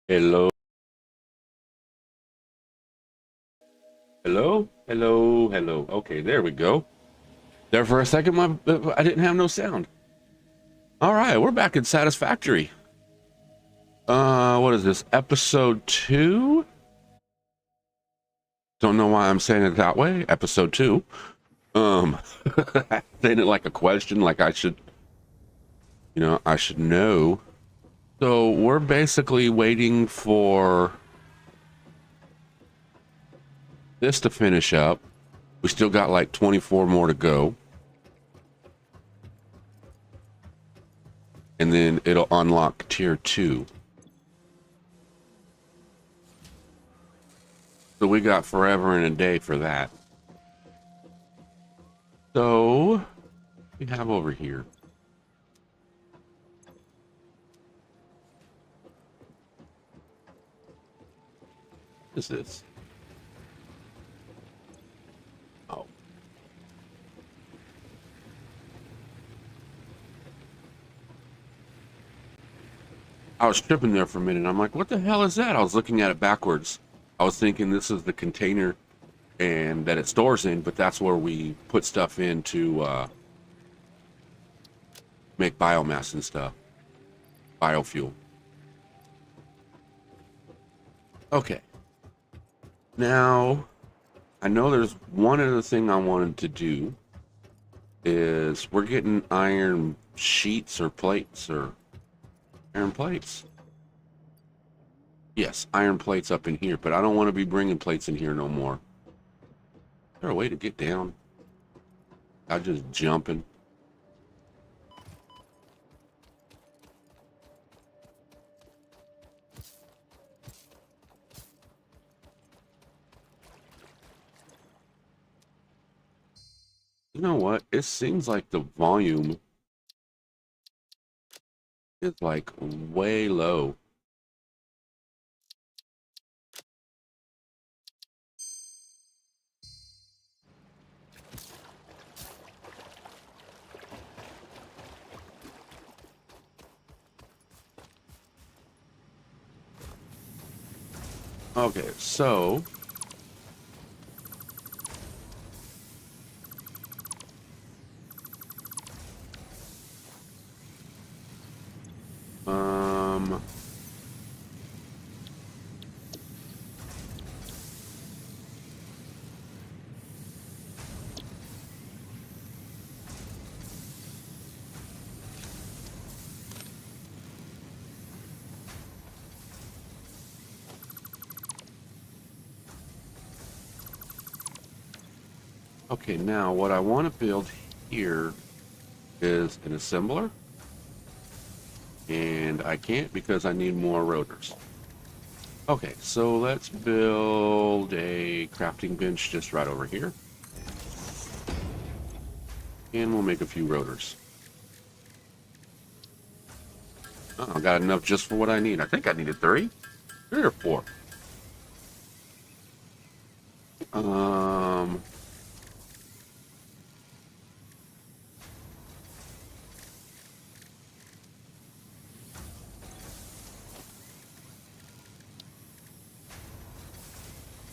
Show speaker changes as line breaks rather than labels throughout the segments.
Hello, hello, hello, hello. Okay, there we go. There for a second, I didn't have no sound. All right, we're back in Satisfactory. What is this? Episode 2? Don't know why I'm saying it that way. Episode 2. Um, saying it like a question, like I should, I should know. So we're basically waiting for this to finish up. We still got like 24 more to go. And then it'll unlock tier 2. So we got forever and a day for that. So we have over here. What is this? Oh. I was tripping there for a minute. I'm like, what the hell is that? I was looking at it backwards. I was thinking this is the container and that it stores in, but that's where we put stuff in to make biomass and stuff. Biofuel. Okay. Now, I know there's one other thing I wanted to do is we're getting iron sheets or plates or iron plates. Yes, iron plates up in here, but I don't want to be bringing plates in here no more. Is there a way to get down? I'm just jumping. You know what? It seems like the volume is like way low. Okay, so um okay, now what I want to build here is an assembler, and I can't because I need more rotors. Okay, so let's build a crafting bench just right over here, and we'll make a few rotors. Oh, I got enough just for what I need. I think I needed 3 or 4. Um,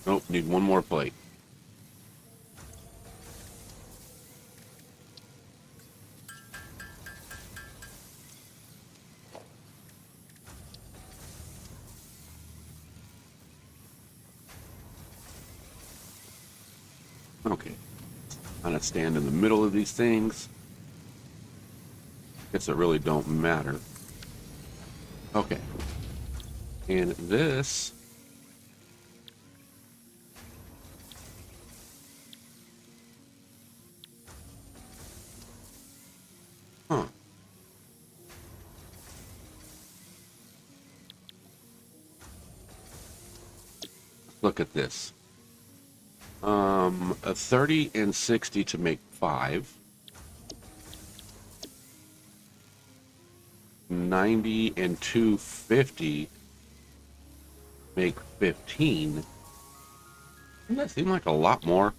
nope, need one more plate. Okay, kind of stand in the middle of these things. Guess it really don't matter. Okay, and this. Huh. Look at this. A 30 and 60 to make 5. 90 and 250 make 15. Doesn't that seem like a lot more?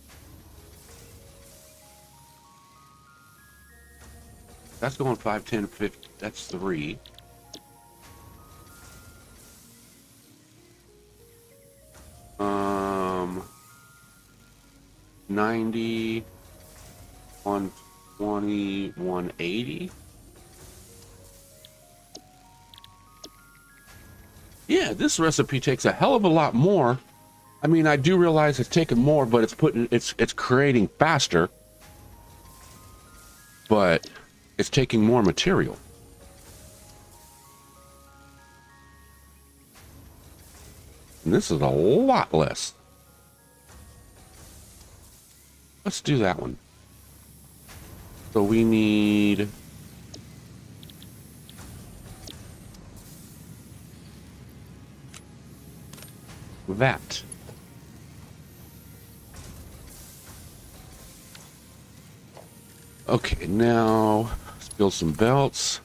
That's going 5, 10, 50. That's 3. 90, 120, 180. Yeah, this recipe takes a hell of a lot more. I mean, I do realize it's taking more, but it's creating faster, but it's taking more material. And this is a lot less. Let's do that one. So we need that. Okay, now let's build some belts.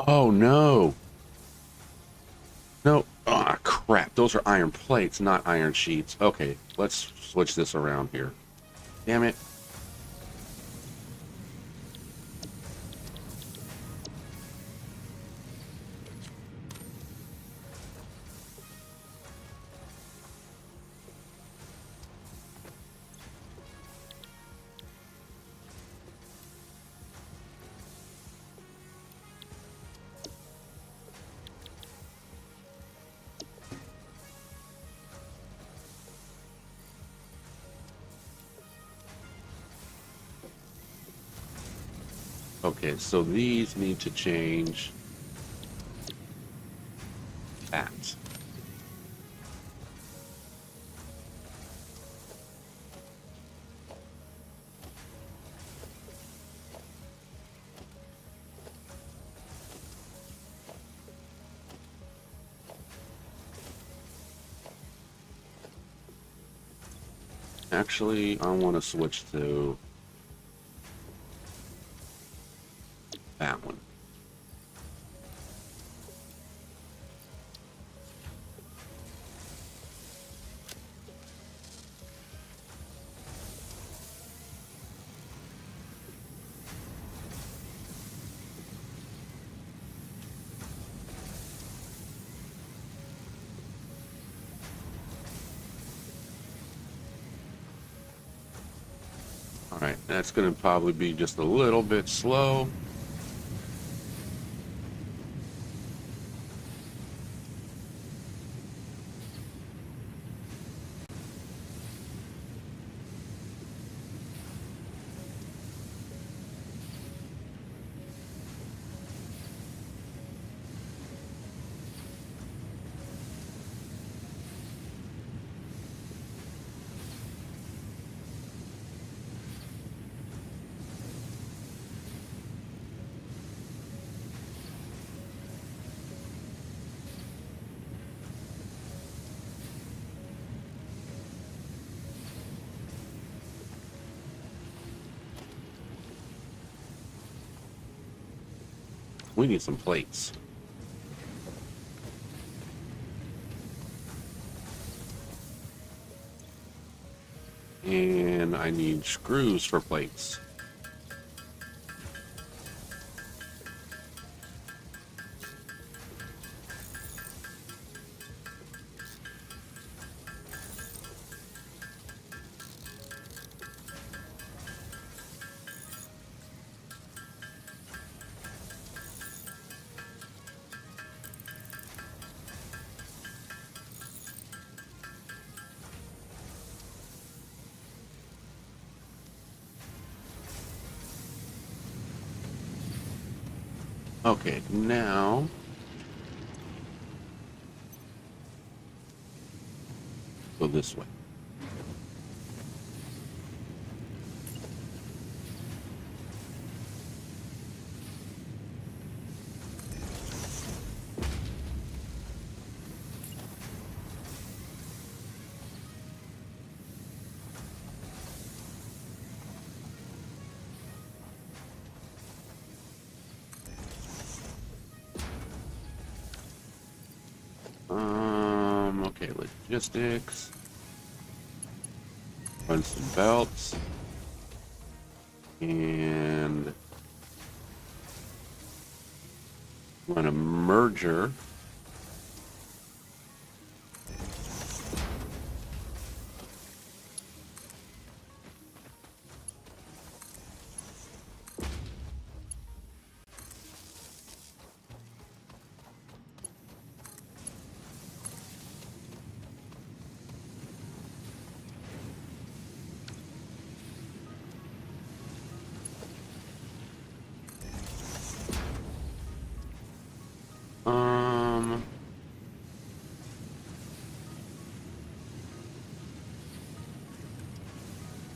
Oh no. No. Ah, crap. Those are iron plates, not iron sheets. Okay, let's switch this around here. Damn it. Okay, so these need to change that. Actually, I want to switch to that one. All right, that's going to probably be just a little bit slow. We need some plates. And I need screws for plates. Okay, now go this way. logistics. Run some belts. And run a merger.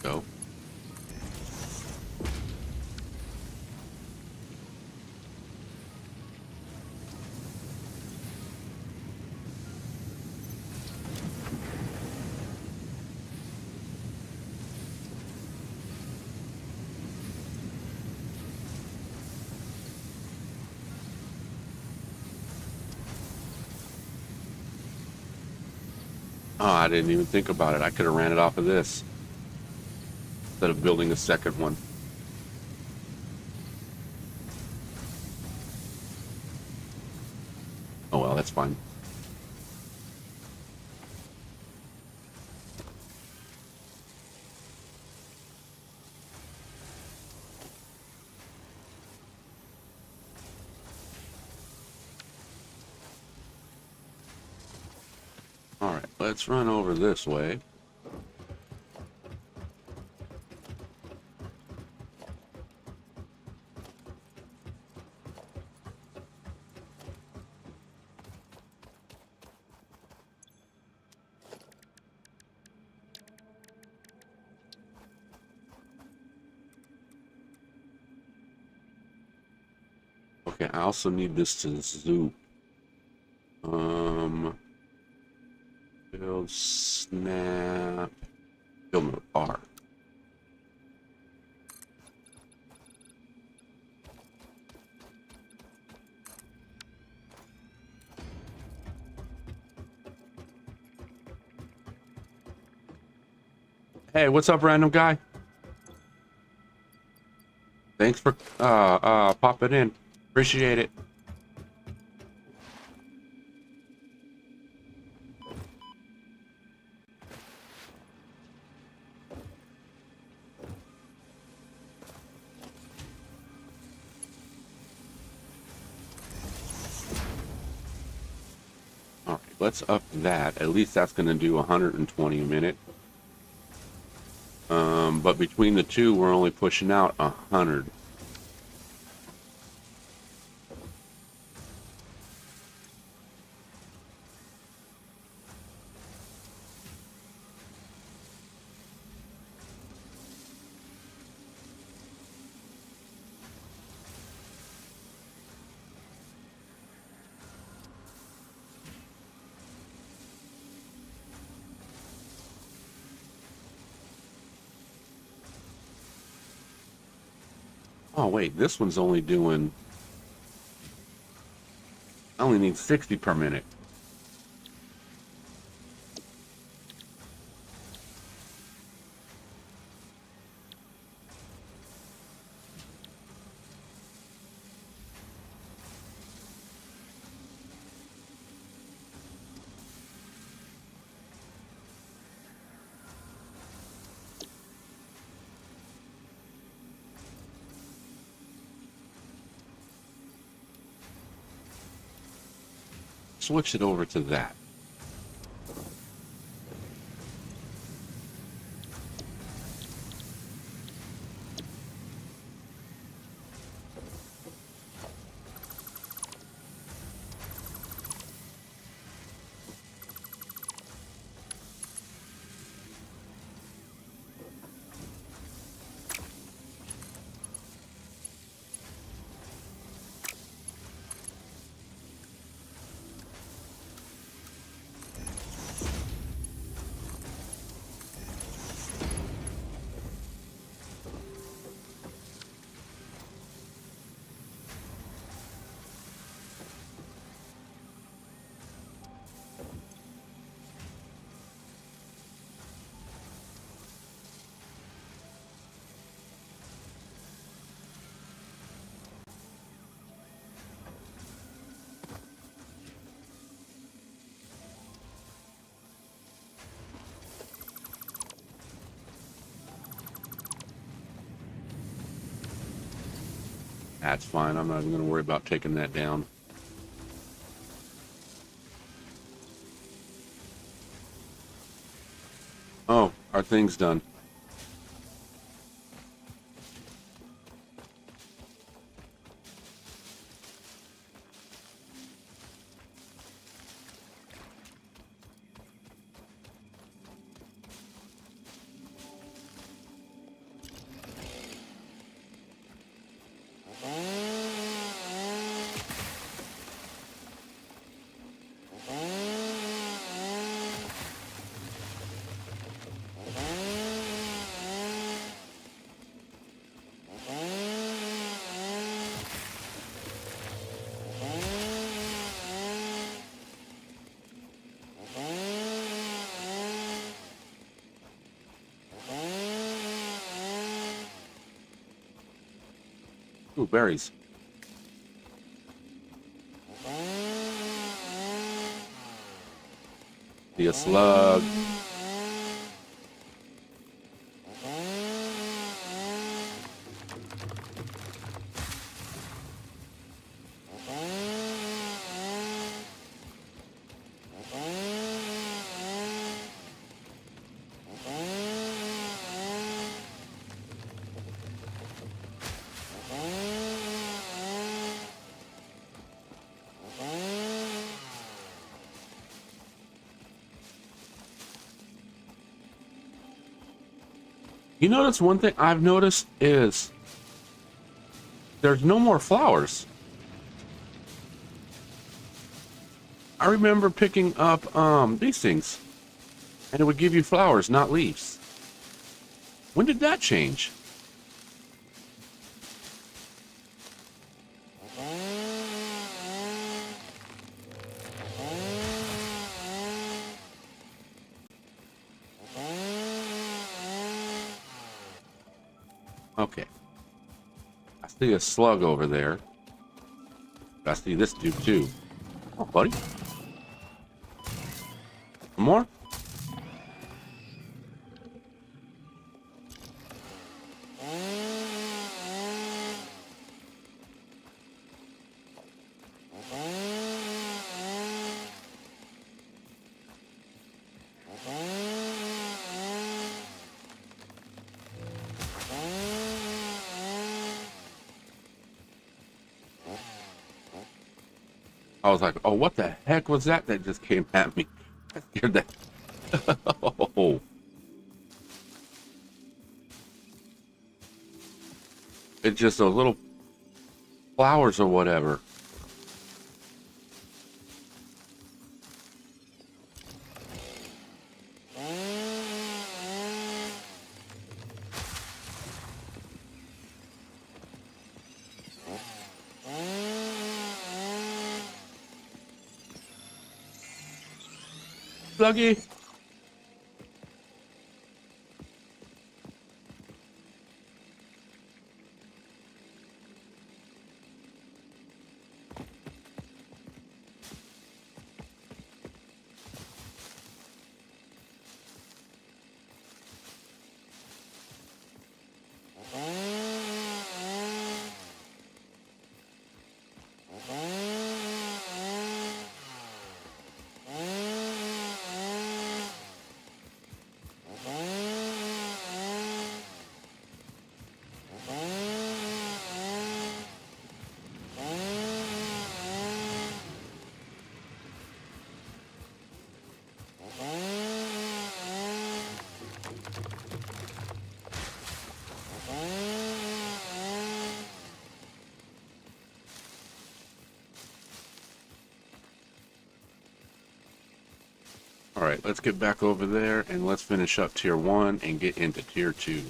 Go. Oh, I didn't even think about it. I could have ran it off of this instead of building a second one. Oh well, that's fine. All right, let's run over this way. Okay, I also need this to zoom. Build snap. Build mode R. Hey, what's up, random guy? Thanks for popping in. Appreciate it. All right, let's up that. At least that's going to do 120 a minute. But between the two, we're only pushing out 100. Oh wait, this one's only doing. I only need 60 per minute. Switch it over to that. That's fine. I'm not even going to worry about taking that down. Oh, our thing's done. Ooh, berries. See a slug. You notice one thing I've noticed is there's no more flowers. I remember picking up these things and it would give you flowers, not leaves. When did that change? Okay. I see a slug over there. I see this dude too. Oh, buddy. Some more? I was like, oh, what the heck was that that just came at me? I scared that. Oh. It's just those little flowers or whatever. Sluggy. All right, let's get back over there and let's finish up tier 1 and get into tier 2.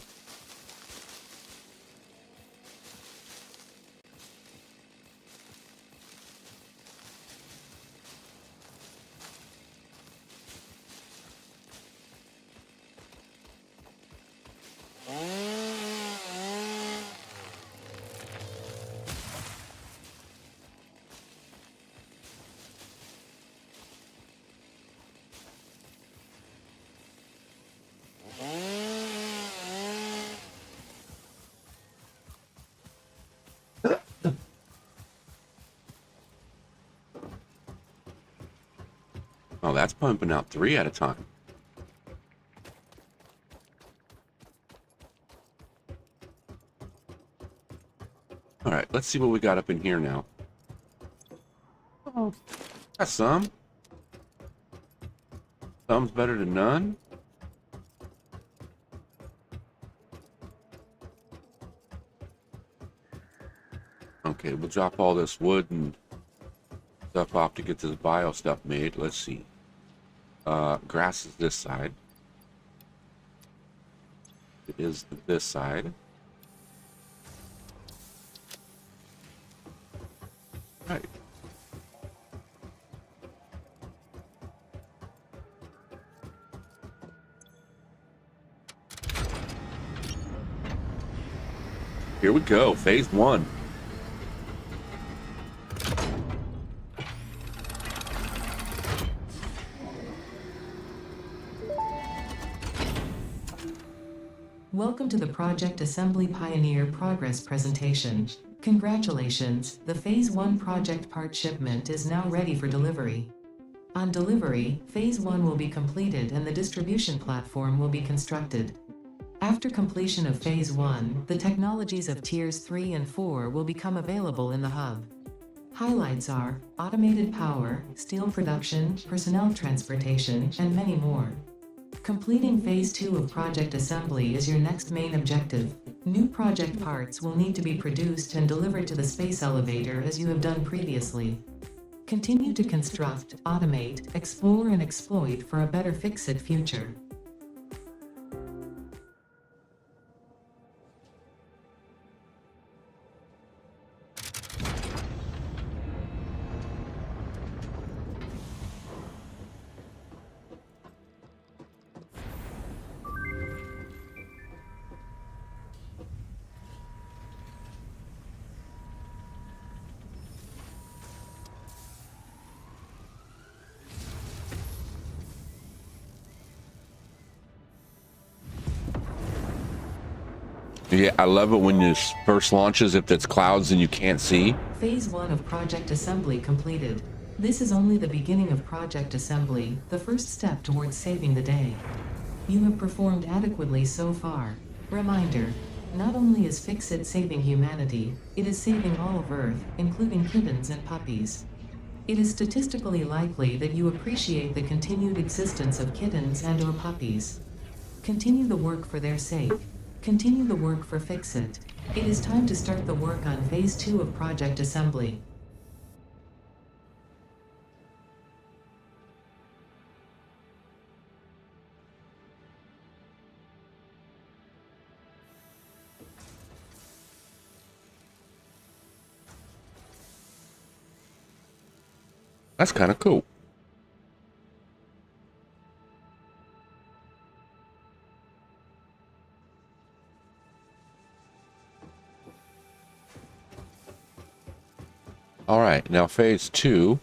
Oh, that's pumping out 3 at a time. All right, let's see what we got up in here now. Oh, that's some. Some's better than none. Okay, we'll drop all this wood and stuff off to get this bio stuff made. Let's see. Grass is this side. It is this side. Right. Here we go, phase 1.
Welcome to the Project Assembly Pioneer Progress presentation. Congratulations, the Phase 1 project part shipment is now ready for delivery. On delivery, Phase 1 will be completed and the distribution platform will be constructed. After completion of Phase 1, the technologies of Tiers 3 and 4 will become available in the hub. Highlights are automated power, steel production, personnel transportation, and many more. Completing Phase 2 of project assembly is your next main objective. New project parts will need to be produced and delivered to the space elevator as you have done previously. Continue to construct, automate, explore and exploit for a better fix-it future.
Yeah, I love it when this first launches, if it's clouds and you can't see.
Phase 1 of project assembly completed. This is only the beginning of project assembly, the first step towards saving the day. You have performed adequately so far. Reminder, not only is Fix-It saving humanity, it is saving all of Earth, including kittens and puppies. It is statistically likely that you appreciate the continued existence of kittens and/or puppies. Continue the work for their sake. Continue the work for Fix-It. It is time to start the work on Phase 2 of project assembly.
That's kind of cool. All right, now phase 2.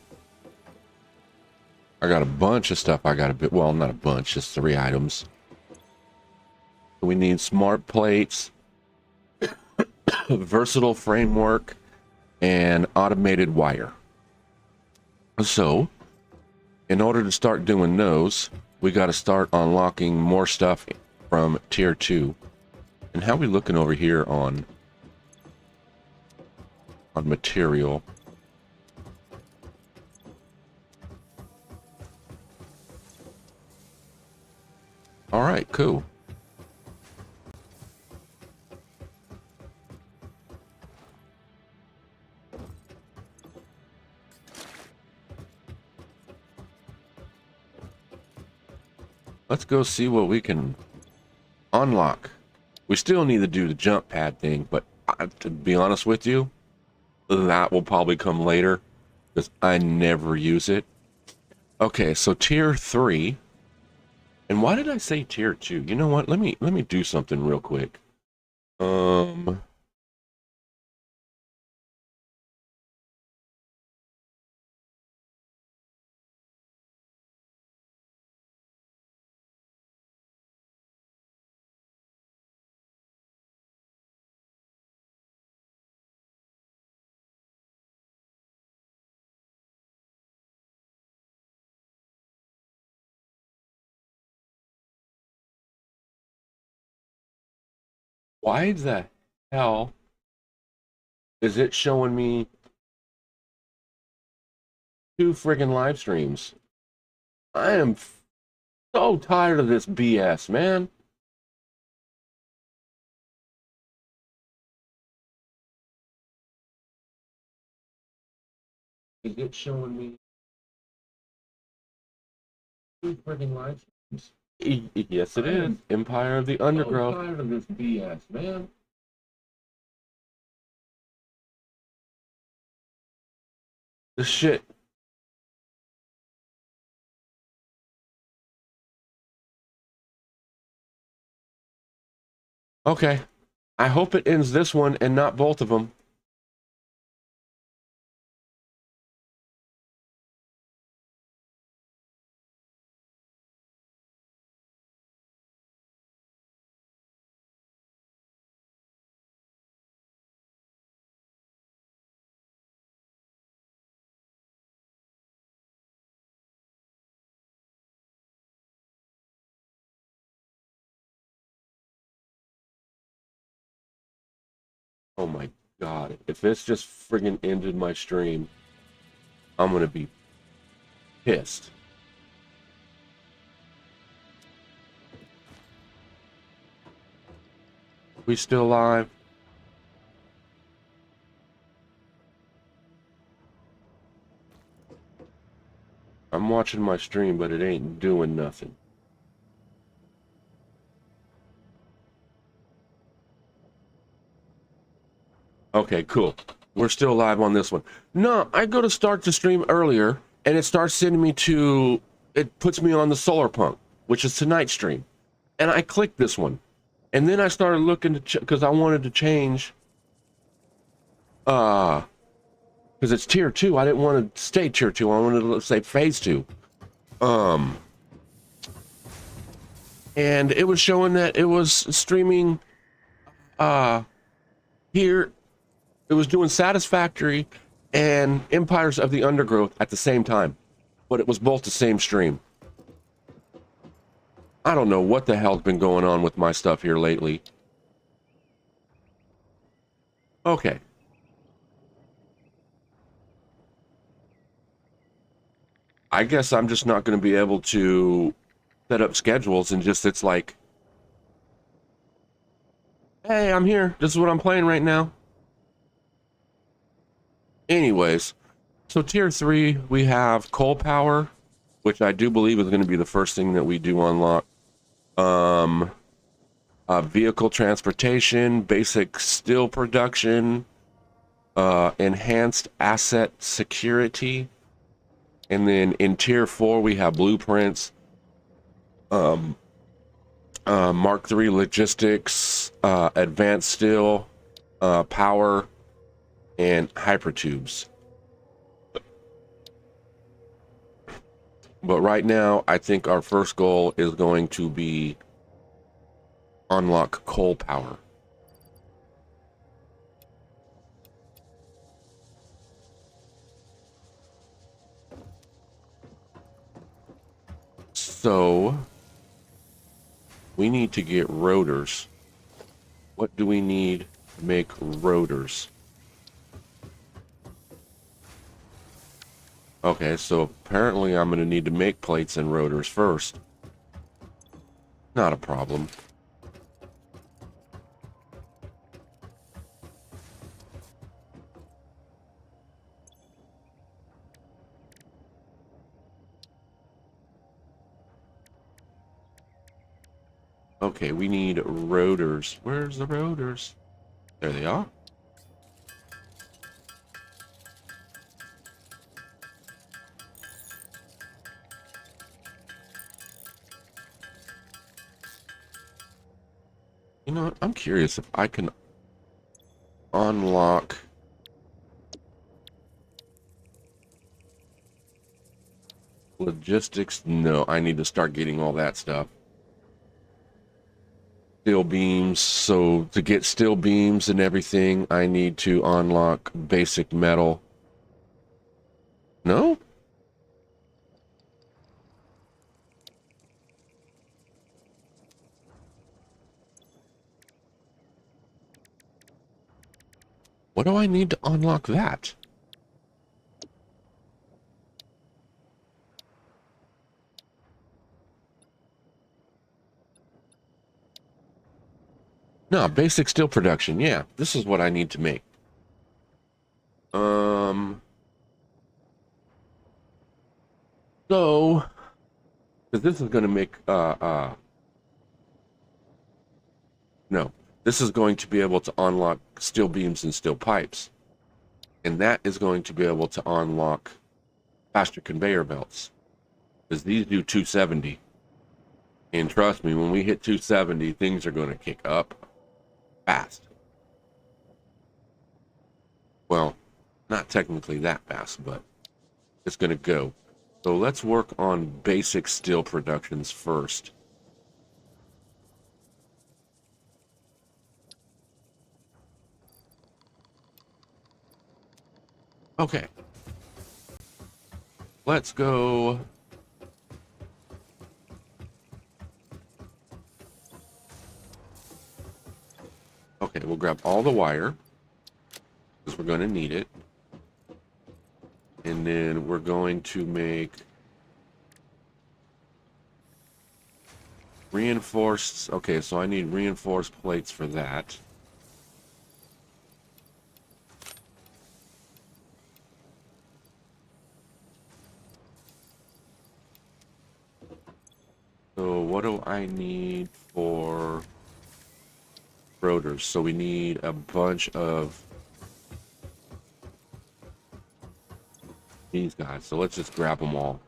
I got a bunch of stuff I got to bit. Well, not a bunch, just 3 items. We need smart plates, versatile framework, and automated wire. So, in order to start doing those, we got to start unlocking more stuff from tier 2. And how we looking over here on material? All right, cool. Let's go see what we can unlock. We still need to do the jump pad thing, but to be honest with you, that will probably come later because I never use it. Okay, so tier 3. And why did I say tier 2? You know what? Let me do something real quick. Why the hell is it showing me two friggin' live streams? I am so tired of this BS, man. Is it showing me two friggin' live streams? Yes, it is. Empire of the Undergrowth. I'm tired of this BS, man. This shit. Okay. I hope it ends this one and not both of them. Oh my God. If this just friggin' ended my stream, I'm gonna be pissed. We still live? I'm watching my stream, but it ain't doing nothing. Okay, cool. We're still live on this one. No, I go to start the stream earlier, and it starts sending me to, it puts me on the Solar Punk, which is tonight's stream. And I clicked this one. And then I started looking to, because I wanted to change, because it's tier 2. I didn't want to stay tier 2. I wanted to say phase 2. And it was showing that it was streaming, here. It was doing Satisfactory and Empires of the Undergrowth at the same time, but it was both the same stream. I don't know what the hell's been going on with my stuff here lately. Okay. I guess I'm just not going to be able to set up schedules and just, it's like, hey, I'm here. This is what I'm playing right now. Anyways, so tier 3, we have coal power, which I do believe is going to be the first thing that we do unlock. Vehicle transportation, basic steel production, enhanced asset security, and then in tier 4 we have blueprints, Mark III logistics, advanced steel, power, and hypertubes. But right now, I think our first goal is going to be unlock coal power. So we need to get rotors. What do we need to make rotors? Okay, so apparently I'm going to need to make plates and rotors first. Not a problem. Okay, we need rotors. Where's the rotors? There they are. You know what? I'm curious if I can unlock logistics. No, I need to start getting all that stuff. Steel beams. So to get steel beams and everything, I need to unlock basic metal. No? What do I need to unlock that? No, basic steel production. Yeah, this is what I need to make. So, because this is going to make, no, this is going to be able to unlock steel beams and steel pipes. And that is going to be able to unlock faster conveyor belts. Because these do 270. And trust me, when we hit 270, things are going to kick up fast. Well, not technically that fast, but it's going to go. So let's work on basic steel productions first. Okay. Let's go. Okay, we'll grab all the wire because we're going to need it. And then we're going to make reinforced. Okay, so I need reinforced plates for that. So what do I need for rotors? So we need a bunch of these guys. So let's just grab them all.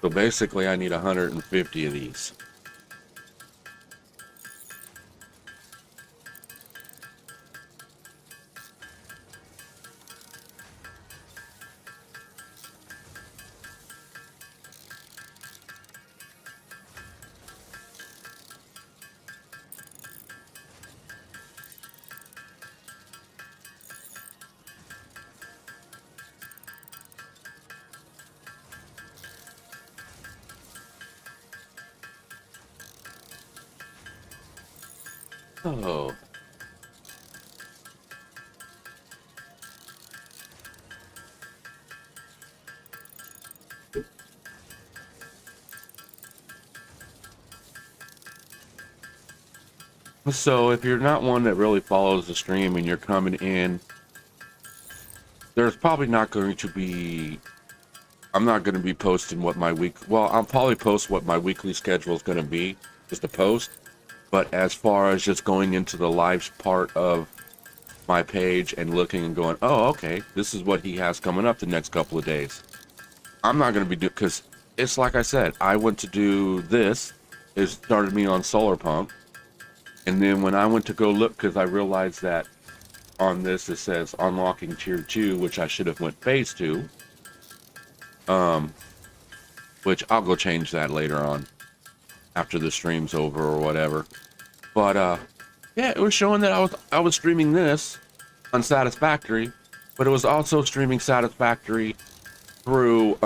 So basically I need 150 of these. Oh. So if you're not one that really follows the stream and you're coming in, there's probably not going to be, I'm not going to be posting what my week, well, I'll probably post what my weekly schedule is going to be, just a post. But as far as just going into the live part of my page and looking and going, oh, okay, this is what he has coming up the next couple of days. I'm not going to be doing, because it's like I said, I went to do this, it started me on Solar Punk. And then when I went to go look, because I realized that on this it says unlocking tier 2, which I should have went phase 2. Which I'll go change that later on after the stream's over or whatever. But yeah, it was showing that I was streaming this on Satisfactory, but it was also streaming Satisfactory through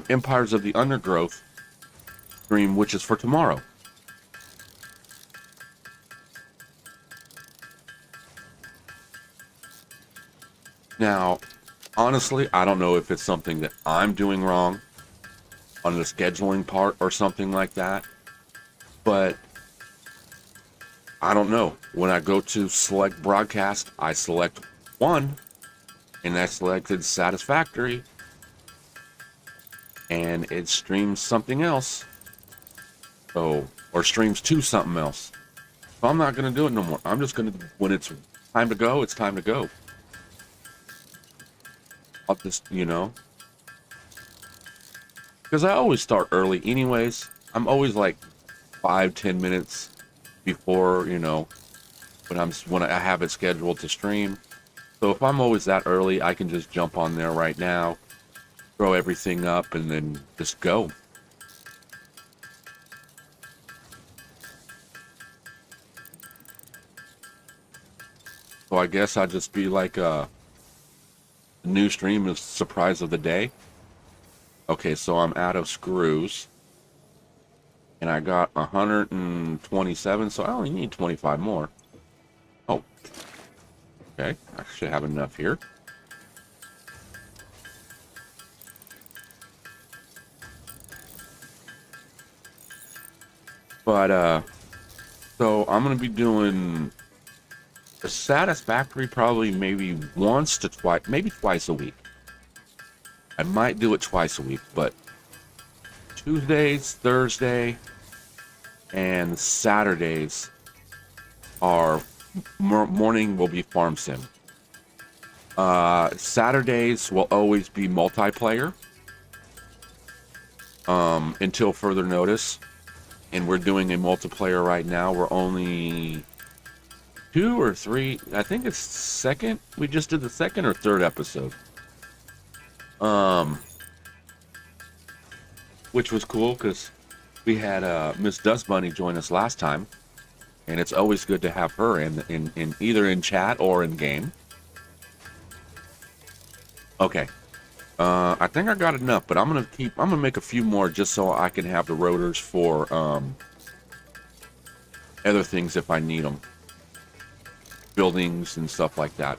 Empires of the Undergrowth stream, which is for tomorrow. Now, honestly, I don't know if it's something that I'm doing wrong on the scheduling part or something like that, but I don't know. When I go to select broadcast, I select one, and I selected Satisfactory, and it streams something else. So, or streams to something else. So I'm not going to do it no more. I'm just going to, when it's time to go, it's time to go. I'll just, you know, because I always start early anyways. I'm always like 5-10 minutes before, you know, when I have it scheduled to stream. So if I'm always that early, I can just jump on there right now, throw everything up, and then just go. So I guess I'll just be like The new stream is surprise of the day. Okay, so I'm out of screws. And I got 127, so I only need 25 more. Oh, okay. I should have enough here. But, so I'm going to be doing a Satisfactory probably maybe once to twice, maybe twice a week. I might do it twice a week, but Tuesdays, Thursday, and Saturdays are morning will be farm sim. Saturdays will always be multiplayer until further notice. And we're doing a multiplayer right now. We're only 2 or 3. I think it's second. We just did the second or third episode. Which was cool because we had Miss Dust Bunny join us last time. And it's always good to have her in either in chat or in game. Okay. I think I got enough, but I'm gonna make a few more just so I can have the rotors for other things if I need them. Buildings and stuff like that.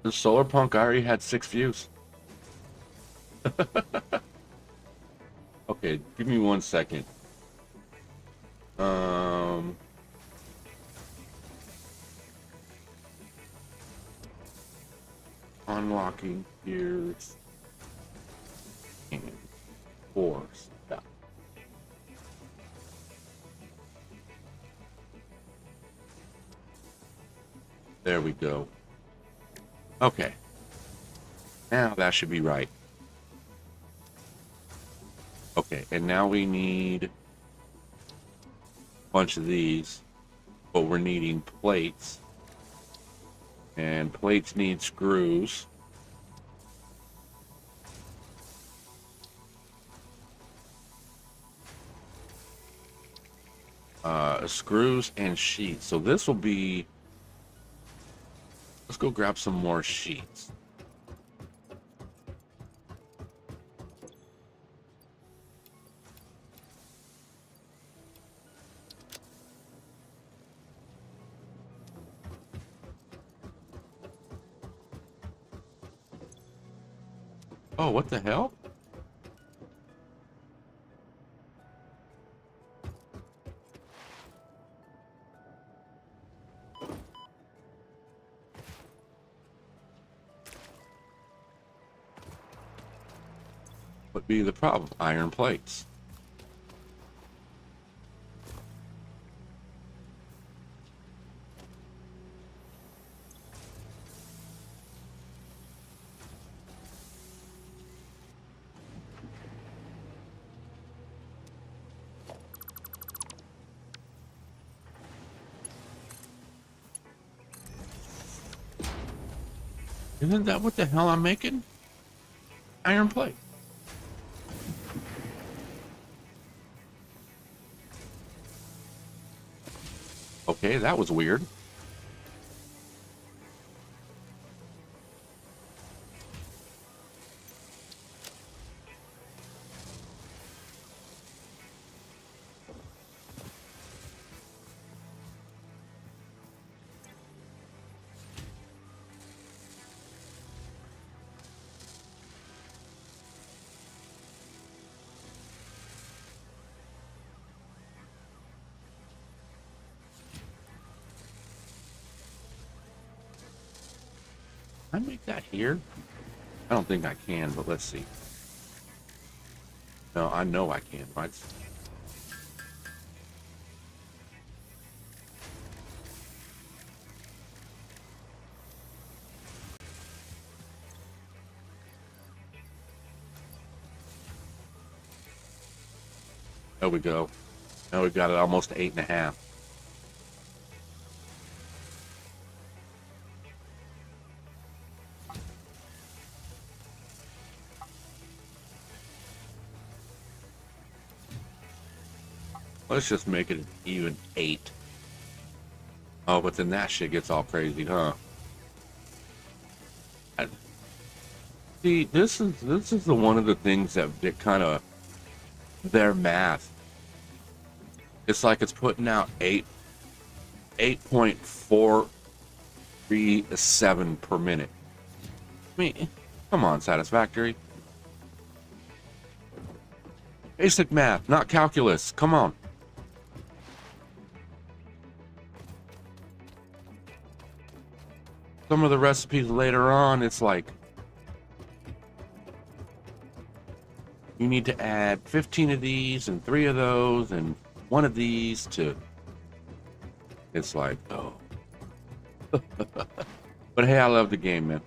The Solar Punk I already had 6 views. Okay, give me 1 second. Unlocking gears and force. Yeah. There we go. Okay. Now that should be right. Okay, and now we need a bunch of these, but we're needing plates. And plates need screws. Screws and sheets. So this will be... Let's go grab some more sheets. Oh, what the hell? What be the problem? Iron plates. Isn't that what the hell I'm making? Iron plate. Okay, that was weird. I make that here? I don't think I can, but let's see. No, I know I can, right? There we go. Now we've got it almost 8.5. Let's just make it an even 8. Oh, but then that shit gets all crazy, huh? See, this is the one of the things that kind of their math. It's like it's putting out 8.437 per minute. I mean, come on, Satisfactory. Basic math, not calculus. Come on. Some of the recipes later on, it's like you need to add 15 of these and 3 of those and 1 of these to. It's like, oh. But hey, I love the game, man.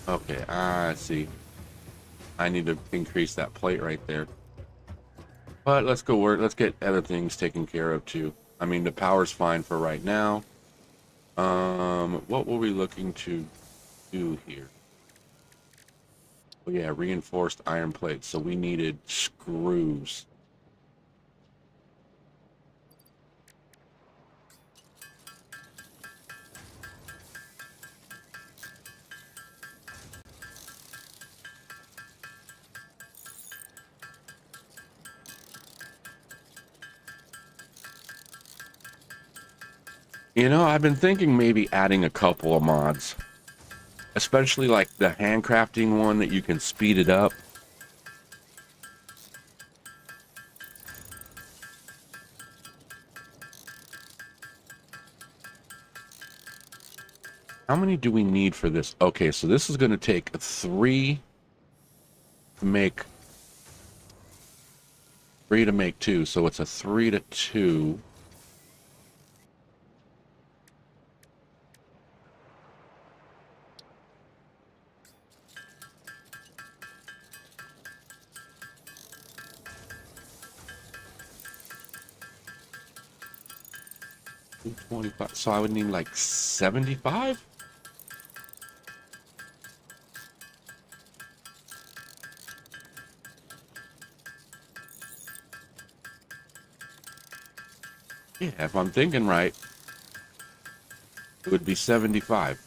Okay, I see. I need to increase that plate right there. But let's go work. Let's get other things taken care of too. I mean, the power's fine for right now. What were we looking to do here? Oh yeah, reinforced iron plates. So we needed screws. You know, I've been thinking maybe adding a couple of mods, especially like the handcrafting one that you can speed it up. How many do we need for this? Okay, so this is going to take 3 to make 2, so it's a 3 to 2. $25. So I would need like 75. Yeah, if I'm thinking right, it would be 75.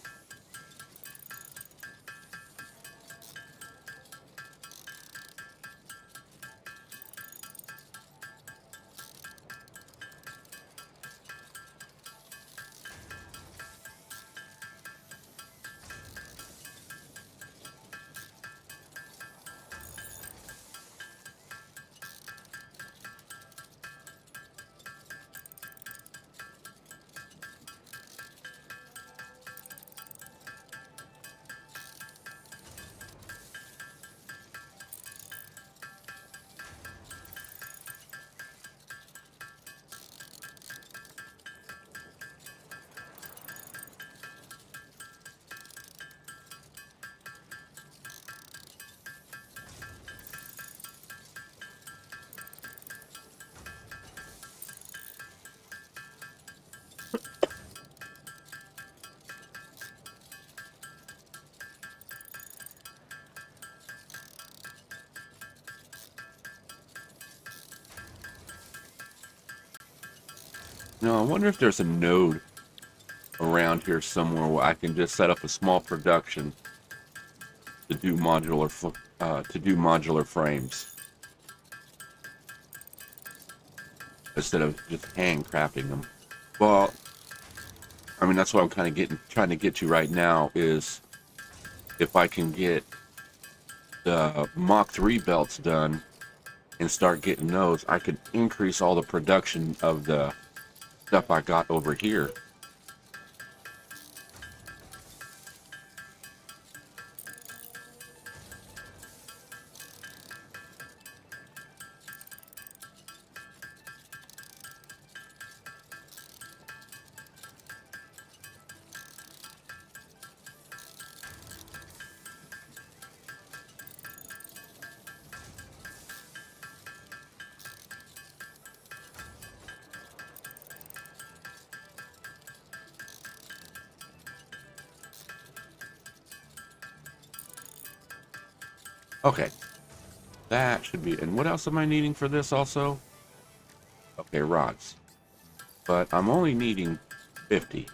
No, I wonder if there's a node around here somewhere where I can just set up a small production to do modular frames instead of just handcrafting them. Well, I mean that's what I'm kind of trying to get to right now is if I can get the Mach 3 belts done and start getting those, I could increase all the production of the stuff I got over here. Okay, that should be. And what else am I needing for this also? Okay, rods. But I'm only needing 50.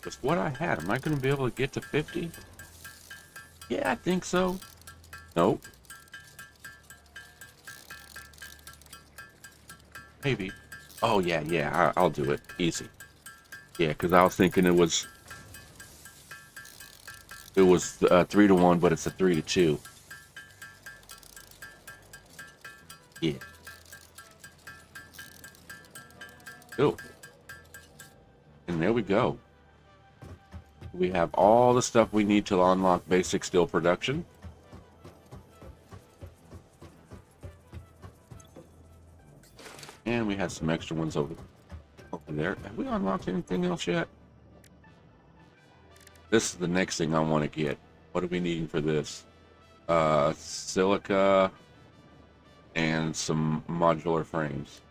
Just what I had. Am I going to be able to get to 50? Yeah, I think so. Nope. Maybe. Oh, yeah, I'll do it. Easy. Yeah, because I was thinking it was 3 to 1, but it's a 3 to 2. Yeah. Cool. And there we go. We have all the stuff we need to unlock basic steel production. And we have some extra ones over there. Have we unlocked anything else yet? This is the next thing I want to get. What are we needing for this? Silica and some modular frames.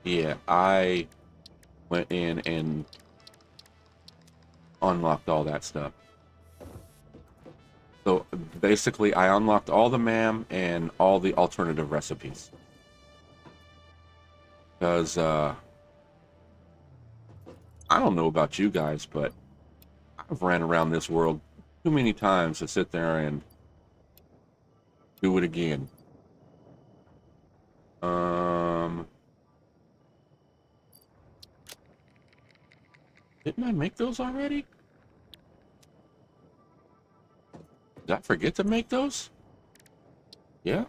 Yeah, I went in and unlocked all that stuff. So basically, I unlocked all the MAM and all the alternative recipes. Because, I don't know about you guys, but I've ran around this world too many times to sit there and do it again. Didn't I make those already? Did I forget to make those? Yeah.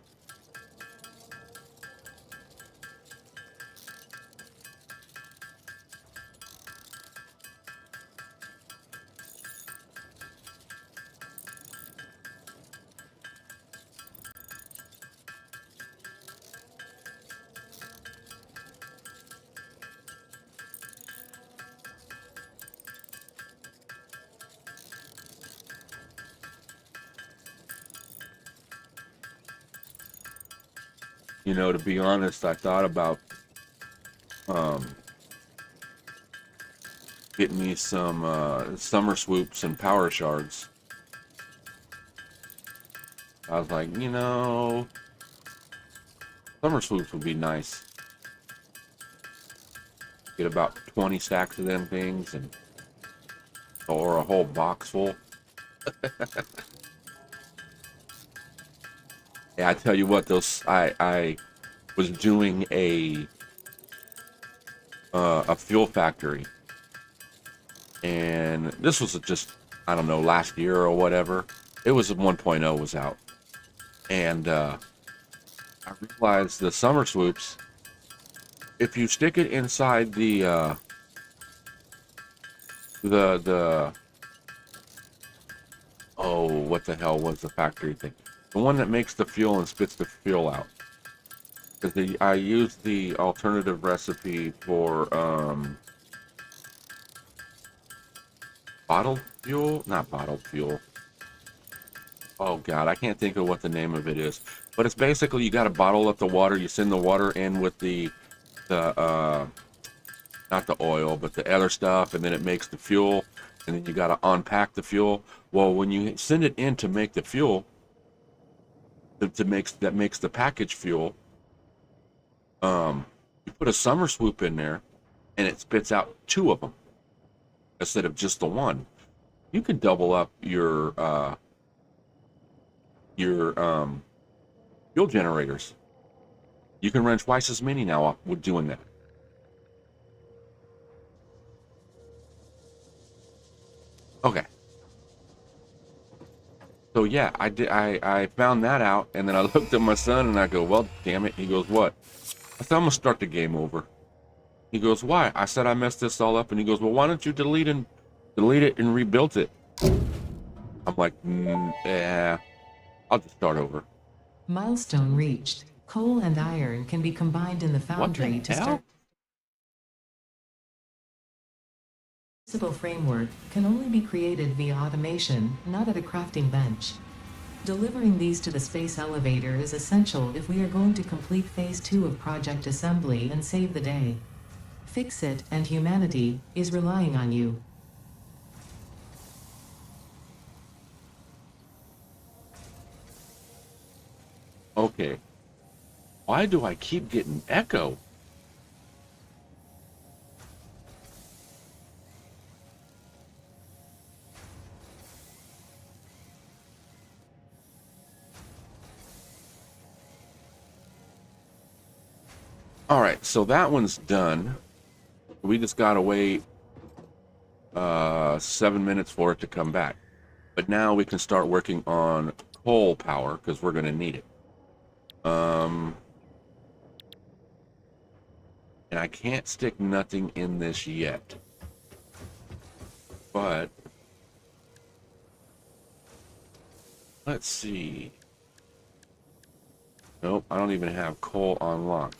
You know, to be honest, I thought about um, getting me some summer swoops and power shards. I was like, you know, summer swoops would be nice. Get about 20 stacks of them things, and or a whole box full. Yeah, I tell you what, those I was doing a fuel factory, and this was just, I don't know, last year or whatever. It was 1.0 was out, and I realized the summer swoops, if you stick it inside the oh, what the hell was the factory thing? The one that makes the fuel and spits the fuel out. Because I used the alternative recipe for bottled fuel, not bottled fuel. Oh God, I can't think of what the name of it is. But it's basically, you got to bottle up the water. You send the water in with the not the oil, but the other stuff, and then it makes the fuel, and then you got to unpack the fuel. Well, when you send it in to make the fuel, that makes the package fuel, you put a summer swoop in there, and it spits out two of them instead of just the one. You can double up your fuel generators. You can run twice as many now with doing that. Okay. So yeah, I did. I found that out, and then I looked at my son and I go, "Well, damn it." He goes, "What?" I said, "I'm gonna start the game over." He goes, "Why?" I said, "I messed this all up." And he goes, "Well, why don't you delete it and rebuild it?" I'm like, "Yeah, I'll just start over."
Milestone reached. Coal and iron can be combined in the
What the
foundry to
hell?
start. Flexible framework can only be created via automation, not at a crafting bench. Delivering these to the space elevator is essential if we are going to complete phase 2 of project assembly and save the day. Fix it, and humanity is relying on you.
Okay. Why do I keep getting echo? All right, so that one's done. We just gotta wait 7 minutes for it to come back. But now we can start working on coal power because we're gonna need it. And I can't stick nothing in this yet. But let's see. Nope, I don't even have coal on lock.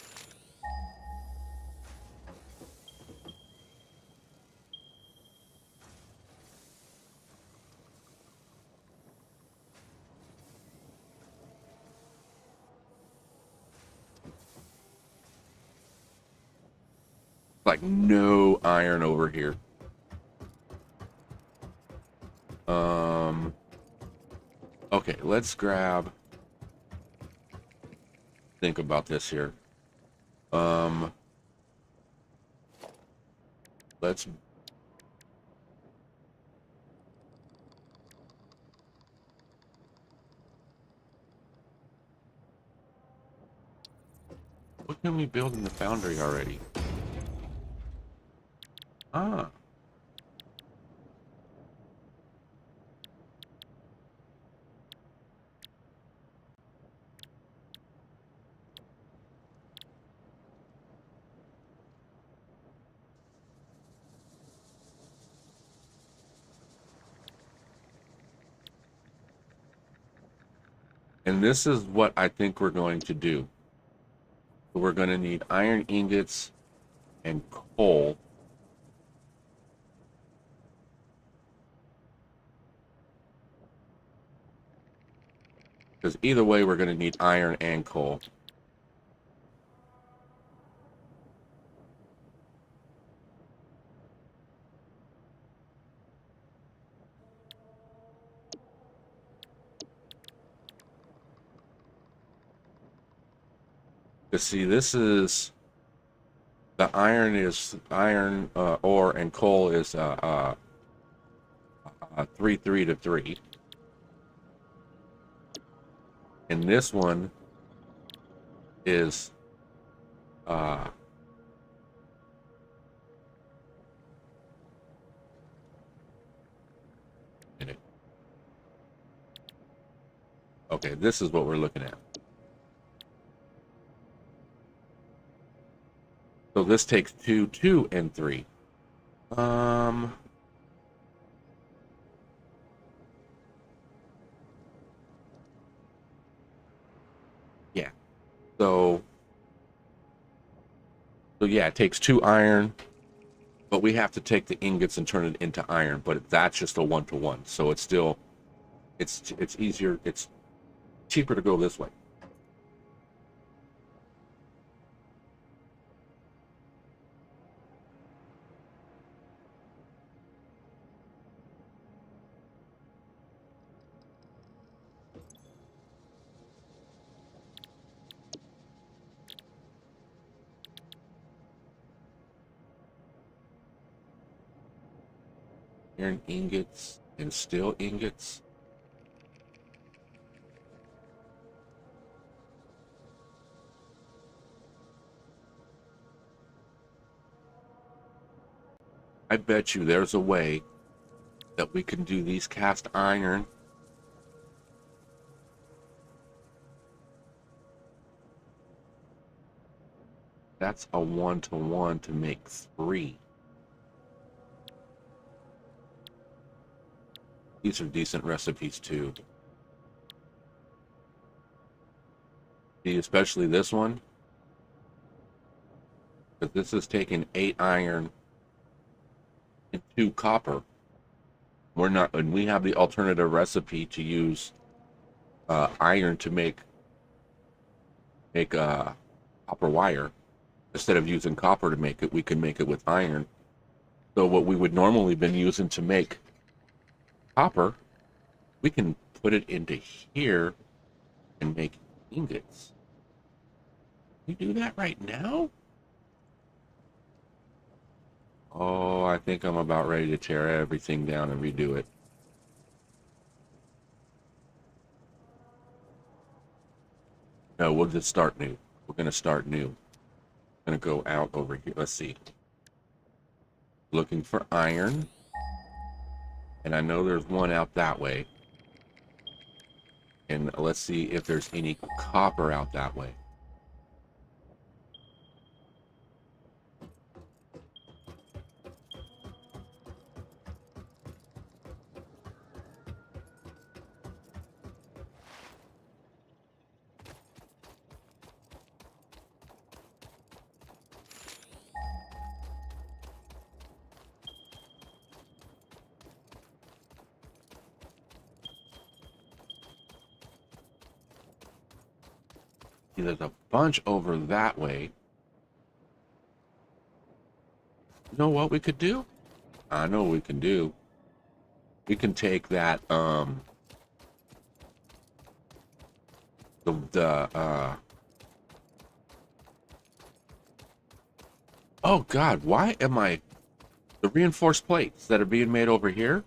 Like no iron over here. Okay, let's grab. Think about this here. Let's. What can we build in the foundry already? Ah. And this is what I think we're going to do. We're going to need iron ingots and coal. Because either way, we're going to need iron and coal. You see, this is the iron is iron ore, and coal is 3 to 3, and this one is okay, this is what we're looking at. So this takes 2, 2, and 3. Yeah. So yeah, it takes 2 iron, but we have to take the ingots and turn it into iron. But that's just a 1-to-1. So it's still, it's easier. It's cheaper to go this way. Iron ingots and steel ingots. I bet you there's a way that we can do these cast iron. That's a 1-to-1 to make 3. These are decent recipes too. See, especially this one, because this is taking 8 iron and 2 copper. We're not, and we have the alternative recipe to use iron to make copper wire. Instead of using copper to make it, we can make it with iron. So what we would normally been using to make copper, we can put it into here and make ingots. Can we do that right now? Oh, I think I'm about ready to tear everything down and redo it. No, we'll just start new. We're going to start new. I'm going to go out over here. Let's see. Looking for iron. And I know there's one out that way. And let's see if there's any copper out that way. There's a bunch over that way. You know what we could do? I know what we can do. We can take that oh God, why am I the reinforced plates that are being made over here?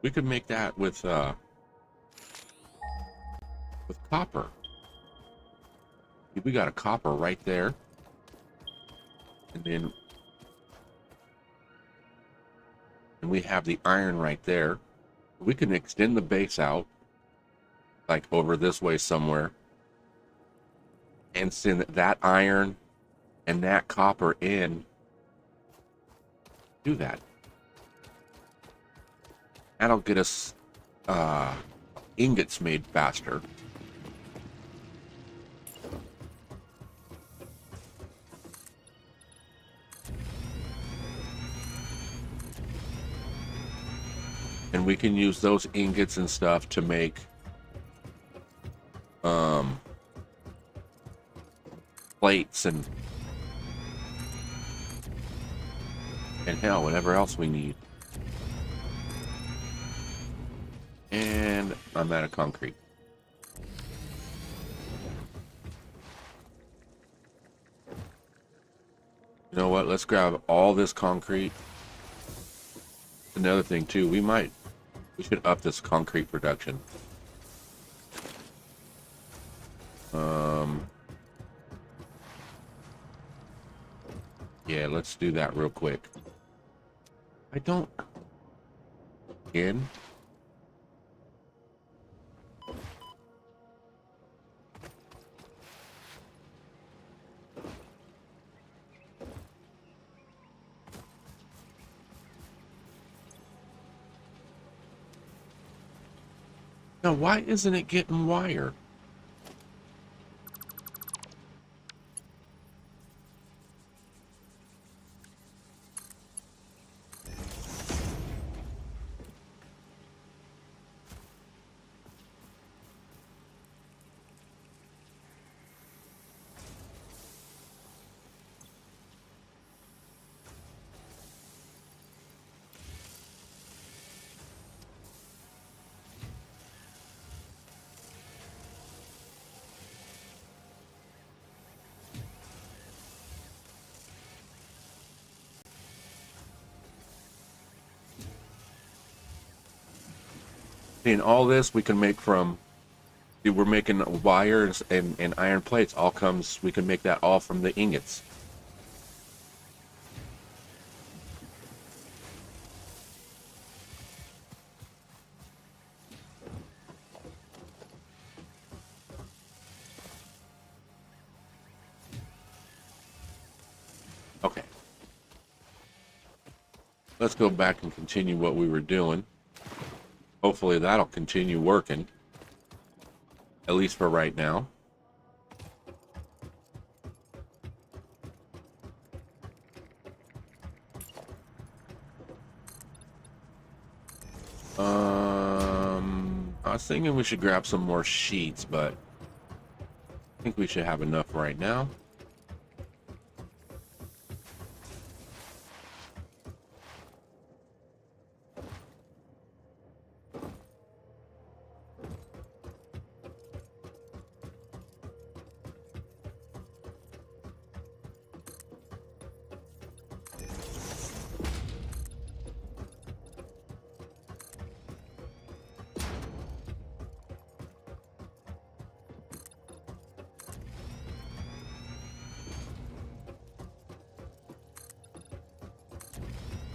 We could make that with copper. We got a copper right there. And we have the iron right there. We can extend the base out, like over this way somewhere, and send that iron and that copper in. Do that. That'll get us ingots made faster. And we can use those ingots and stuff to make plates and hell, whatever else we need. And I'm out of concrete. You know what? Let's grab all this concrete. Another thing too, we should up this concrete production. Yeah, let's do that real quick. I don't in. Now, why isn't it getting wire? And all this we can make from, we're making wires and iron plates. All comes, we can make that all from the ingots. Okay. Let's go back and continue what we were doing. Hopefully that'll continue working. At least for right now. I was thinking we should grab some more sheets, but I think we should have enough right now.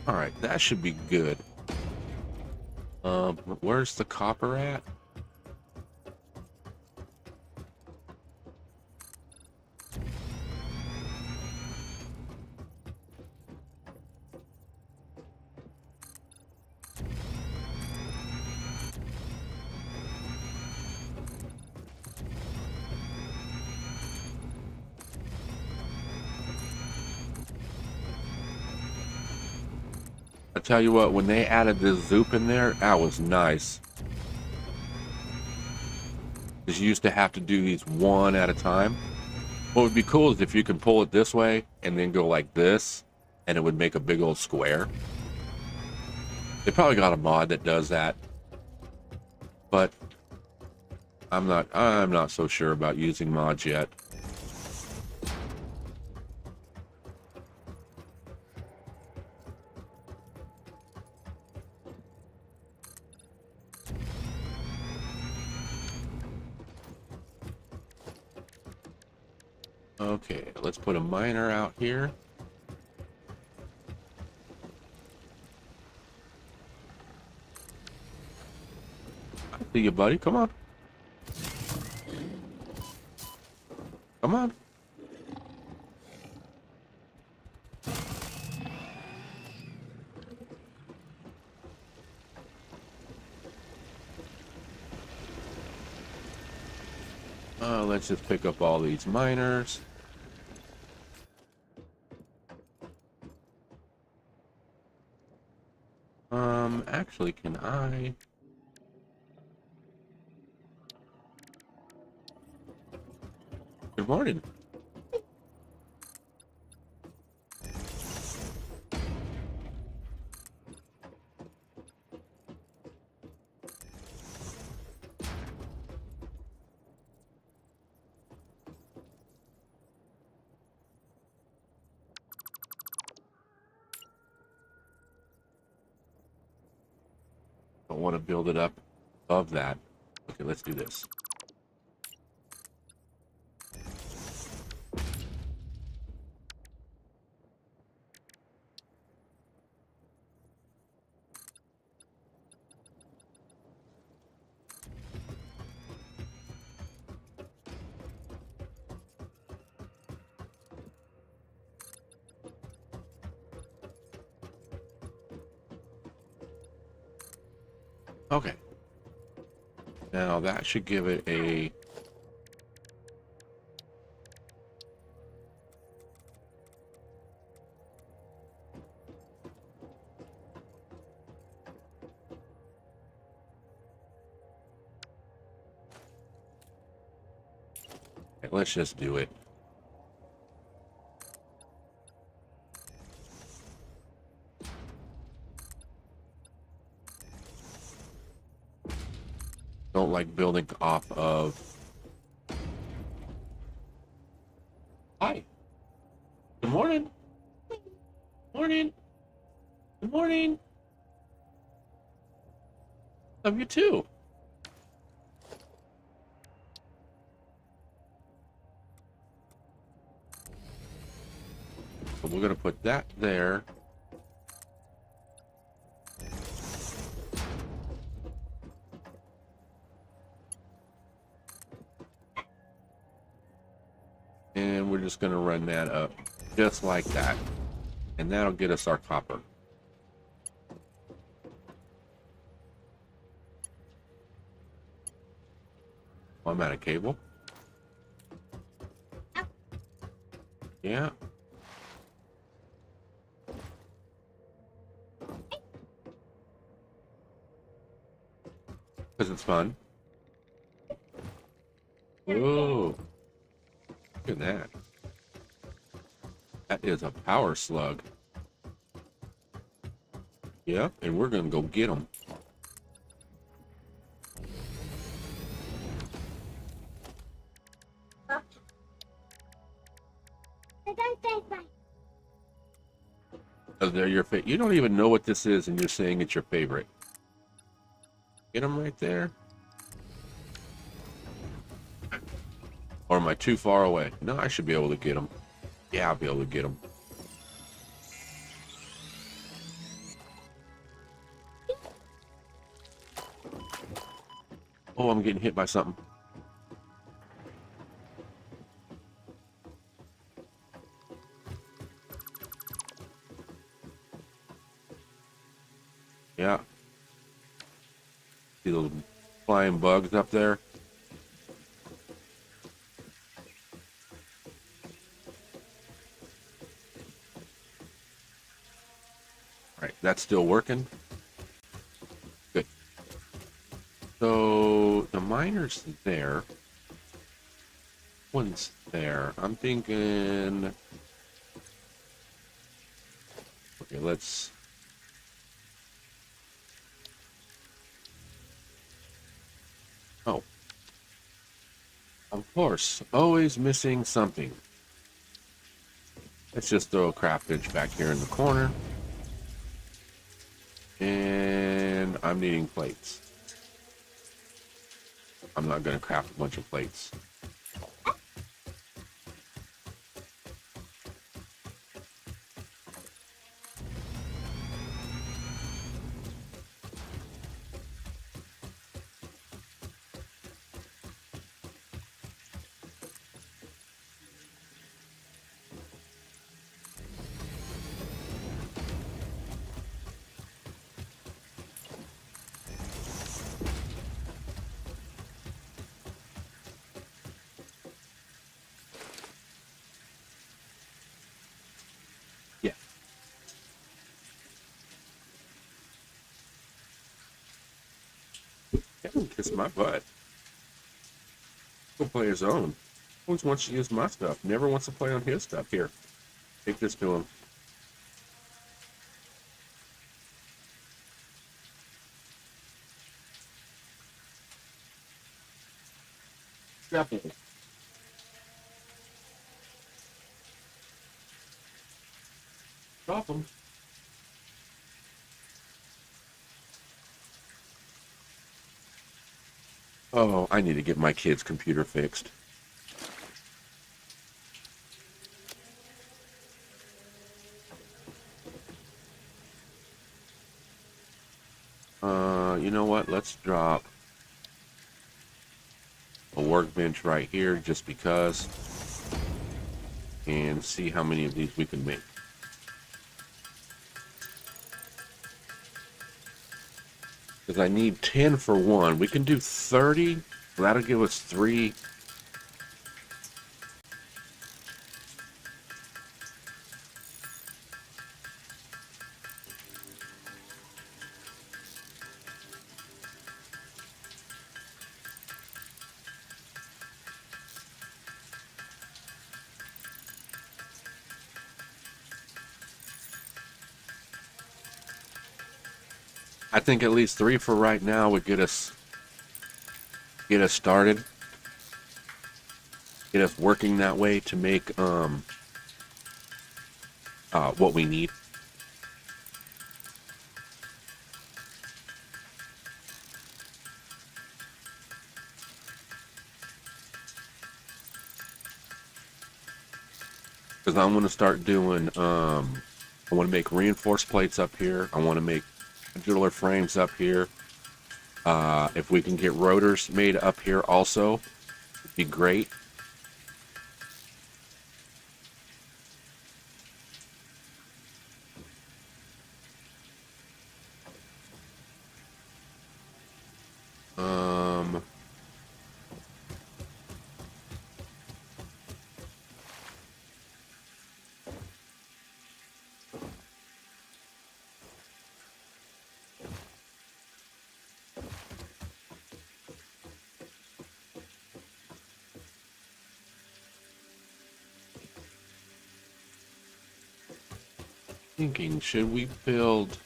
All right, that should be good. Where's the copper at? I tell you what, when they added this zoop in there, that was nice. Because you used to have to do these one at a time. What would be cool is if you can pull it this way and then go like this, and it would make a big old square. They probably got a mod that does that, but I'm not so sure about using mods yet. Okay, let's put a miner out here. I see you, buddy. Come on. Come on. Let's just pick up all these miners. Actually, can I? Good morning. don't want to build it up above that. Okay, let's do this. Okay. Now that should give it a... Okay, let's just do it. Don't like building off of... Hi. Good morning. Morning. Good morning. Love you too. So we're going to put that there. And we're just going to run that up just like that. And that'll get us our copper. Oh, I'm out of cable. Yeah. Because it's fun. Whoa. Look at that. That is a power slug. Yep, and we're going to go get them. Oh, they're your favorite. You don't even know what this is, and you're saying it's your favorite. Get them right there. Or am I too far away? No, I should be able to get them. Yeah, I'll be able to get them. Oh, I'm getting hit by something. Yeah. See those flying bugs up there? All right, that's still working. Good. So the miner's there. One's there. I'm thinking... Okay, let's... Oh. Of course. Always missing something. Let's just throw a craft bench back here in the corner. And I'm needing plates. I'm not going to craft a bunch of plates. Yeah. Kevin kiss my butt. Go play his own. Always wants to use my stuff. Never wants to play on his stuff. Here, take this to him. Drop him. Drop him. Oh, I need to get my kid's computer fixed. You know what? Let's drop a workbench right here just because, and see how many of these we can make. Because I need 10 for one. We can do 30. That'll give us 3. I think at least 3 for right now would get us started. Get us working that way to make what we need. Because I want to start doing I want to make reinforced plates up here. I want to make modular frames up here. If we can get rotors made up here also, it'd be great. Um, Thinking, should we build?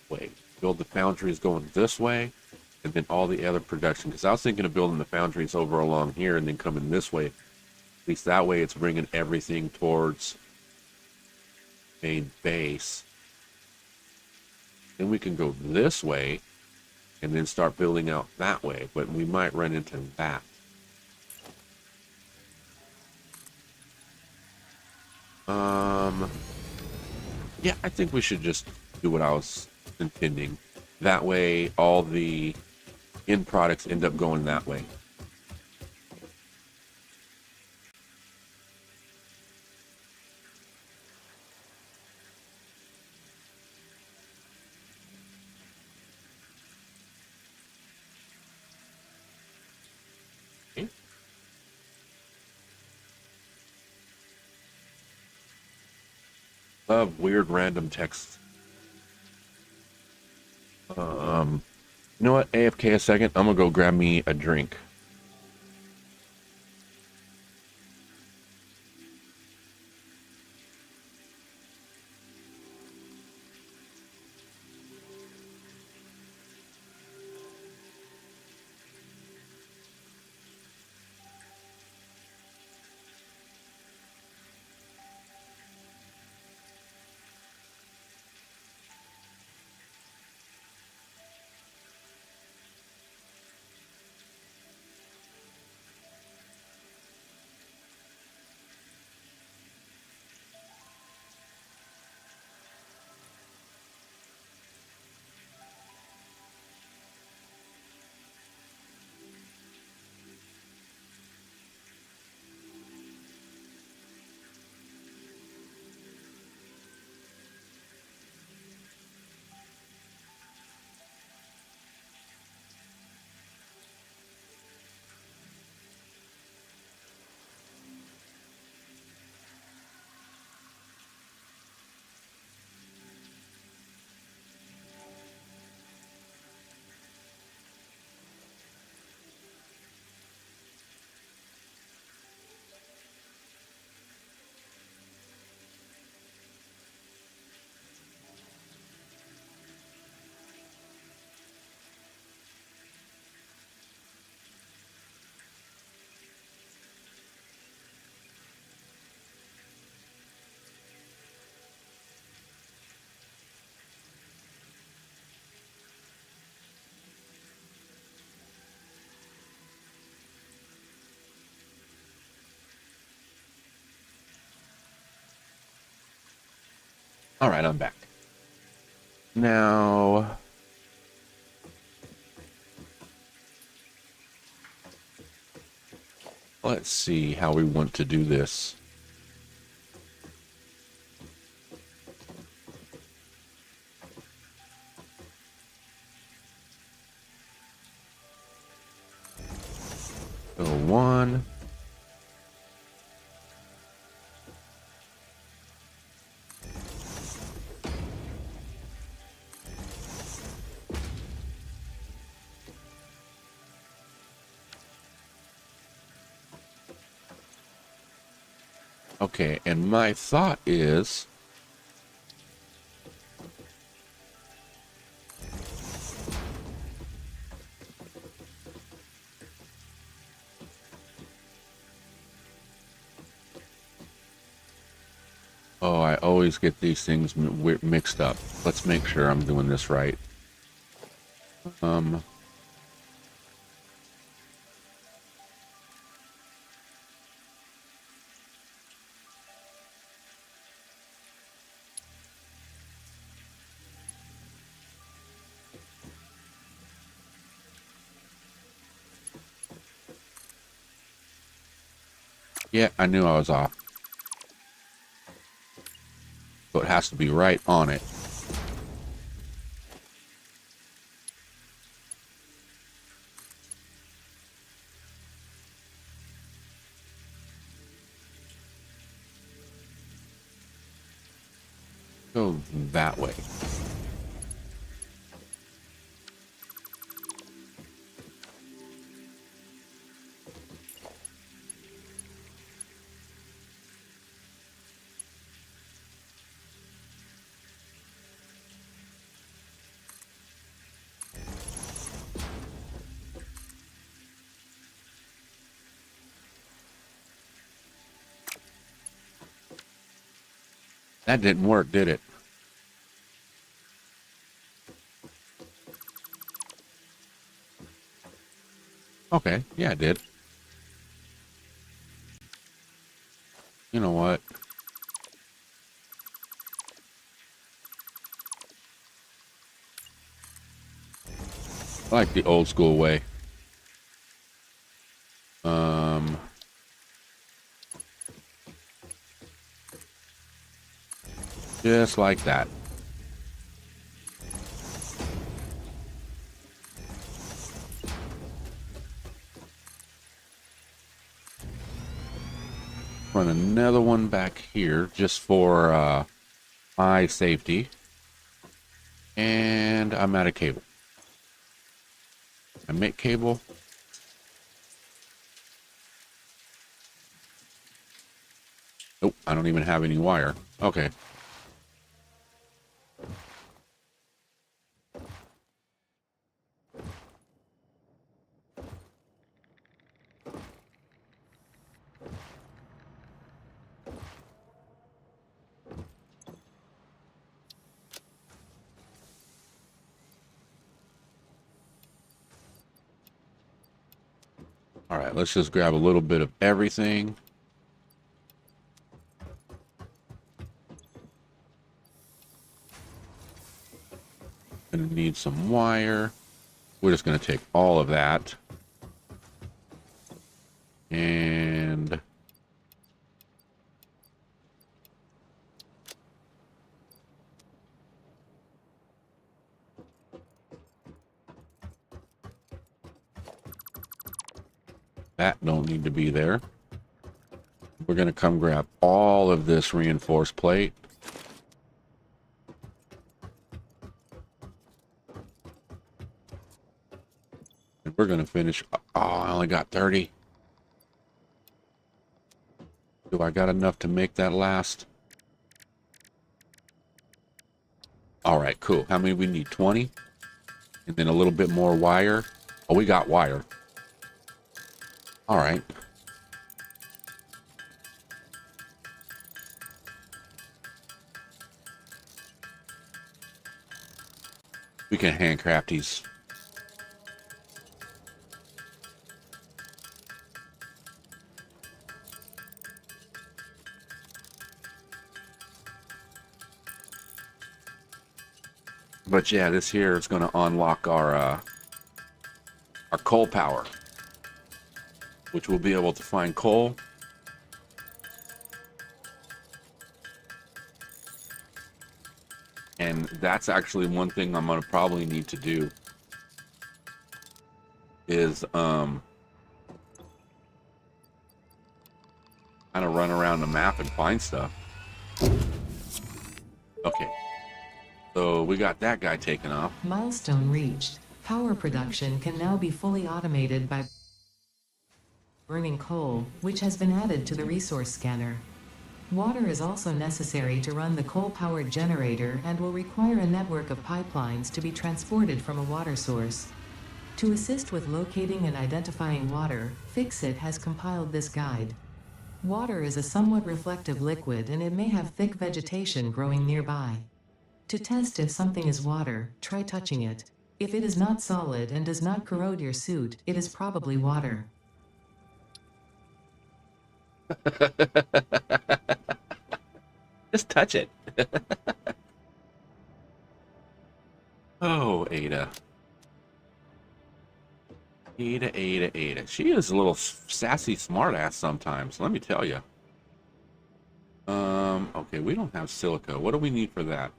Wait, build the foundries going this way, and then all the other production. Because I was thinking of building the foundries over along here and then coming this way. At least that way, it's bringing everything towards main base. Then we can go this way and then start building out that way, but we might run into that. Yeah, I think we should just do what I was intending. That way, all the end products end up going that way. Okay. Love weird random text. You know what? AFK a second. I'm gonna go grab me a drink. All right, I'm back. Now, let's see how we want to do this. So one. Okay, and my thought is, oh, I always get these things mixed up. Let's make sure I'm doing this right. Yeah, I knew I was off. So it has to be right on it. Go that way. That didn't work, did it? Okay, yeah, it did. You know what? I like the old school way. Just like that. Run another one back here just for my safety. And I'm out of cable. I make cable. Nope, I don't even have any wire. Okay. All right, let's just grab a little bit of everything. Gonna need some wire. We're just gonna take all of that. And that don't need to be there. We're gonna come grab all of this reinforced plate. And we're gonna finish. Oh, I only got 30. Do I got enough to make that last? All right, cool. How many we need? 20? And then a little bit more wire. Oh, we got wire. All right. We can handcraft these. But yeah, this here is going to unlock our coal power, which we'll be able to find coal. And that's actually one thing I'm going to probably need to do is kind of run around the map and find stuff. Okay. So we got that guy taken off.
Milestone reached. Power production can now be fully automated by burning coal, which has been added to the resource scanner. Water is also necessary to run the coal-powered generator and will require a network of pipelines to be transported from a water source. To assist with locating and identifying water, Fixit has compiled this guide. Water is a somewhat reflective liquid and it may have thick vegetation growing nearby. To test if something is water, try touching it. If it is not solid and does not corrode your suit, it is probably water.
Just touch it. Oh, Ada. Ada. She is a little sassy smartass sometimes, let me tell you. Okay, we don't have silica. What do we need for that?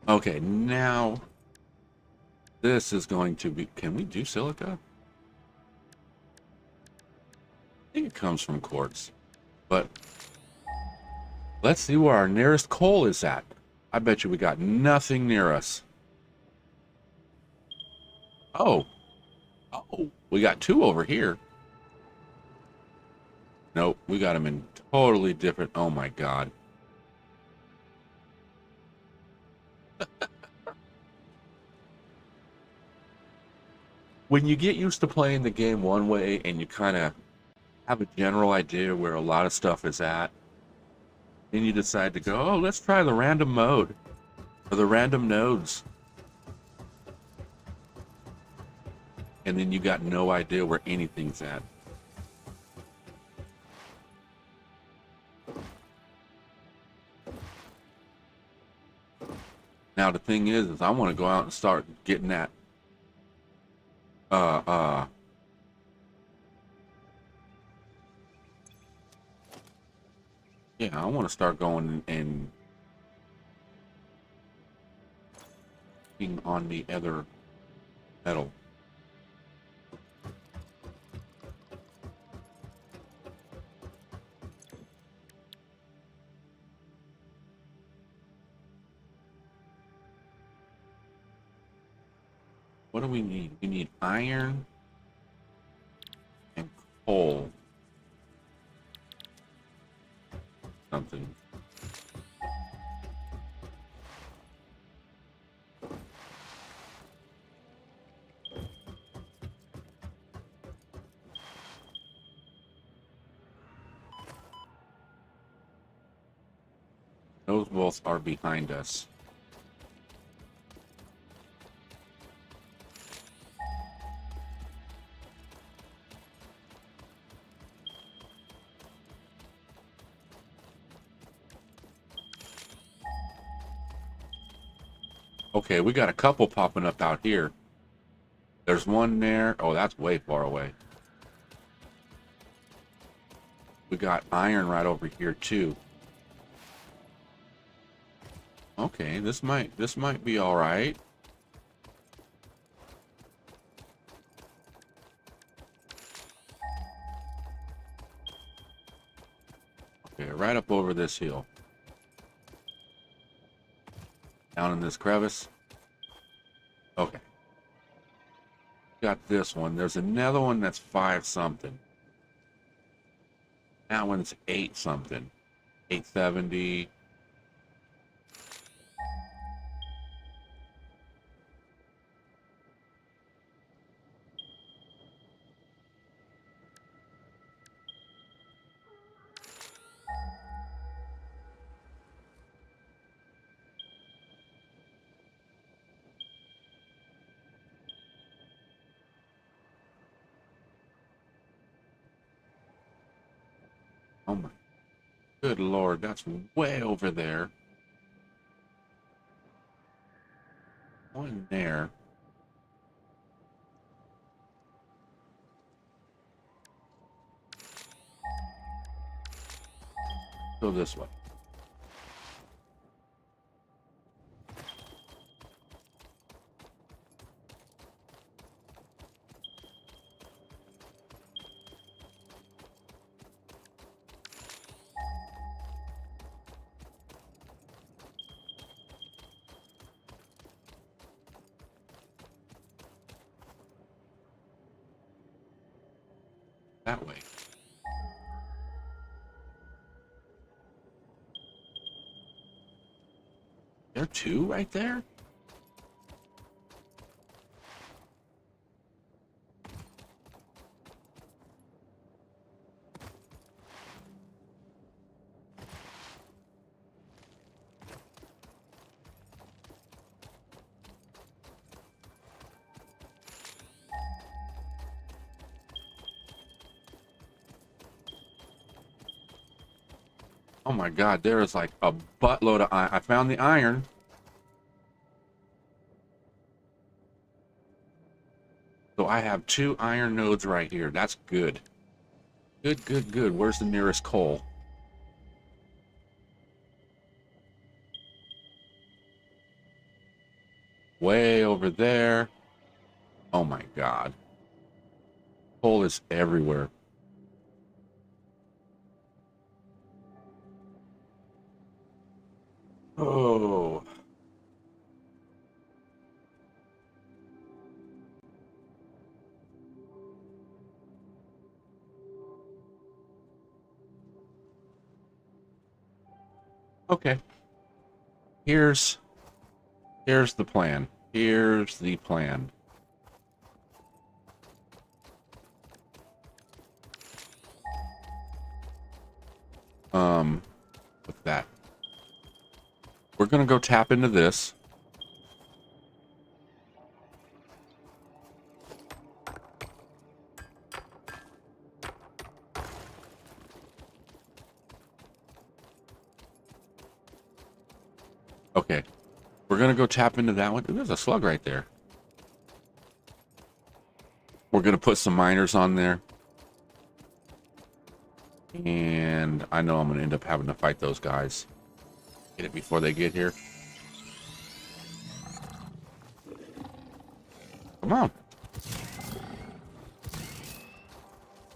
Okay, now this is going to be... Can we do silica? I think it comes from quartz. But let's see where our nearest coal is at. I bet you we got nothing near us. Oh, we got two over here. Nope, we got them in totally different. Oh my God. When you get used to playing the game one way and you kind of have a general idea where a lot of stuff is at, then you decide to go, oh, let's try the random mode or the random nodes. And then you got no idea where anything's at. Now the thing is I want to go out and start getting that yeah, I want to start going and being on the other metal. What do we need? We need iron and coal. Something. Those both are behind us. Okay, we got a couple popping up out here. There's one there. Oh, that's way far away. We got iron right over here too. Okay, this might be all right. Okay, right up over this hill. Down in this crevice. Okay. Got this one. There's another one that's 5 something. That one's 8 something. 870. Oh my good Lord, that's way over there. One there. Go this way. That way. There are two right there? Oh my God, there is like a buttload of iron. I found the iron. So I have 2 iron nodes right here. That's good. Good, good, good. Where's the nearest coal? Way over there. Oh my God. Coal is everywhere. Oh. Okay. Here's the plan. Here's the plan. With that. We're gonna go tap into this. Okay. We're gonna go tap into that one. Ooh, there's a slug right there. We're gonna put some miners on there. And I know I'm gonna end up having to fight those guys. Get it before they get here. Come on.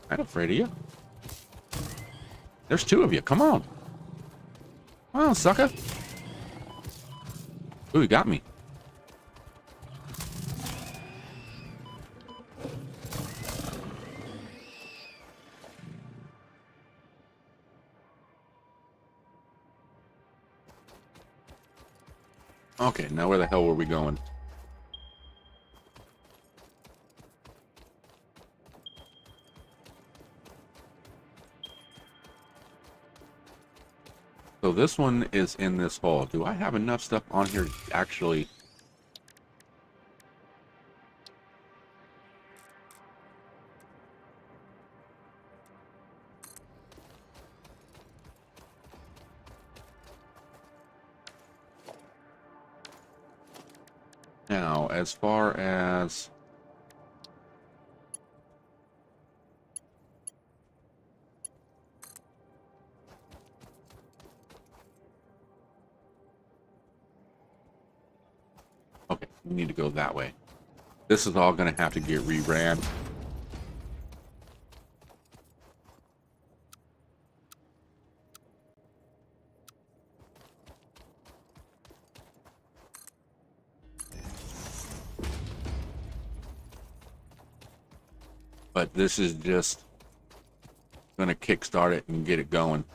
I'm afraid of you. There's 2 of you. Come on. Come on, sucker. Ooh, he got me. Okay, now where the hell were we going? So this one is in this hole. Do I have enough stuff on here to actually... Now, as far as... Okay, we need to go that way. This is all going to have to get reran. But this is just going to kickstart it and get it going.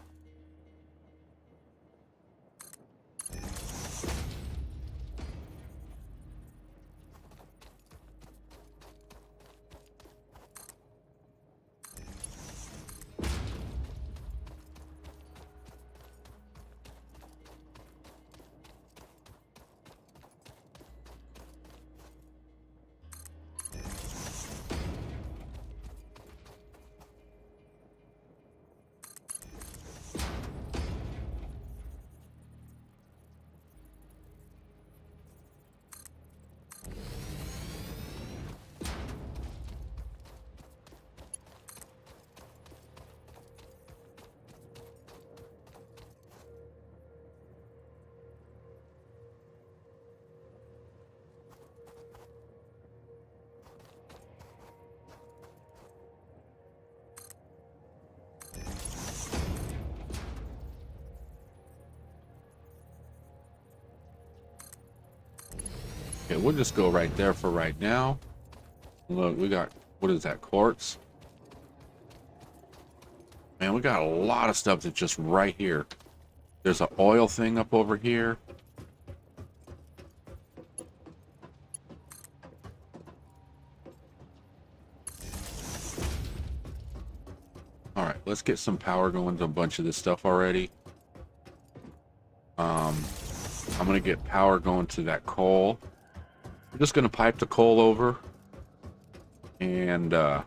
Okay, we'll just go right there for right now. Look, we got, what is that, quartz? Man, we got a lot of stuff that's just right here. There's an oil thing up over here. All right, let's get some power going to a bunch of this stuff already. I'm gonna get power going to that coal. I'm just gonna pipe the coal over, and I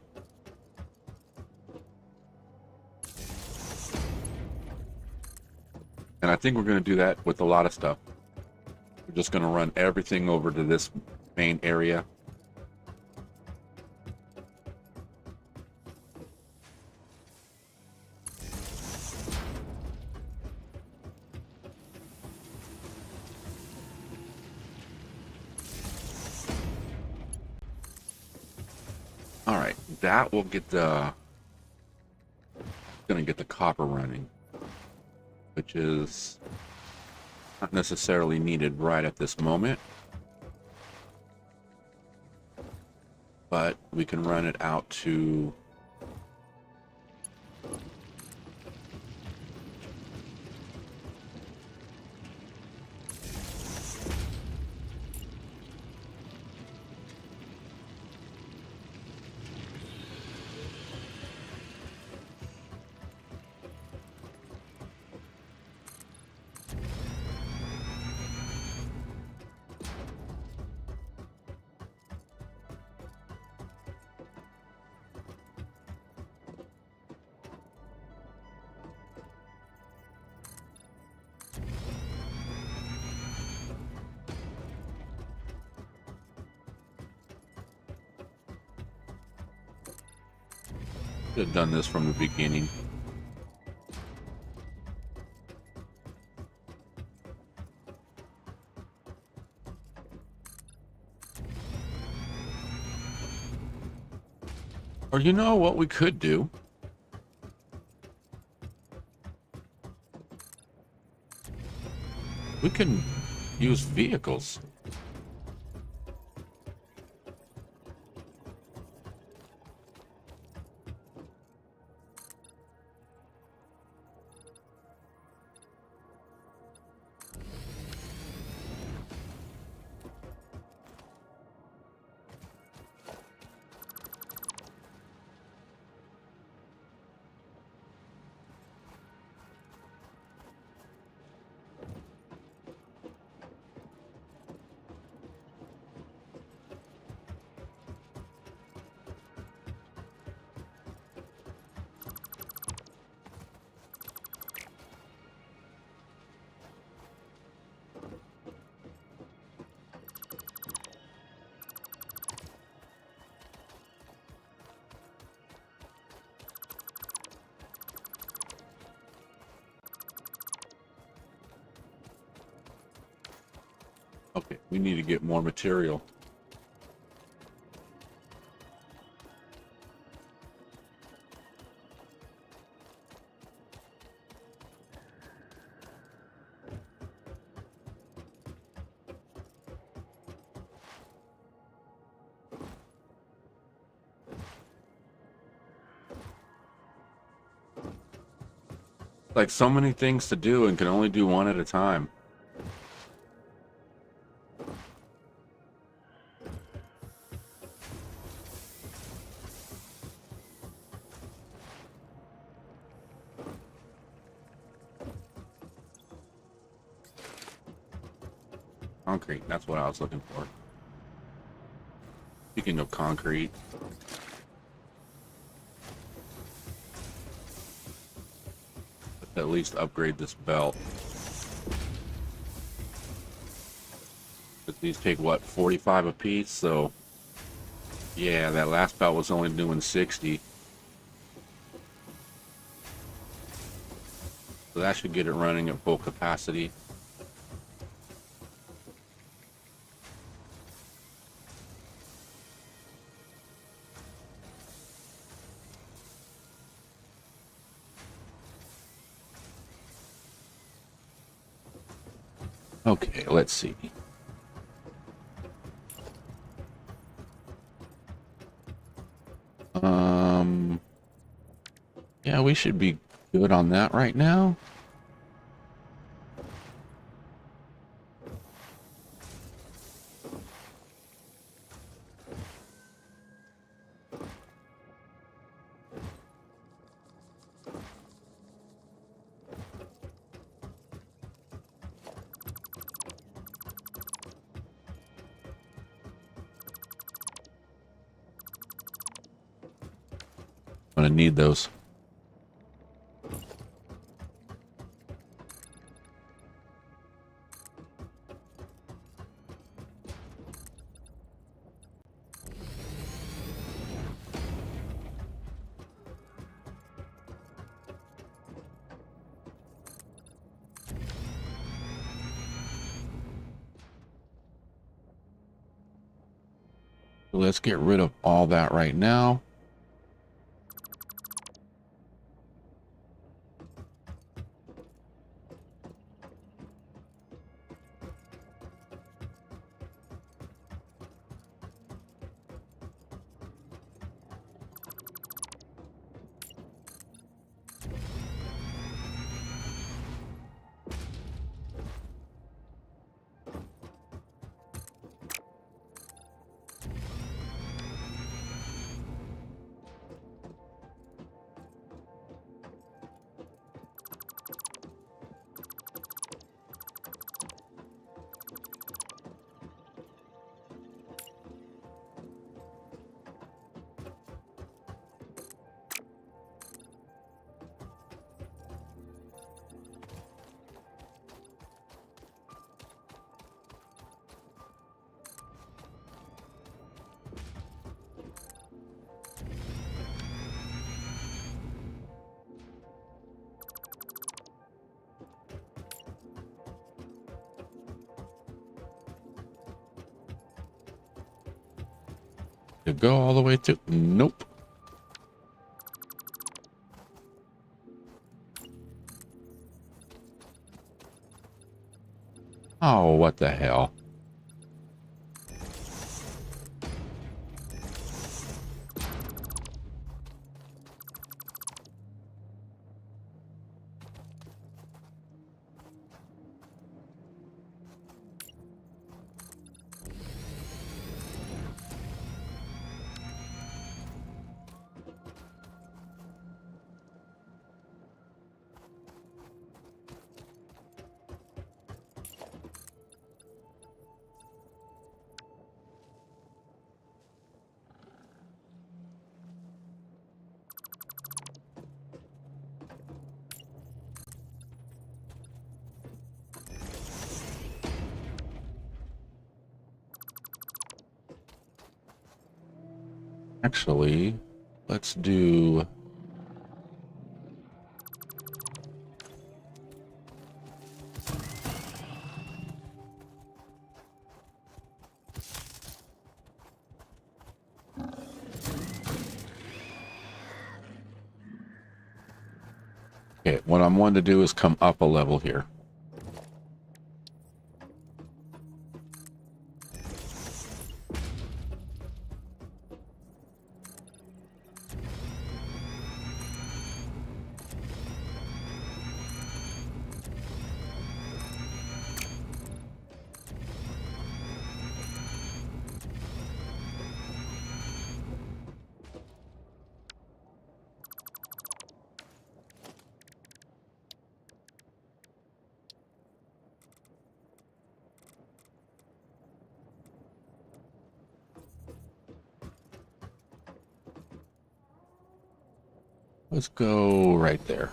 think we're gonna do that with a lot of stuff. We're just gonna run everything over to this main area. All right, that will get the, gonna get the copper running, which is not necessarily needed right at this moment, but we can run it out to should have done this from the beginning. Or you know what we could do? We can use vehicles. Okay, we need to get more material. Like so many things to do and can only do one at a time. Concrete, that's what I was looking for. Speaking of concrete, let's at least upgrade this belt. But these take what, 45 a piece? So yeah, that last belt was only doing 60. So that should get it running at full capacity. Okay, let's see. Yeah, we should be good on that right now. I'm gonna need those. Let's get rid of all that right now. To go all the way to... Nope. Oh, what the hell? Actually, let's do... Okay, what I'm wanting to do is come up a level here. Let's go right there.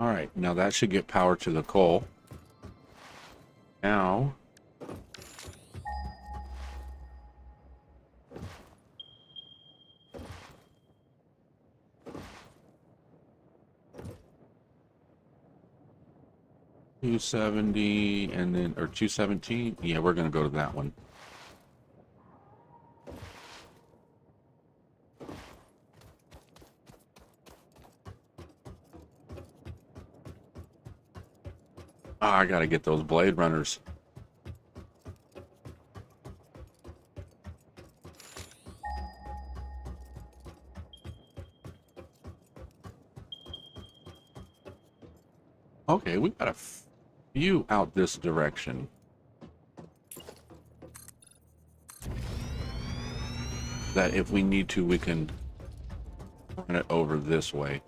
All right, now that should get power to the coal. Now, $270 and then, or $217. Yeah, we're gonna go to that one. Ah, I gotta get those blade runners. Okay, we got a few out this direction. That if we need to, we can run it over this way.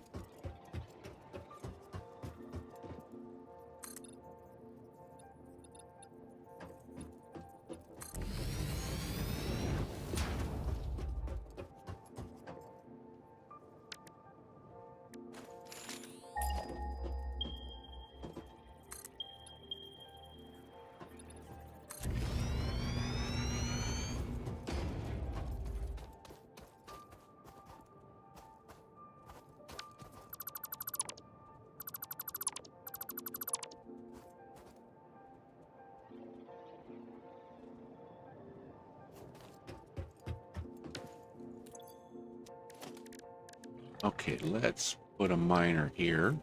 Okay, let's put a miner here.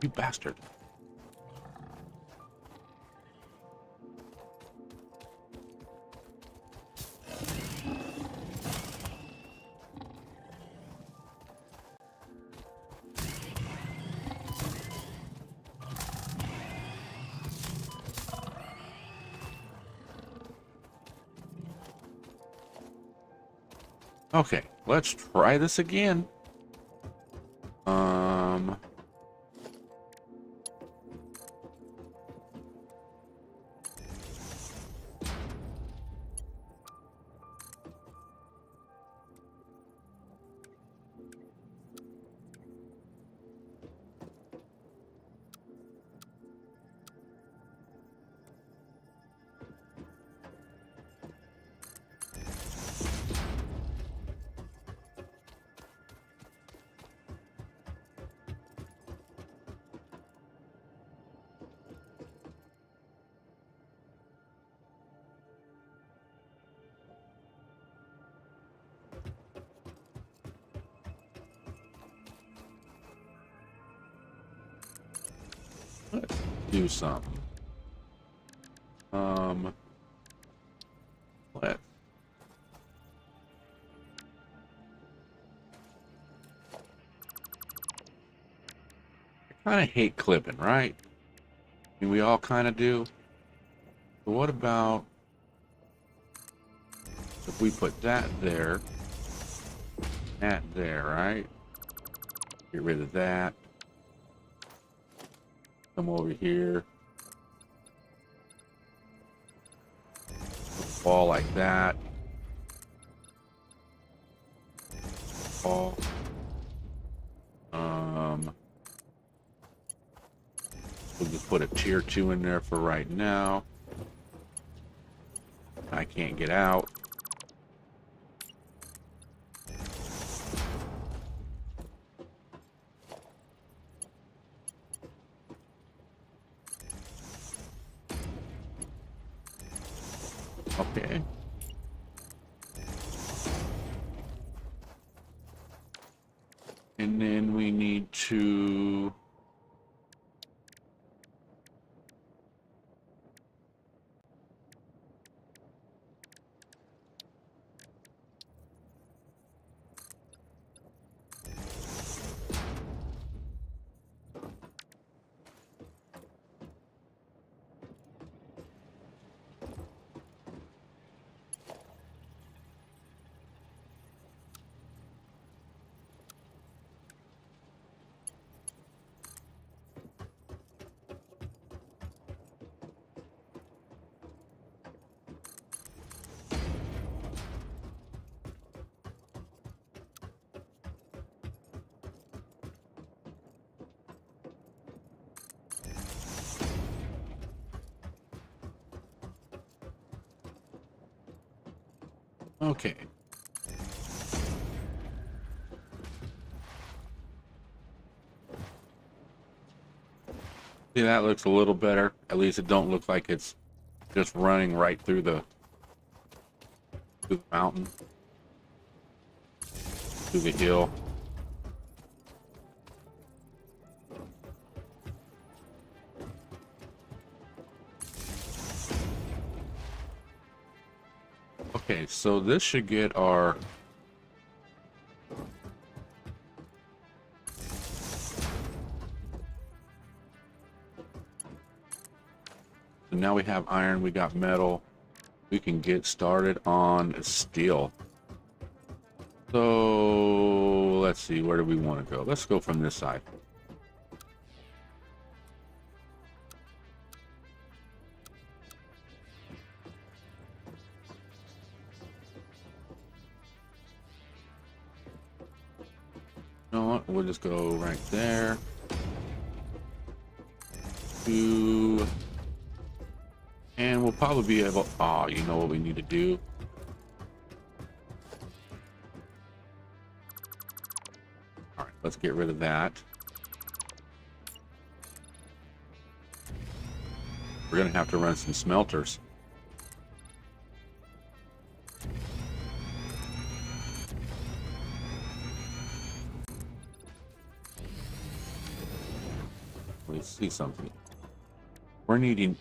You bastard. Okay, let's try this again. Let's do something. Let's. I kind of hate clipping, right? I mean, we all kind of do. But what about if we put that there, right? Get rid of that. Come over here. Ball like that. Ball. We'll just put a tier 2 in there for right now. I can't get out. Okay. And then we need to Okay. See, that looks a little better. At least it don't look like it's just running right through the mountain, through the hill. Okay, so this should get our... So now we have iron, we got metal. We can get started on steel. So let's see, where do we want to go? Let's go from this side. You know what? We'll just go right there. Two. And we'll probably be able... Oh, you know what we need to do? All right, let's get rid of that. We're going to have to run some smelters. Let's see something. We're needing...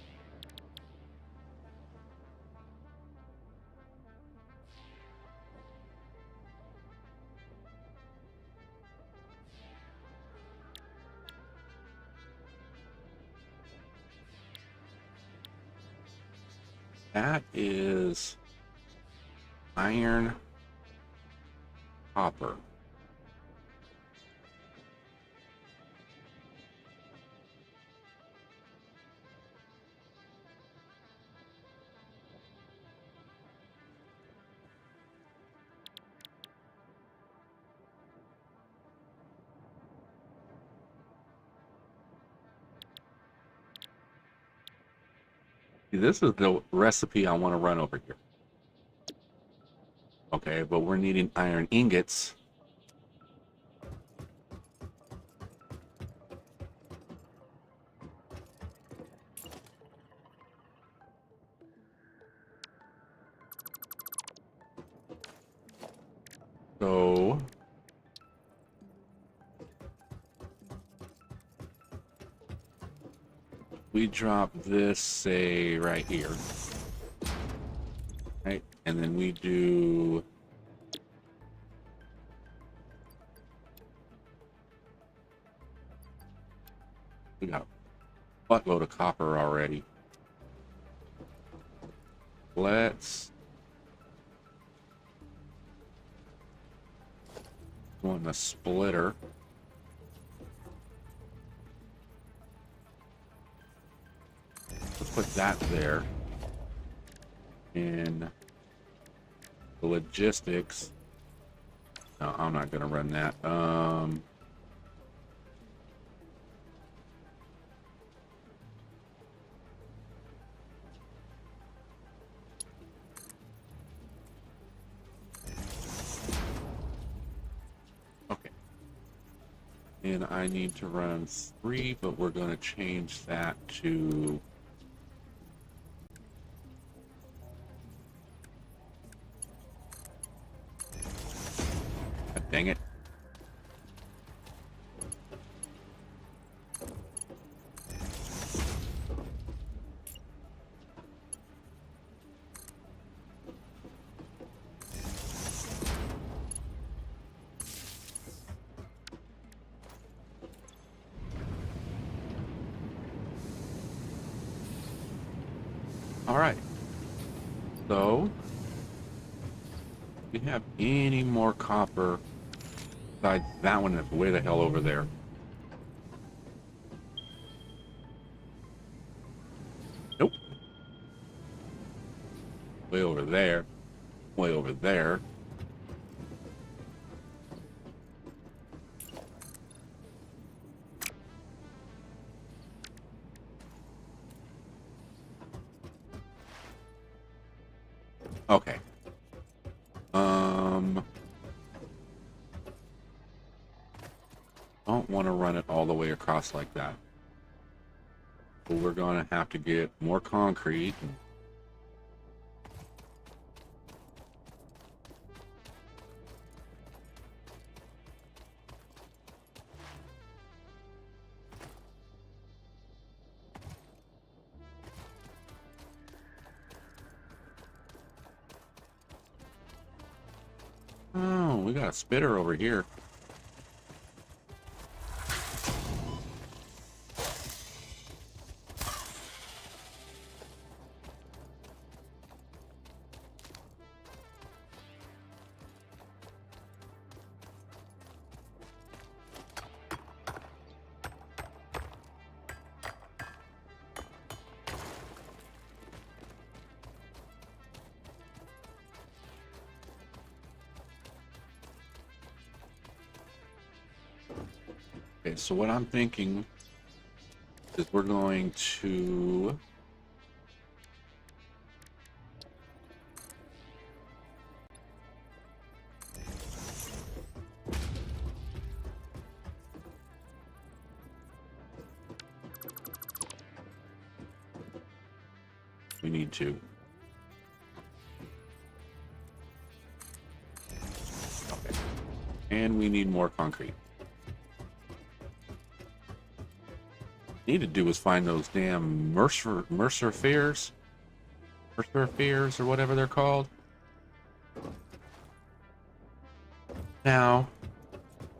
That is iron, copper. See, this is the recipe I want to run over here. Okay, but we're needing iron ingots. So we drop this, say, right here. Right? And then we do... We got a buttload of copper already. Let's... Go on the splitter. Let's put that there. And the logistics. No, I'm not gonna run that. Okay. And I need to run 3, but we're gonna change that to... Dang it. All right. So, do we have any more copper? Besides that one that's way the hell over there. Nope. Way over there. Way over there. Okay. all the way across like that. But we're going to have to get more concrete. Oh, we got a spitter over here. Okay, so what I'm thinking is we're going to we need to okay. And we need more concrete. Need to do is find those damn Mercer Fears or whatever they're called. Now,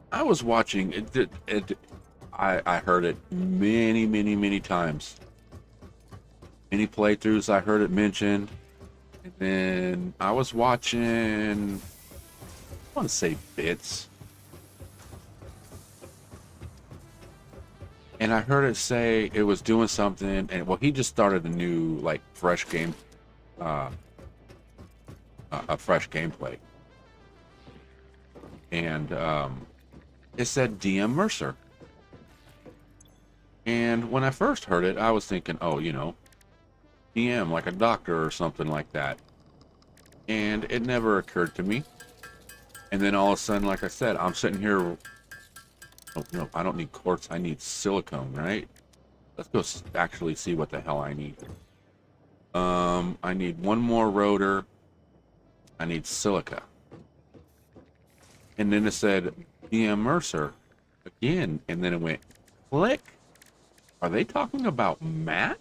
I was watching it. I heard it many times. Many playthroughs I heard it mentioned, and then I was watching. I want to say bits. And I heard it say it was doing something, and well, he just started a new, like, fresh game, a fresh gameplay. And it said DM Mercer. And when I first heard it, I was thinking, oh, you know, DM, like a doctor or something like that. And it never occurred to me. And then all of a sudden, like I said, I'm sitting here. Oh, no, I don't need quartz. I need silicone, right? Let's go actually see what the hell I need. I need one more rotor. I need silica. And then it said DM Mercer again. And then it went click. Are they talking about Matt?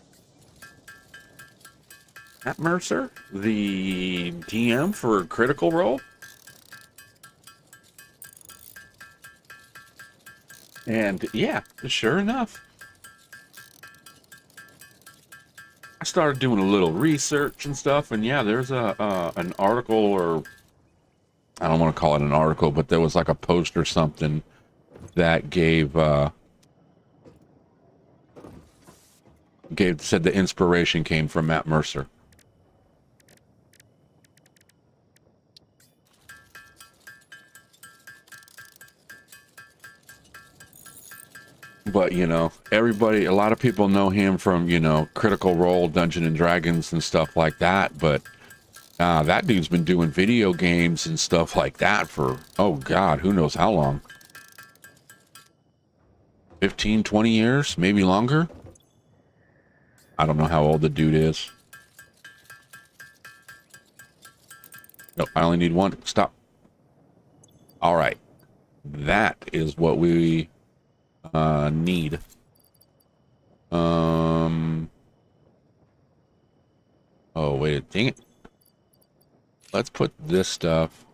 Matt Mercer? The DM for Critical Role? And yeah, sure enough, I started doing a little research and stuff, and yeah, there's an article, or I don't want to call it an article, but there was like a post or something that said the inspiration came from Matt Mercer. But, you know, a lot of people know him from, you know, Critical Role, Dungeons and Dragons and stuff like that. But that dude's been doing video games and stuff like that for, oh God, who knows how long. 15, 20 years, maybe longer. I don't know how old the dude is. Nope, I only need one. Stop. All right. That is what we need. Oh, wait, dang it. Let's put this stuff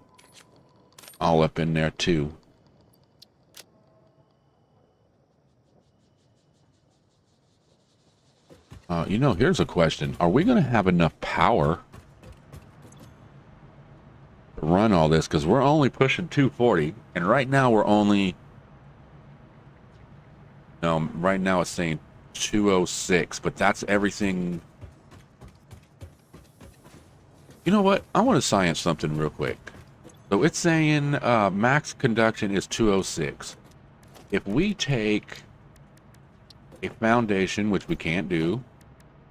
all up in there too. You know, here's a question. Are we going to have enough power to run all this? Because we're only pushing 240, and right now we're only... No, right now it's saying 206, but that's everything. You know what? I want to science something real quick. So it's saying max conduction is 206. If we take a foundation, which we can't do,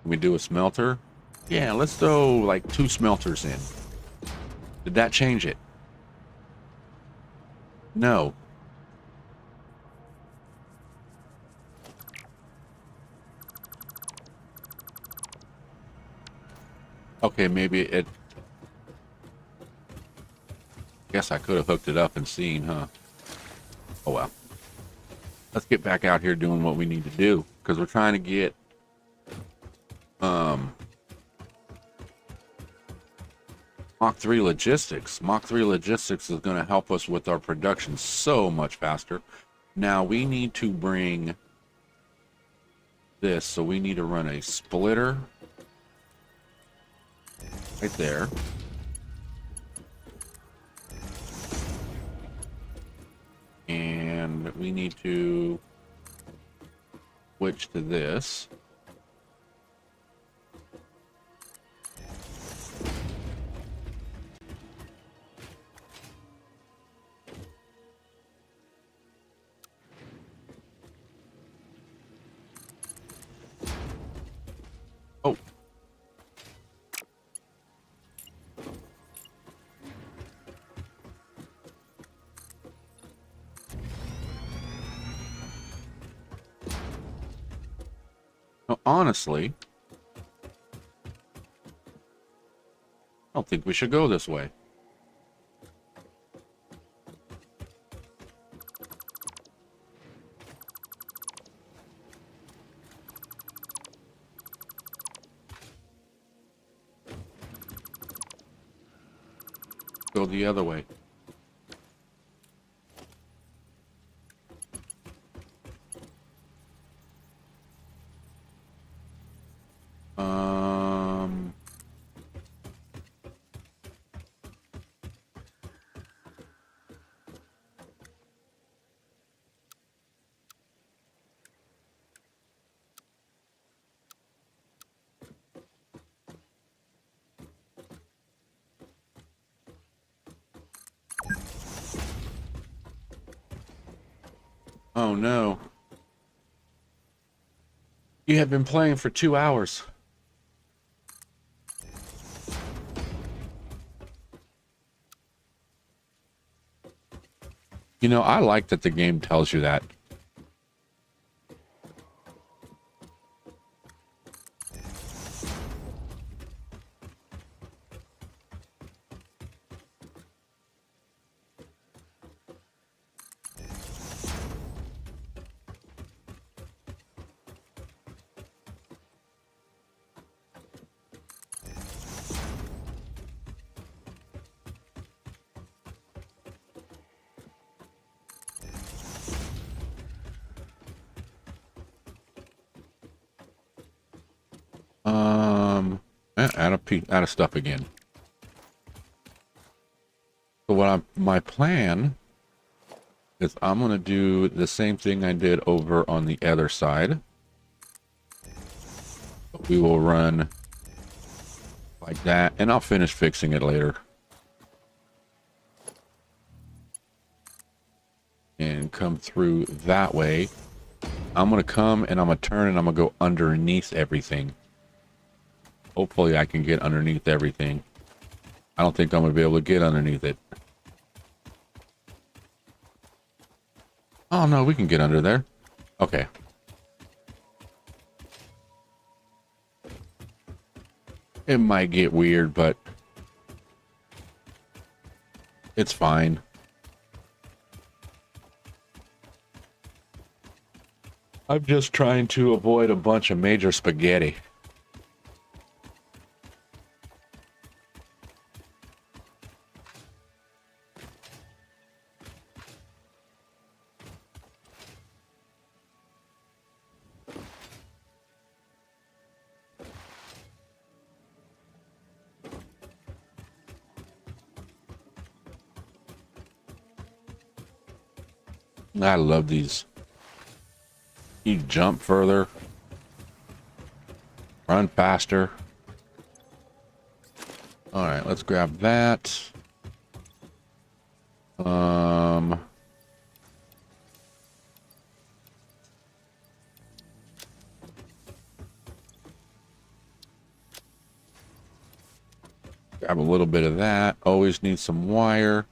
we do a smelter. Yeah, let's throw like 2 smelters in. Did that change it? No. Okay, maybe it... Guess I could have hooked it up and seen, huh? Oh well. Let's get back out here doing what we need to do, because we're trying to get Mach 3 logistics. Mach 3 logistics is going to help us with our production so much faster. Now we need to bring this, so we need to run a splitter right there. And we need to switch to this. Oh. Now, honestly, I don't think we should go this way. Go the other way. Oh no. You have been playing for 2 hours. You know, I like that the game tells you that. Out of stuff again. So my plan is I'm going to do the same thing I did over on the other side. We will run like that, and I'll finish fixing it later. And come through that way. I'm going to come and I'm going to turn and I'm going to go underneath everything. Hopefully I can get underneath everything. I don't think I'm going to be able to get underneath it. Oh no, we can get under there. Okay. It might get weird, but it's fine. I'm just trying to avoid a bunch of major spaghetti. I love these. You jump further, run faster. All right, let's grab that. Grab a little bit of that. Always need some wire.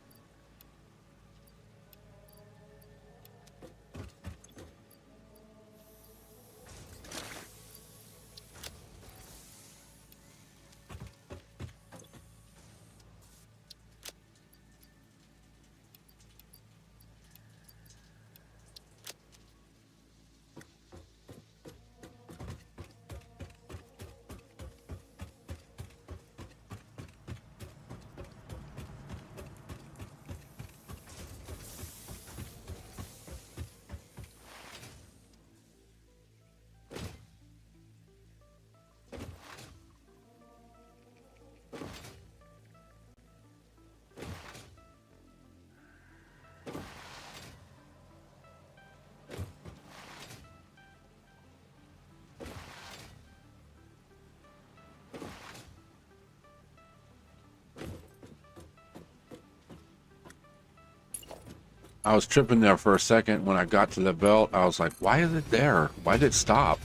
I was tripping there for a second. When I got to the belt, I was like, why is it there? Why did it stop?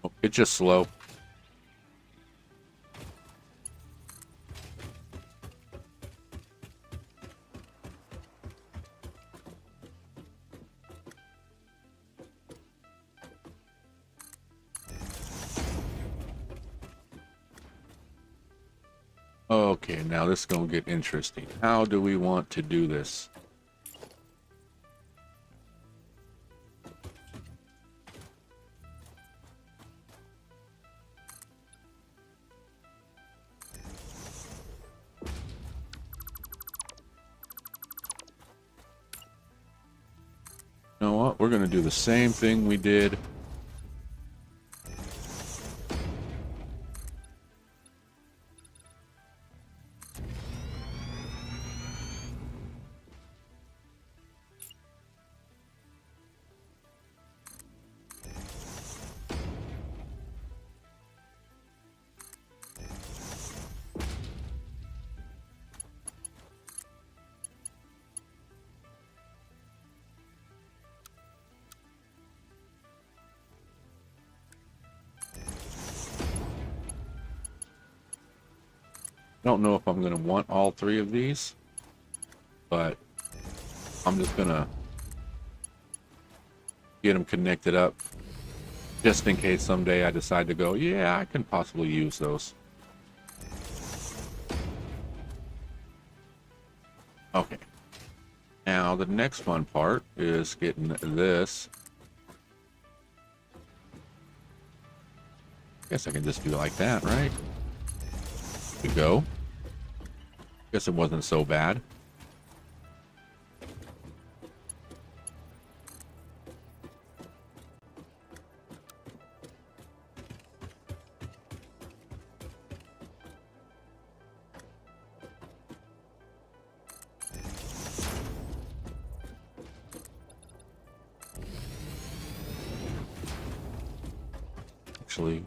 Oh, it's just slow. Okay, now this is going to get interesting. How do we want to do this? You know what? We're going to do the same thing we did. I don't know if I'm going to want all three of these, but I'm just going to get them connected up just in case someday I decide to go, yeah, I can possibly use those. Okay. Now the next fun part is getting this. Guess I can just do it like that, right? There we go. Guess it wasn't so bad. Actually,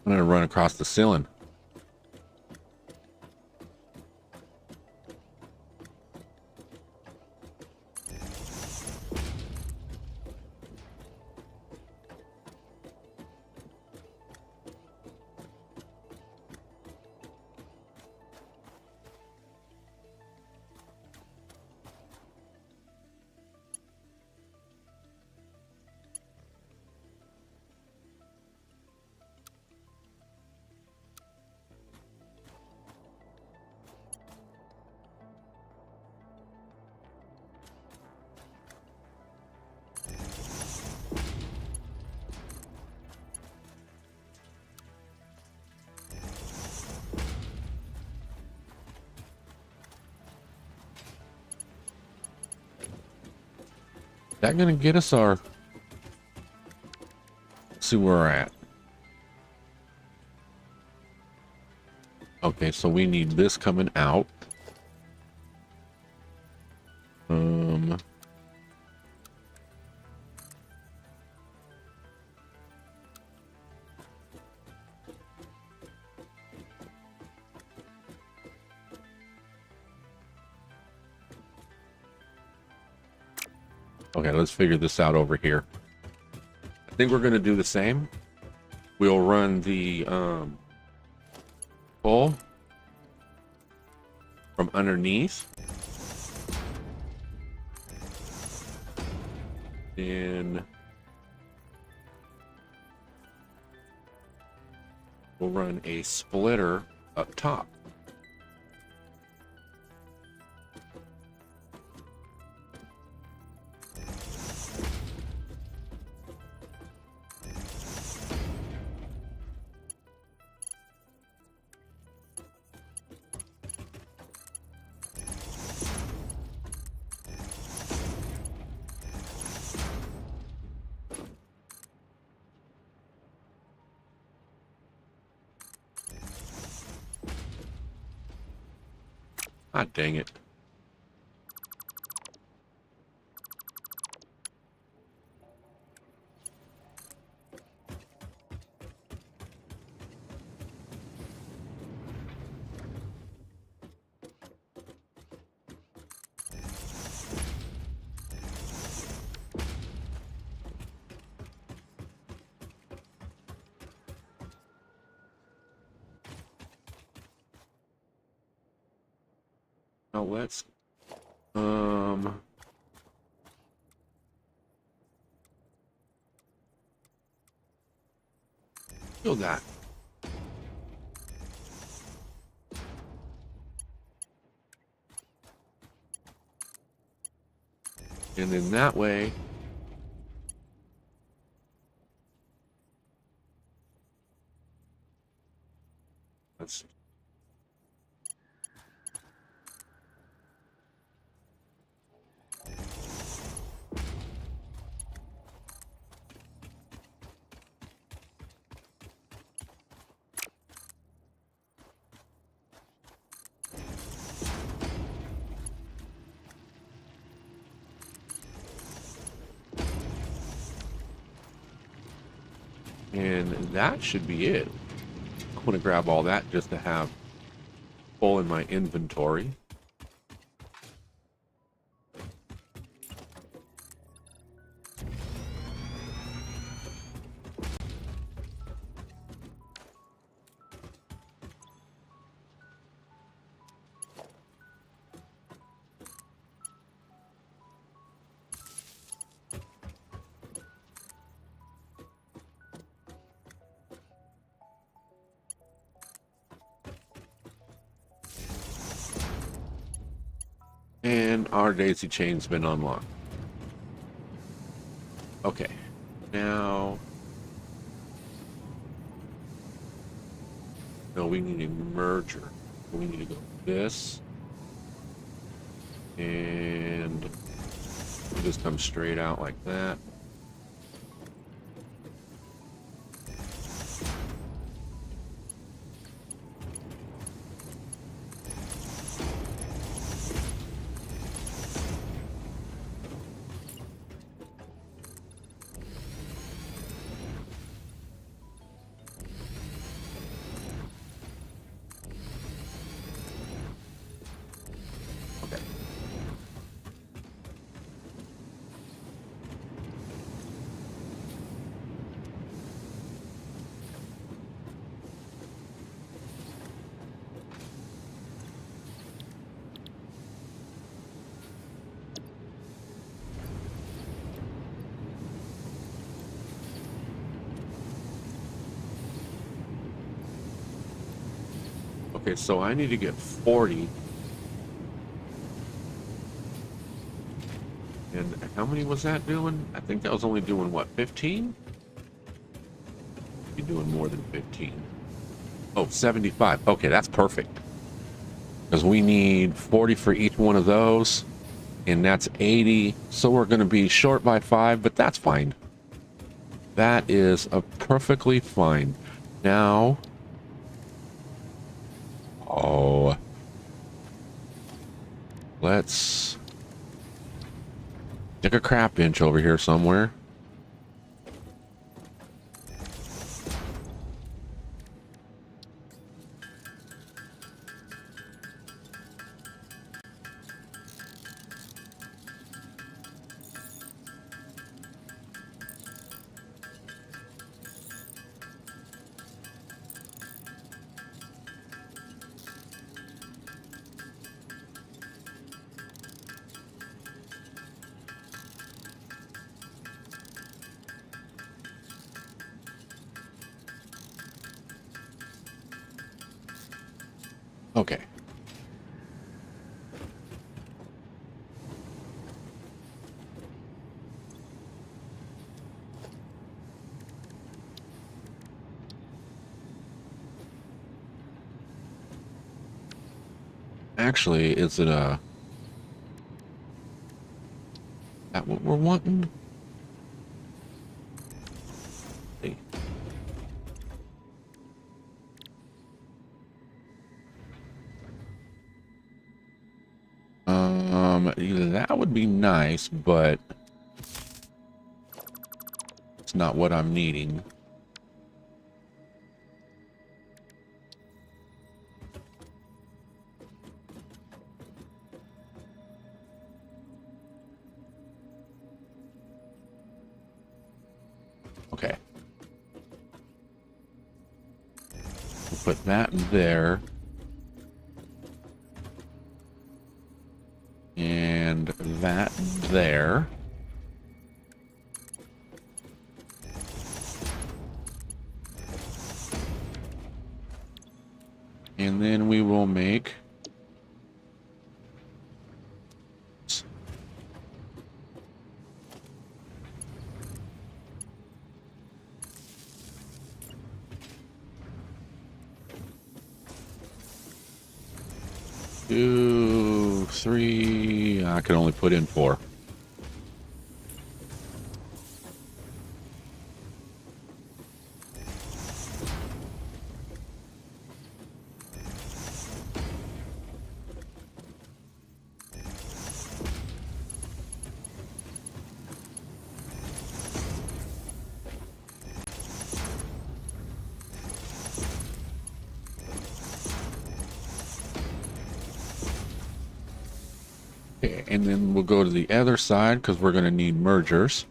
I'm going to run across the ceiling. That gonna get us our... Let's see where we're at. Okay, so we need this coming out. Okay, let's figure this out over here. I think we're going to do the same. We'll run the pull from underneath. Then we'll run a splitter up top. Ah, dang it. Now let's kill that. And then that way, let's and that should be it. I'm gonna grab all that just to have full in my inventory. And our daisy chain's been unlocked. Okay, now... No, we need a merger. We need to go this. And we'll just come straight out like that. Okay. Okay, so I need to get 40. And how many was that doing? I think that was only doing, what, 15? You're doing more than 15. Oh, 75. Okay, that's perfect. Because we need 40 for each one of those. And that's 80. So we're going to be short by 5, but that's fine. That is a perfectly fine. Now... Oh... Let's... stick a crap bench over here somewhere. Okay. Actually, is it a... that what we're wanting? Hey. That would be nice, but it's not what I'm needing. Okay. We'll put that there. And that there. And then we will make two, three. I can only put in four. Okay, and then we'll go to the other side because we're going to need mergers.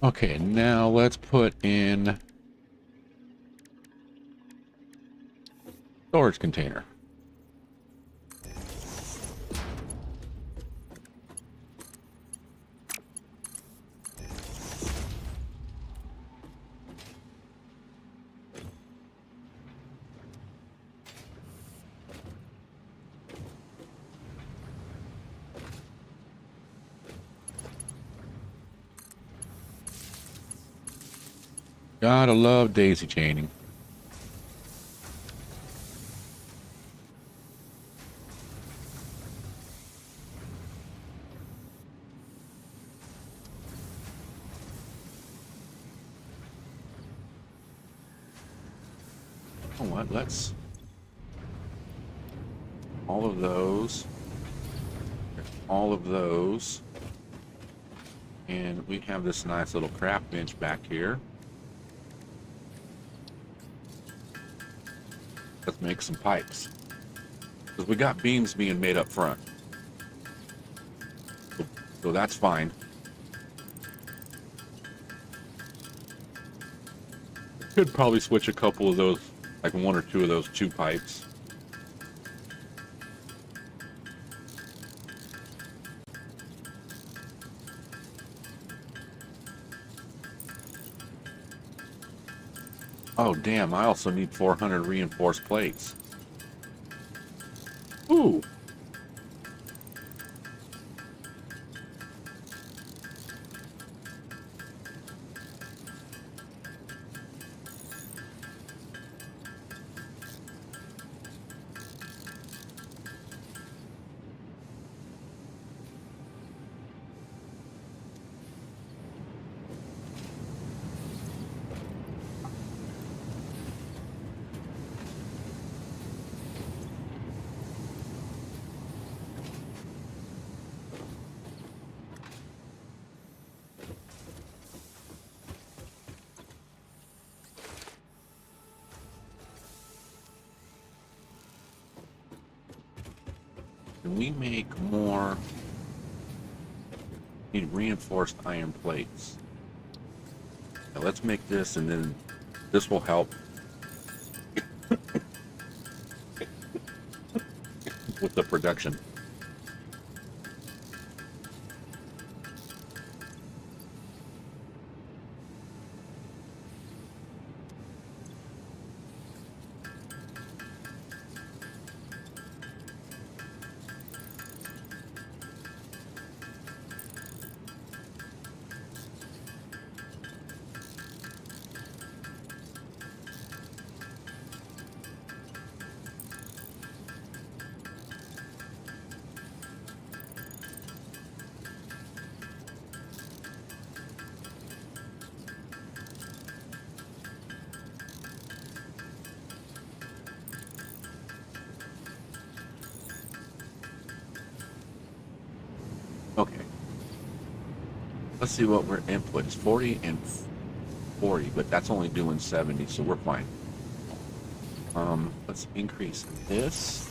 Okay, now let's put in storage container. Gotta love daisy chaining. You know what? Let's all of those, and we have this nice little craft bench back here. Let's make some pipes, because we got beams being made up front, so that's fine. Could probably switch a couple of those, like one or two of those two pipes. Oh, damn, I also need 400 reinforced plates. Ooh. Can we make more? Need reinforced iron plates. Now let's make this, and then this will help with the production. Let's see what we're inputs. 40 and 40, but that's only doing 70, so we're fine. Let's increase this.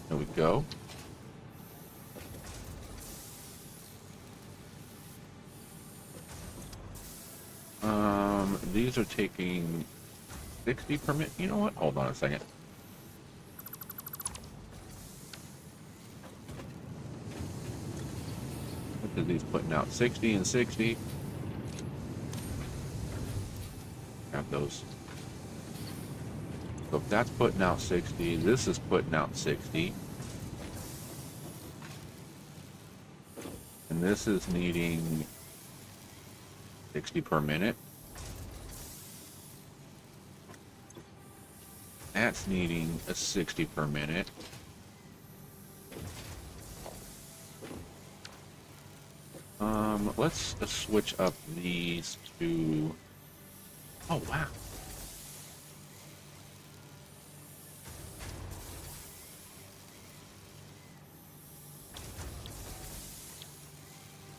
There we go. These are taking 60 per minute. You know what? Hold on a second. What are these putting out? 60 and 60. Have those. So if that's putting out 60, this is putting out 60. And this is needing 60 per minute. That's needing a 60 per minute. Let's switch up these to... Oh, wow.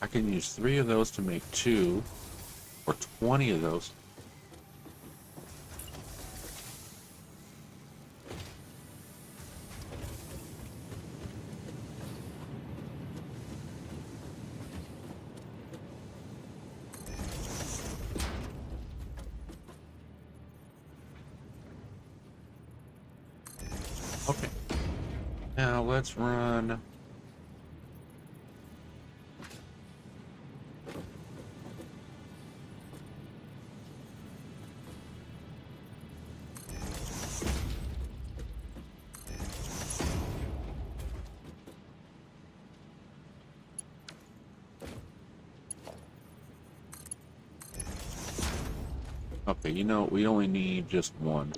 I can use 3 of those to make 2, or 20 of those. Okay. Now let's run... Okay, you know, we only need just one.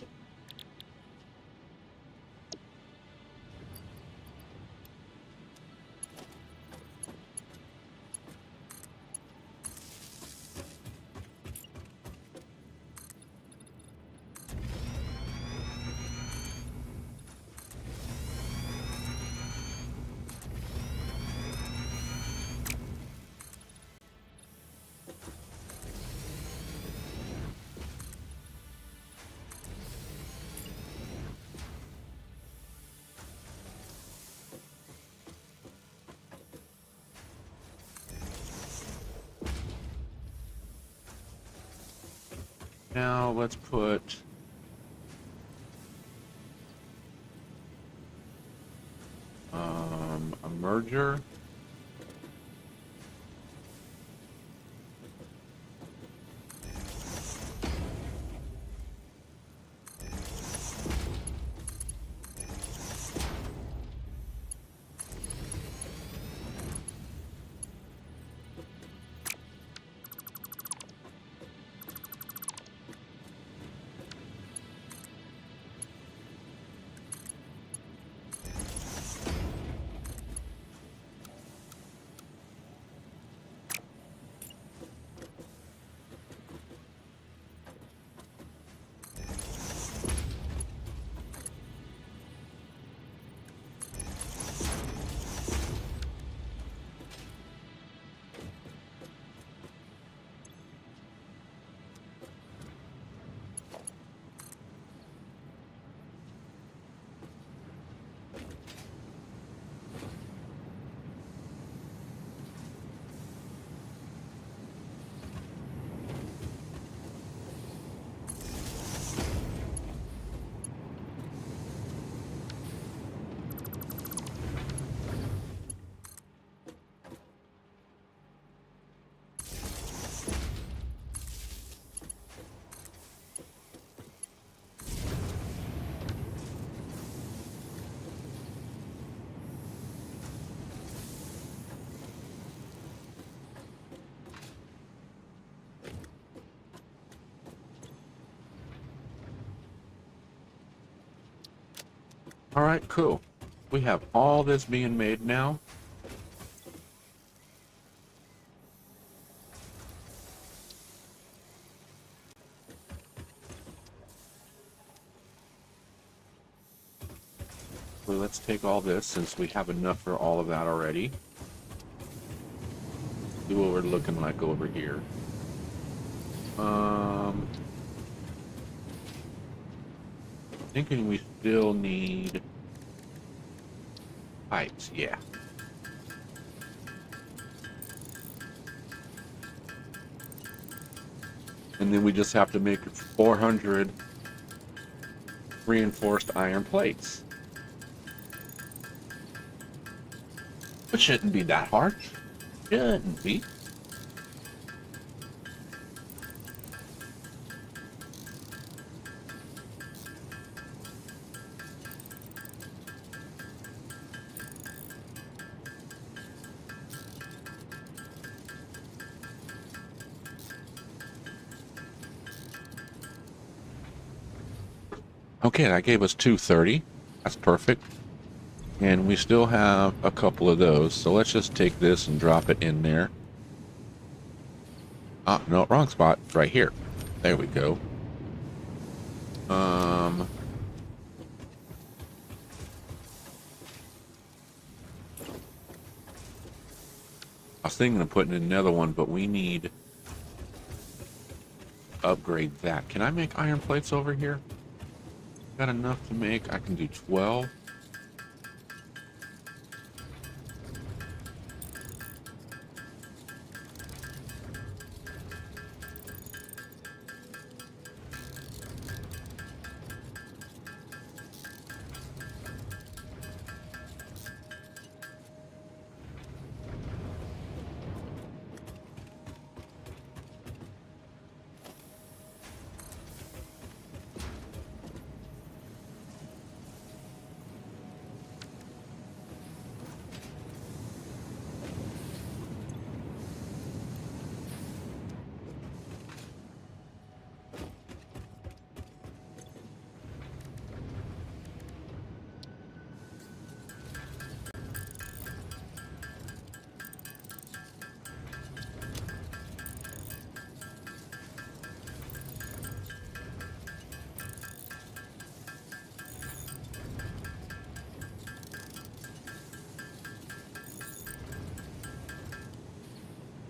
Now let's put a merger. All right, cool. We have all this being made now. actually, let's take all this since we have enough for all of that already. See what we're looking like over here. Thinking we still need pipes, yeah. And then we just have to make 400 reinforced iron plates. It shouldn't be that hard. Shouldn't be. Okay, that gave us 230. That's perfect. And we still have a couple of those. So let's just take this and drop it in there. Ah, no, wrong spot. It's right here. There we go. I was thinking of putting in another one, but we need to upgrade that. Can I make iron plates over here? Got enough to make? I can do 12.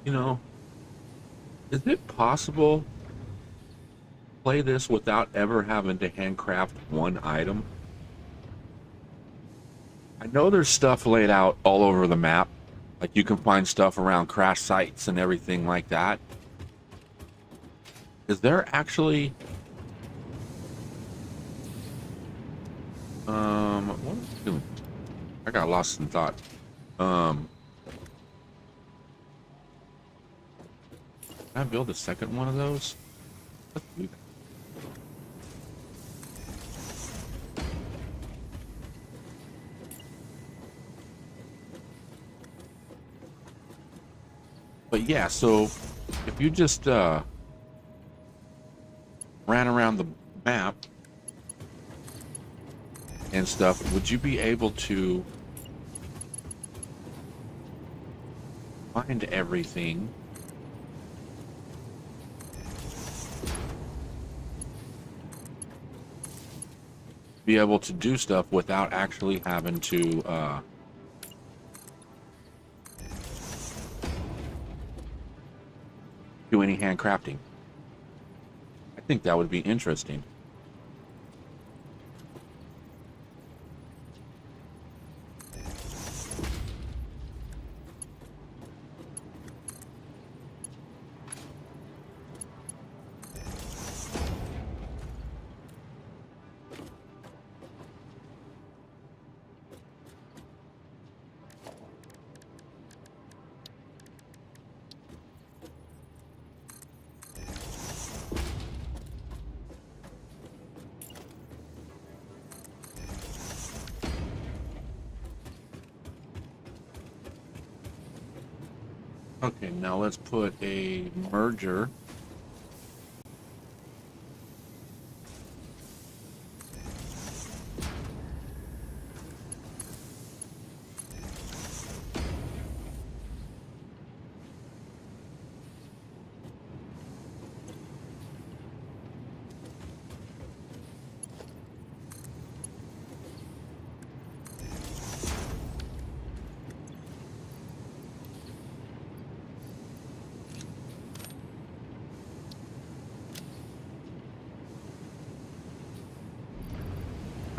You know, is it possible to play this without ever having to handcraft one item? I know there's stuff laid out all over the map. Like you can find stuff around crash sites and everything like that. Is there actually... what am I doing? I got lost in thought. Can I build a second one of those? Let's do that. But yeah, so if you just ran around the map and stuff, would you be able to find everything? Be able to do stuff without actually having to do any handcrafting. I think that would be interesting. Okay, now let's put a merger.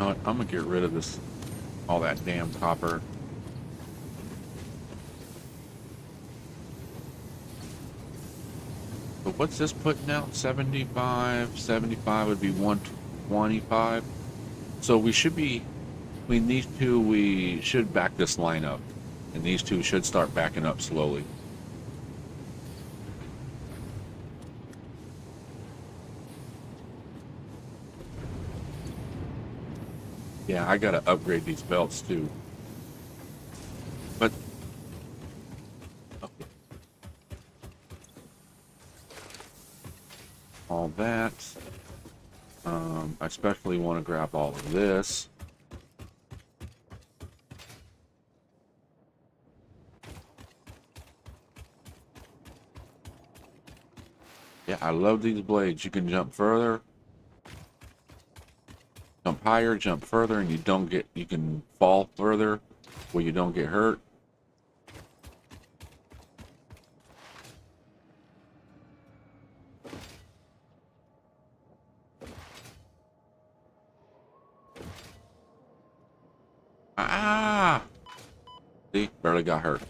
know what? I'm gonna get rid of this, all that damn copper. But what's this putting out? 75, 75 would be 125. So we should be, between these two, we should back this line up. And these two should start backing up slowly. Yeah, I gotta upgrade these belts too. But okay. All that. I especially want to grab all of this. Yeah, I love these blades. You can jump further, jump higher, jump further, and you can fall further where you don't get hurt. Ah! See, barely got hurt.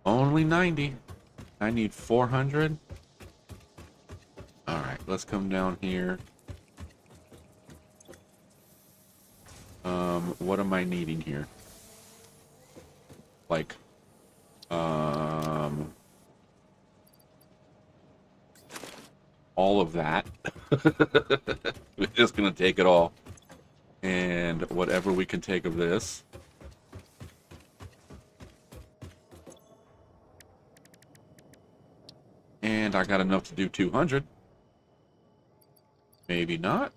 Only 90. I need 400. All right, let's come down here. What am I needing here? Like, all of that. We're just gonna take it all, and whatever we can take of this. And I got enough to do 200. Maybe not.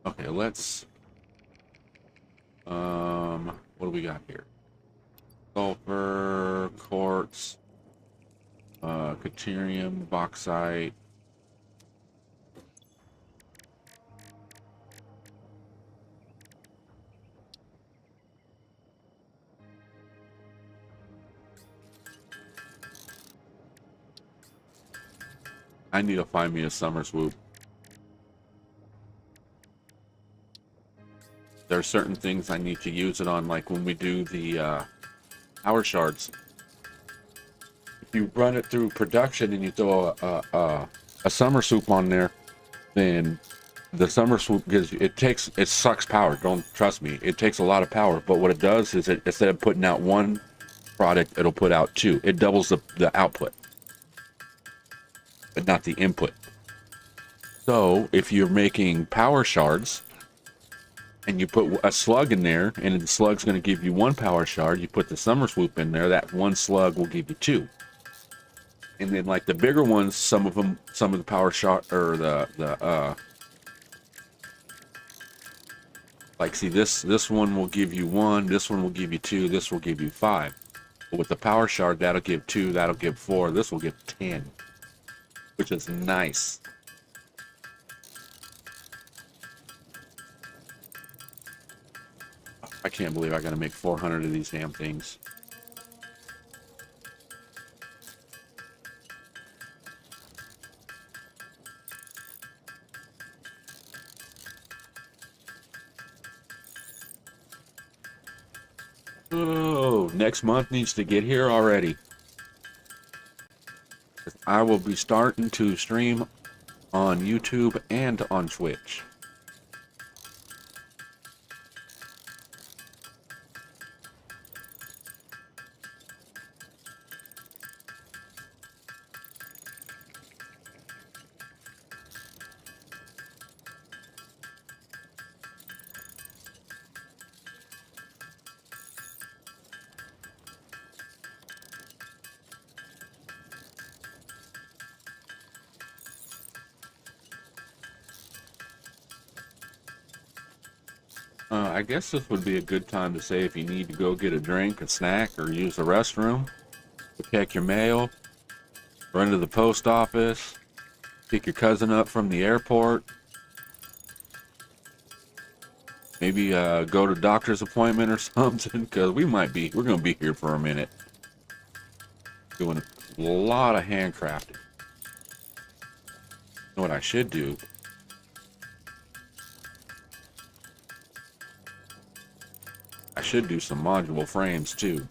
Okay, let's what do we got here? Sulfur, quartz, Caterium, bauxite. I need to find me a summer swoop. There are certain things I need to use it on, like when we do the power shards. If you run it through production and you throw a summer swoop on there, then the summer swoop gives you, it sucks power. Don't trust me. It takes a lot of power, but what it does is instead of putting out one product, it'll put out two. It doubles the output, but not the input. So if you're making power shards and you put a slug in there, and the slug's going to give you one power shard, you put the summer swoop in there, that one slug will give you two. And then like the bigger ones, some of the power shard, or like, see, this one will give you one, this one will give you two, this will give you five. But with the power shard, that'll give two, that'll give four, this will give 10, which is nice. I can't believe I gotta make 400 of these damn things. Oh, next month needs to get here already. I will be starting to stream on YouTube and on Twitch. I guess this would be a good time to say if you need to go get a drink, a snack, or use the restroom, check your mail, run to the post office, pick your cousin up from the airport, Maybe go to doctor's appointment or something, because we're going to be here for a minute. Doing a lot of handcrafting. You know what I should do? I should do some modular frames too.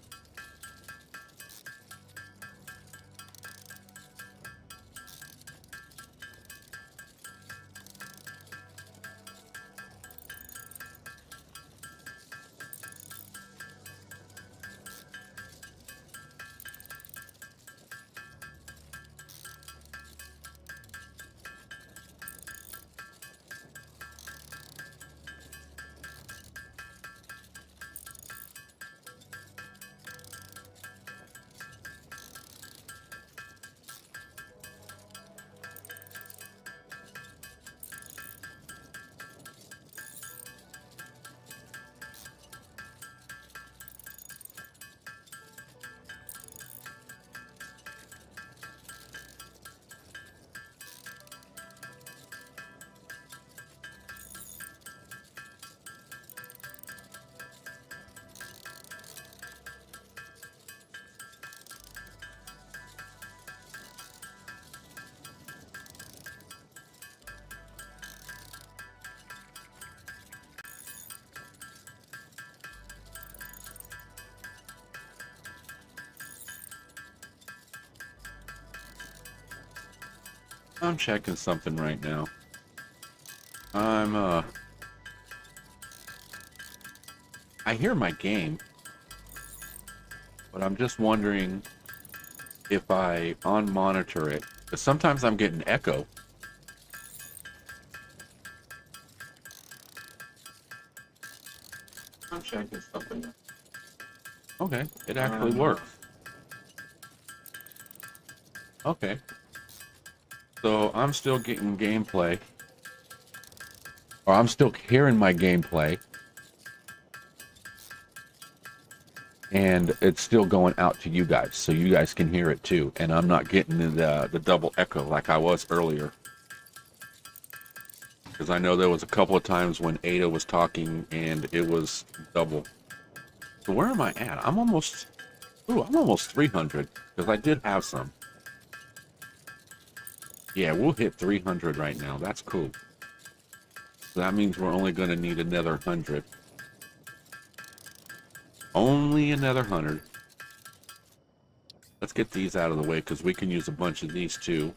I'm checking something right now. I hear my game, but I'm just wondering if I on-monitor it, because sometimes I'm getting echo. I'm checking something. Okay, it actually works. Okay. So I'm still getting gameplay, or I'm still hearing my gameplay, and it's still going out to you guys, so you guys can hear it too, and I'm not getting the double echo like I was earlier. Because I know there was a couple of times when Ada was talking and it was double. So where am I at? I'm almost 300, because I did have some. Yeah, we'll hit 300 right now. That's cool. So that means we're only going to need another 100. Only another 100. Let's get these out of the way, because we can use a bunch of these too.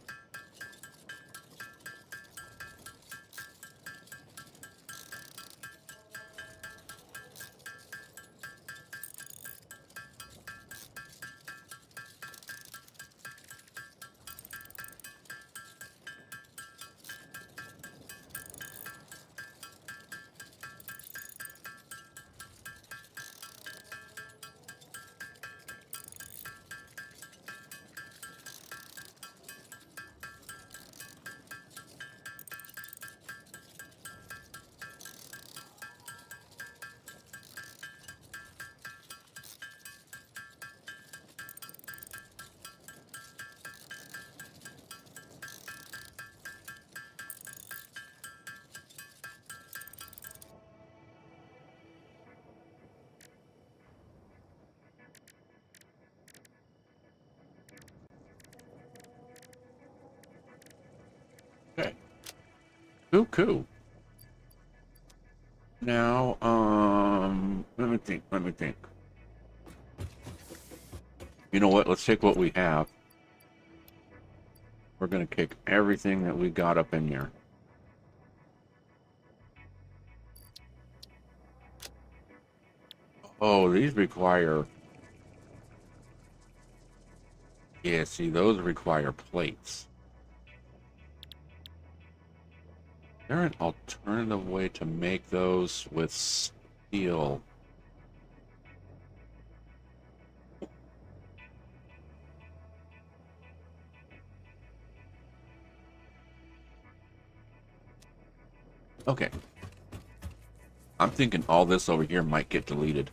Okay. Cool. Now, let me think. You know what? Let's take what we have. We're gonna kick everything that we got up in here. Oh, these require... Yeah, see, those require plates. Is there an alternative way to make those with steel? Okay. I'm thinking all this over here might get deleted.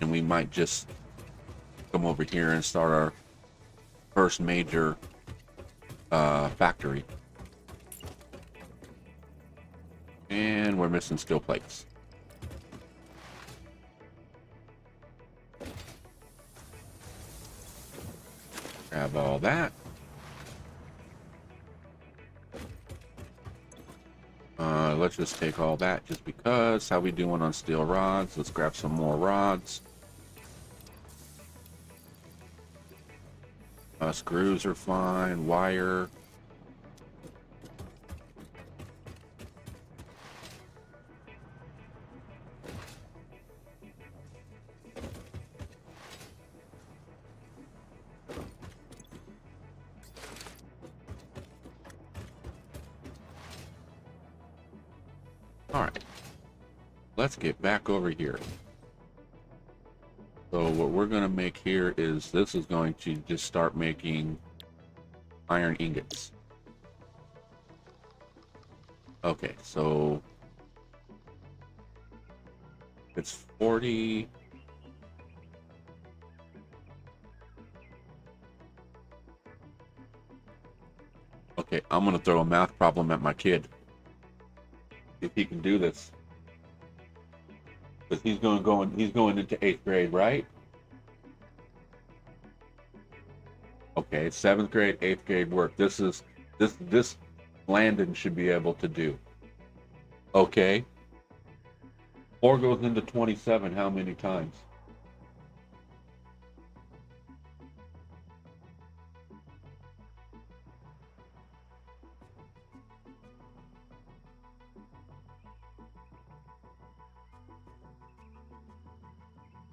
And we might just come over here and start our first major factory. And we're missing steel plates. Grab all that. Let's just take all that just because. How we doing on steel rods? Let's grab some more rods. Screws are fine. Wire. All right. Let's get back over here. So what we're going to make here is this is going to just start making iron ingots. Okay, so it's 40. Okay, I'm going to throw a math problem at my kid. If he can do this. Because he's going into 8th grade, right? Okay, 7th grade, 8th grade work. This Landon should be able to do. Okay. 4 goes into 27 how many times?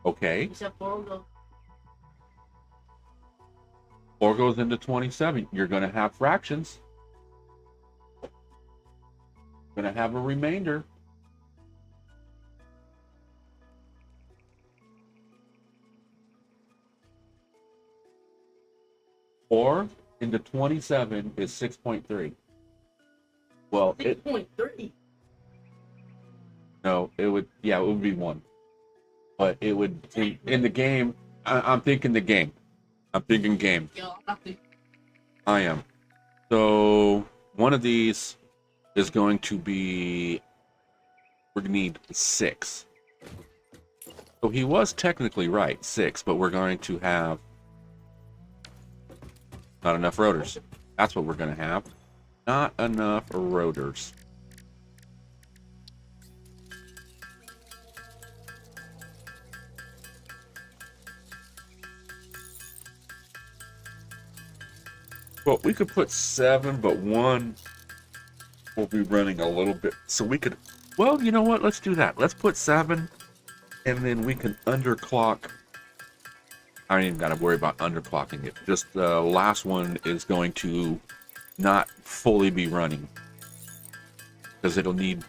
Okay. 4 goes into 27. You're going to have fractions. You're going to have a remainder. Four into 27 is 6.3. Well,
6.3.
No, it would be 1. But it would in the game. I'm thinking the game. I'm thinking game. I am. So one of these is going to be. We're gonna need 6. So he was technically right, 6, but we're going to have not enough rotors. That's what we're going to have. Not enough rotors. Well, we could put 7, but 1 will be running a little bit. So we could, well, you know what? Let's do that. Let's put 7, and then we can underclock. I don't even got to worry about underclocking it. Just the last one is going to not fully be running because it'll need.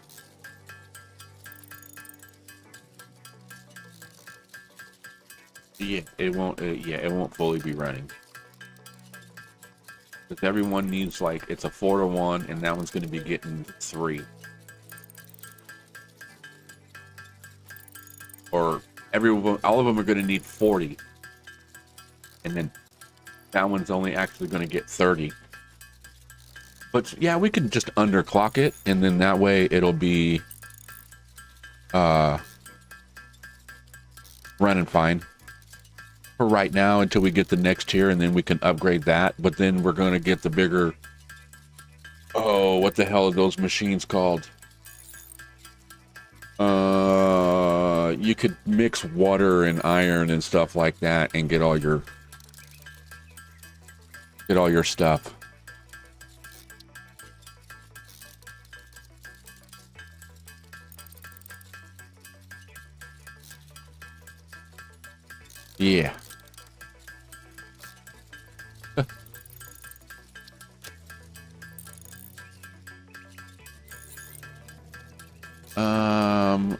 Yeah, it won't. It won't fully be running. Because everyone needs, like, it's a 4-to-1, and that one's going to be getting 3. Or all of them are going to need 40. And then that one's only actually going to get 30. But yeah, we can just underclock it, and then that way it'll be running fine for right now until we get the next tier, and then we can upgrade that. But then we're going to get the bigger. Oh, what the hell are those machines called? You could mix water and iron and stuff like that and get all your stuff. Yeah.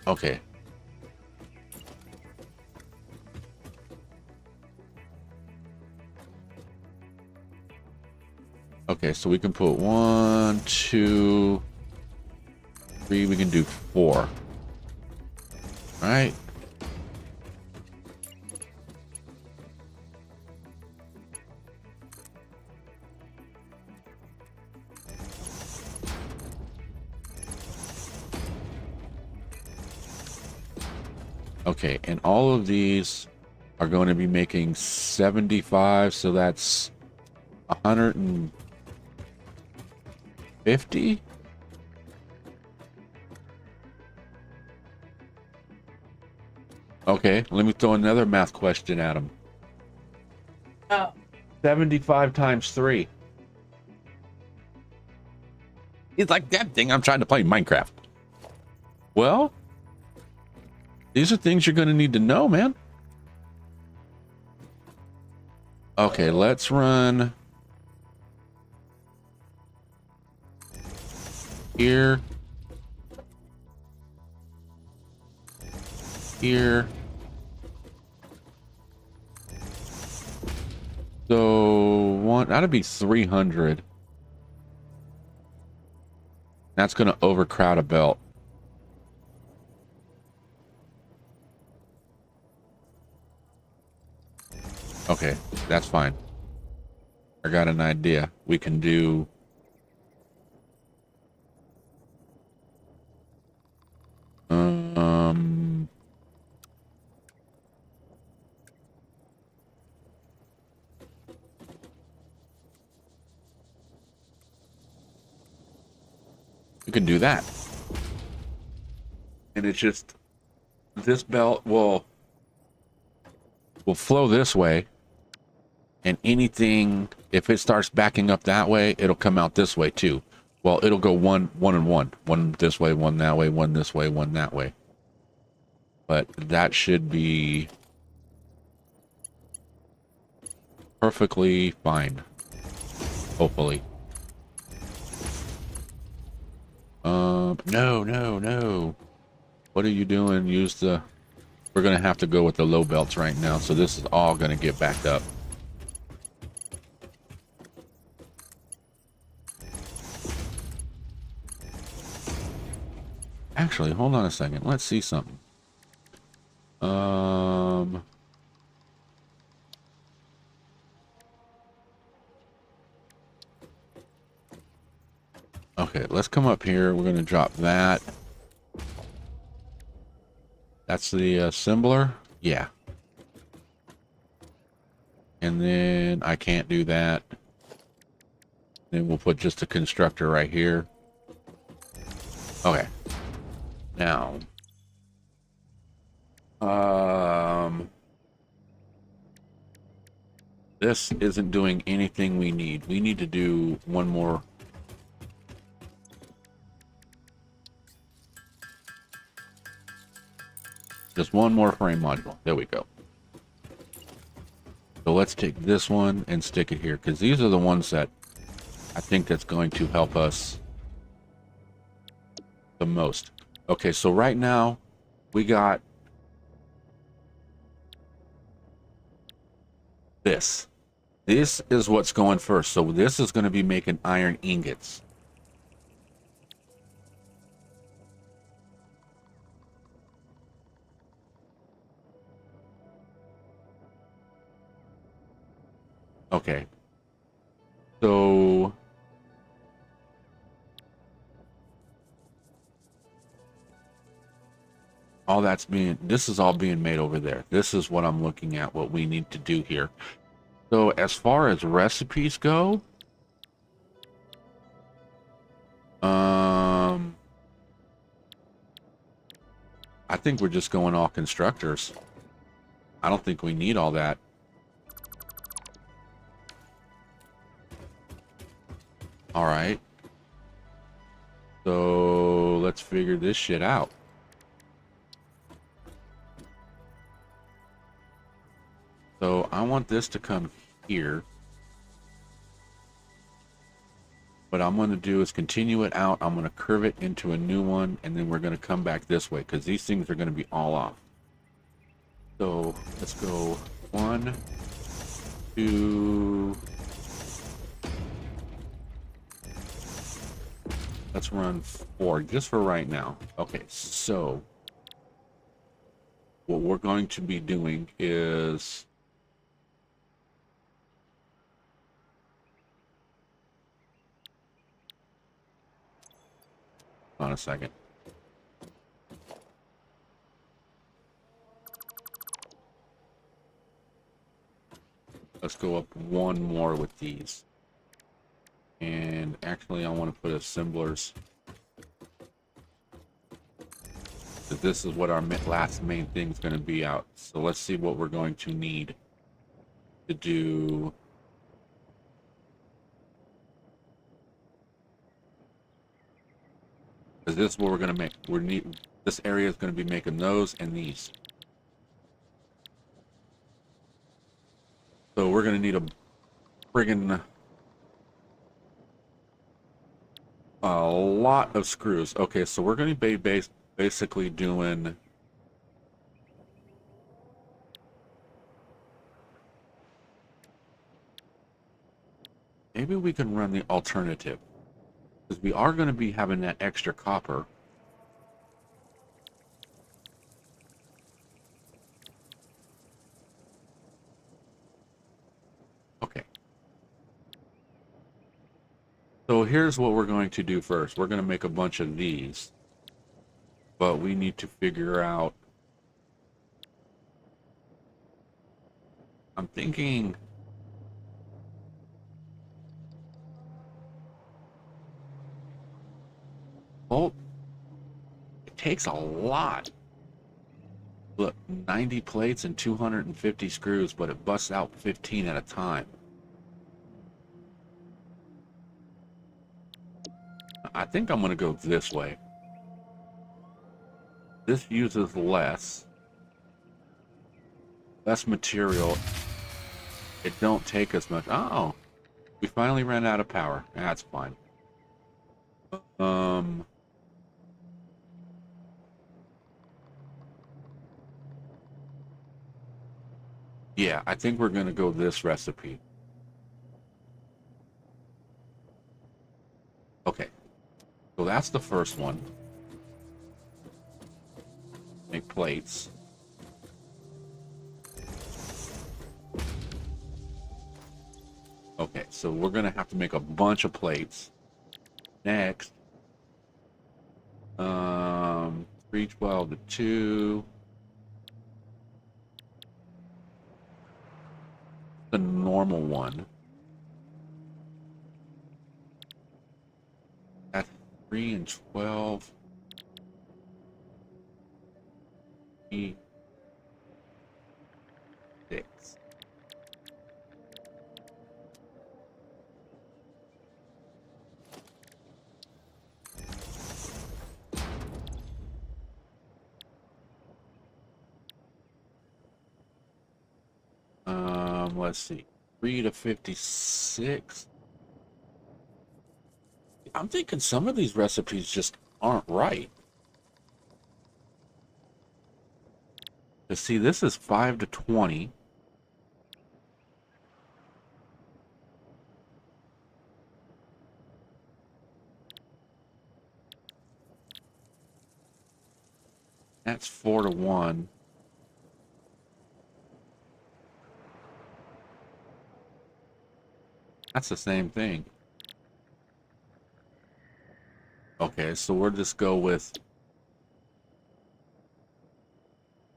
Okay. Okay, so we can put 1, 2, 3. We can do 4. All right. Okay, and all of these are going to be making 75, so that's 150? Okay, let me throw another math question at him.
Oh.
75 times 3. He's like, that thing, I'm trying to play Minecraft. Well, these are things you're going to need to know, man. Okay, let's run here, here. So that'd be 300. That's going to overcrowd a belt. Okay, that's fine. I got an idea. We can do we can do that. And it's just this belt will flow this way, and anything, if it starts backing up that way, it'll come out this way too. Well, it'll go one and one this way, one that way, one this way, one that way. But that should be perfectly fine, hopefully. No. What are you doing? We're gonna have to go with the low belts right now, so this is all gonna get backed up. Actually, hold on a second. Let's see something. Okay, let's come up here. We're going to drop that. That's the assembler. Yeah. And then I can't do that. Then we'll put just a constructor right here. Okay. Now, this isn't doing anything we need. We need to do one more. Just one more frame module. There we go. So let's take this one and stick it here, because these are the ones that I think that's going to help us the most. Okay, so right now we got this. This is what's going first. So this is going to be making iron ingots. Okay. So this is all being made over there. This is what I'm looking at, what we need to do here. So as far as recipes go, I think we're just going all constructors. I don't think we need all that. All right. So let's figure this shit out. So I want this to come here. What I'm going to do is continue it out. I'm going to curve it into a new one, and then we're going to come back this way, because these things are going to be all off. So let's go 1, 2. Let's run 4 just for right now. Okay, so what we're going to be doing is on a second. Let's go up one more with these. And actually, I want to put assemblers. So this is what our last main thing is going to be out. So let's see what we're going to need to do. Because this is what we're going to make. This area is going to be making those and these. So we're going to need a friggin' a lot of screws. Okay, so we're going to be basically doing maybe we can run the alternative, because we are going to be having that extra copper. Okay. So here's what we're going to do first. We're going to make a bunch of these, but we need to figure out, I'm thinking, well, it takes a lot. Look, 90 plates and 250 screws, but it busts out 15 at a time. I think I'm going to go this way. This uses less material. It don't take as much. Oh, we finally ran out of power. That's fine. Yeah, I think we're going to go this recipe. Okay. So that's the first one. Make plates. Okay, so we're going to have to make a bunch of plates. Next, 312 to 2. The normal one. That's 3 and 12. 6. Let's see. 3 to 56. I'm thinking some of these recipes just aren't right. To see, this is 5 to 20. That's 4 to 1. That's the same thing. Okay, so we'll just go with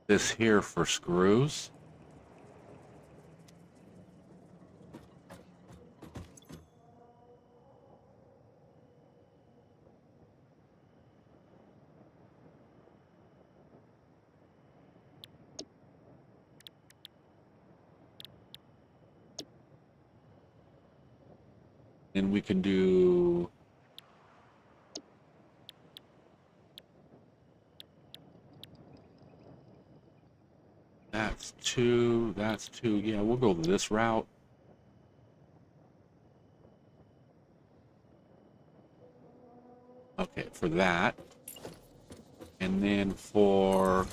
this here for screws. And we can do that's 2, that's 2. Yeah, we'll go this route. Okay, for that. And then for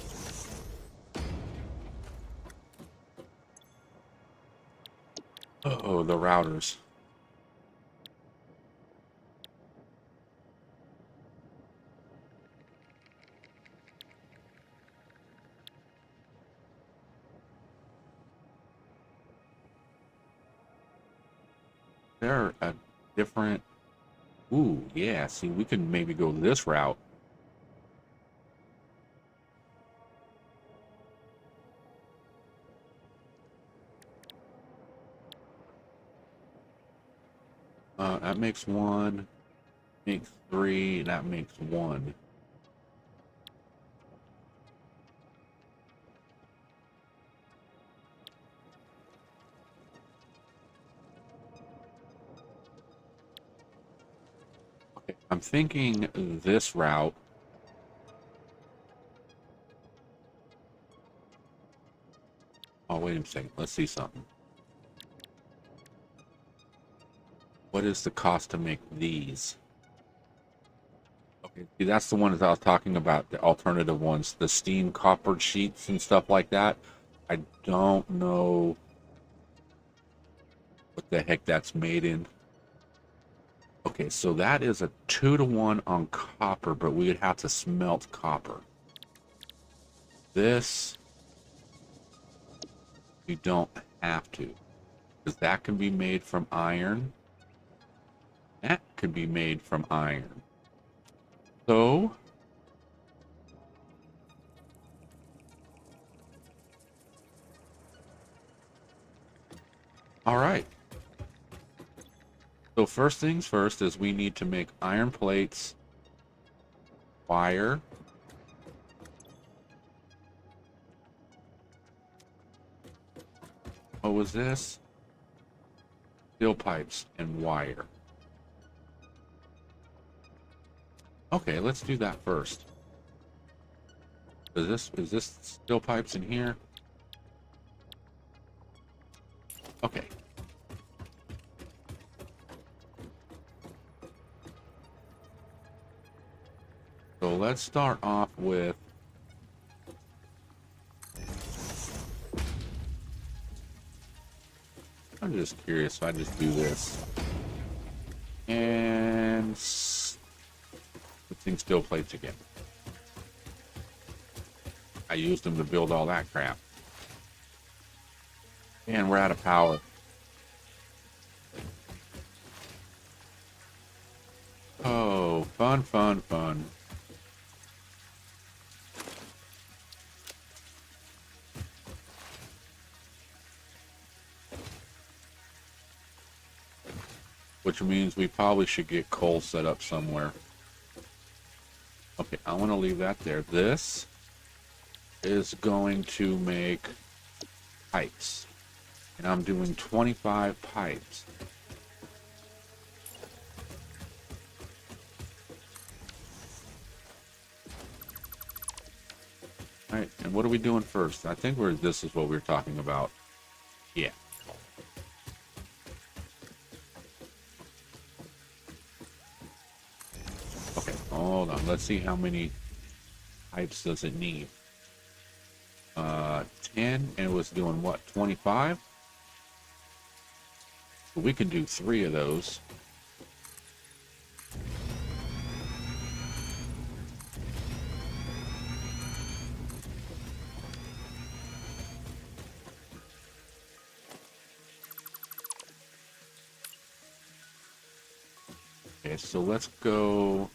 the routers. They're a different. Ooh, yeah. See, we can maybe go this route. That makes one, makes three, that makes one. Okay, I'm thinking this route. Oh, wait a second. Let's see something. What is the cost to make these? Okay, see, that's the one that I was talking about, the alternative ones, the steam copper sheets and stuff like that. I don't know what the heck that's made in. Okay, so that is a 2-to-1 on copper, but we would have to smelt copper. This, we don't have to, because that can be made from iron. That could be made from iron. So, all right. So first things first is we need to make iron plates, wire. What was this? Steel pipes and wire. Okay, let's do that first. Is this steel pipes in here? Okay. So let's start off with I'm just curious if I just do this. And putting steel plates again. I used them to build all that crap. And we're out of power. Oh, fun, fun, fun. Which means we probably should get coal set up somewhere. Okay, I want to leave that there. This is going to make pipes. And I'm doing 25 pipes. Alright, and what are we doing first? I think this is what we're talking about. Yeah. Okay, hold on. Let's see how many pipes does it need. 10, and it was doing what, 25? So we can do 3 of those. Okay, so let's go.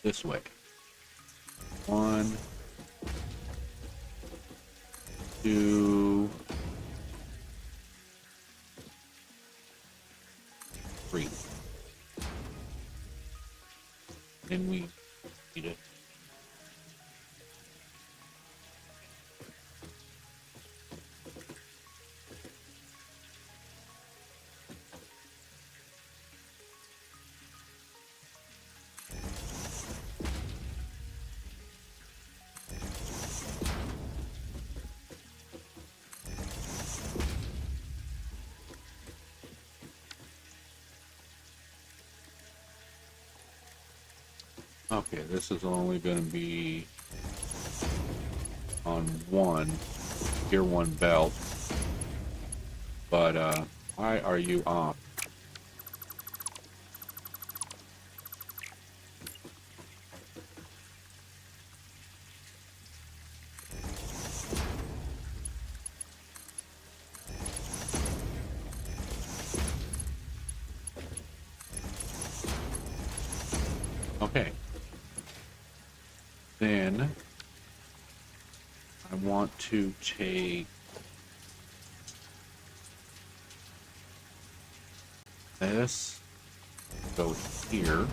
This way. 1, 2, 3. Then we need it. Okay, this is only going to be on tier 1 belt. But, why are you off? Okay. Then I want to take This go here.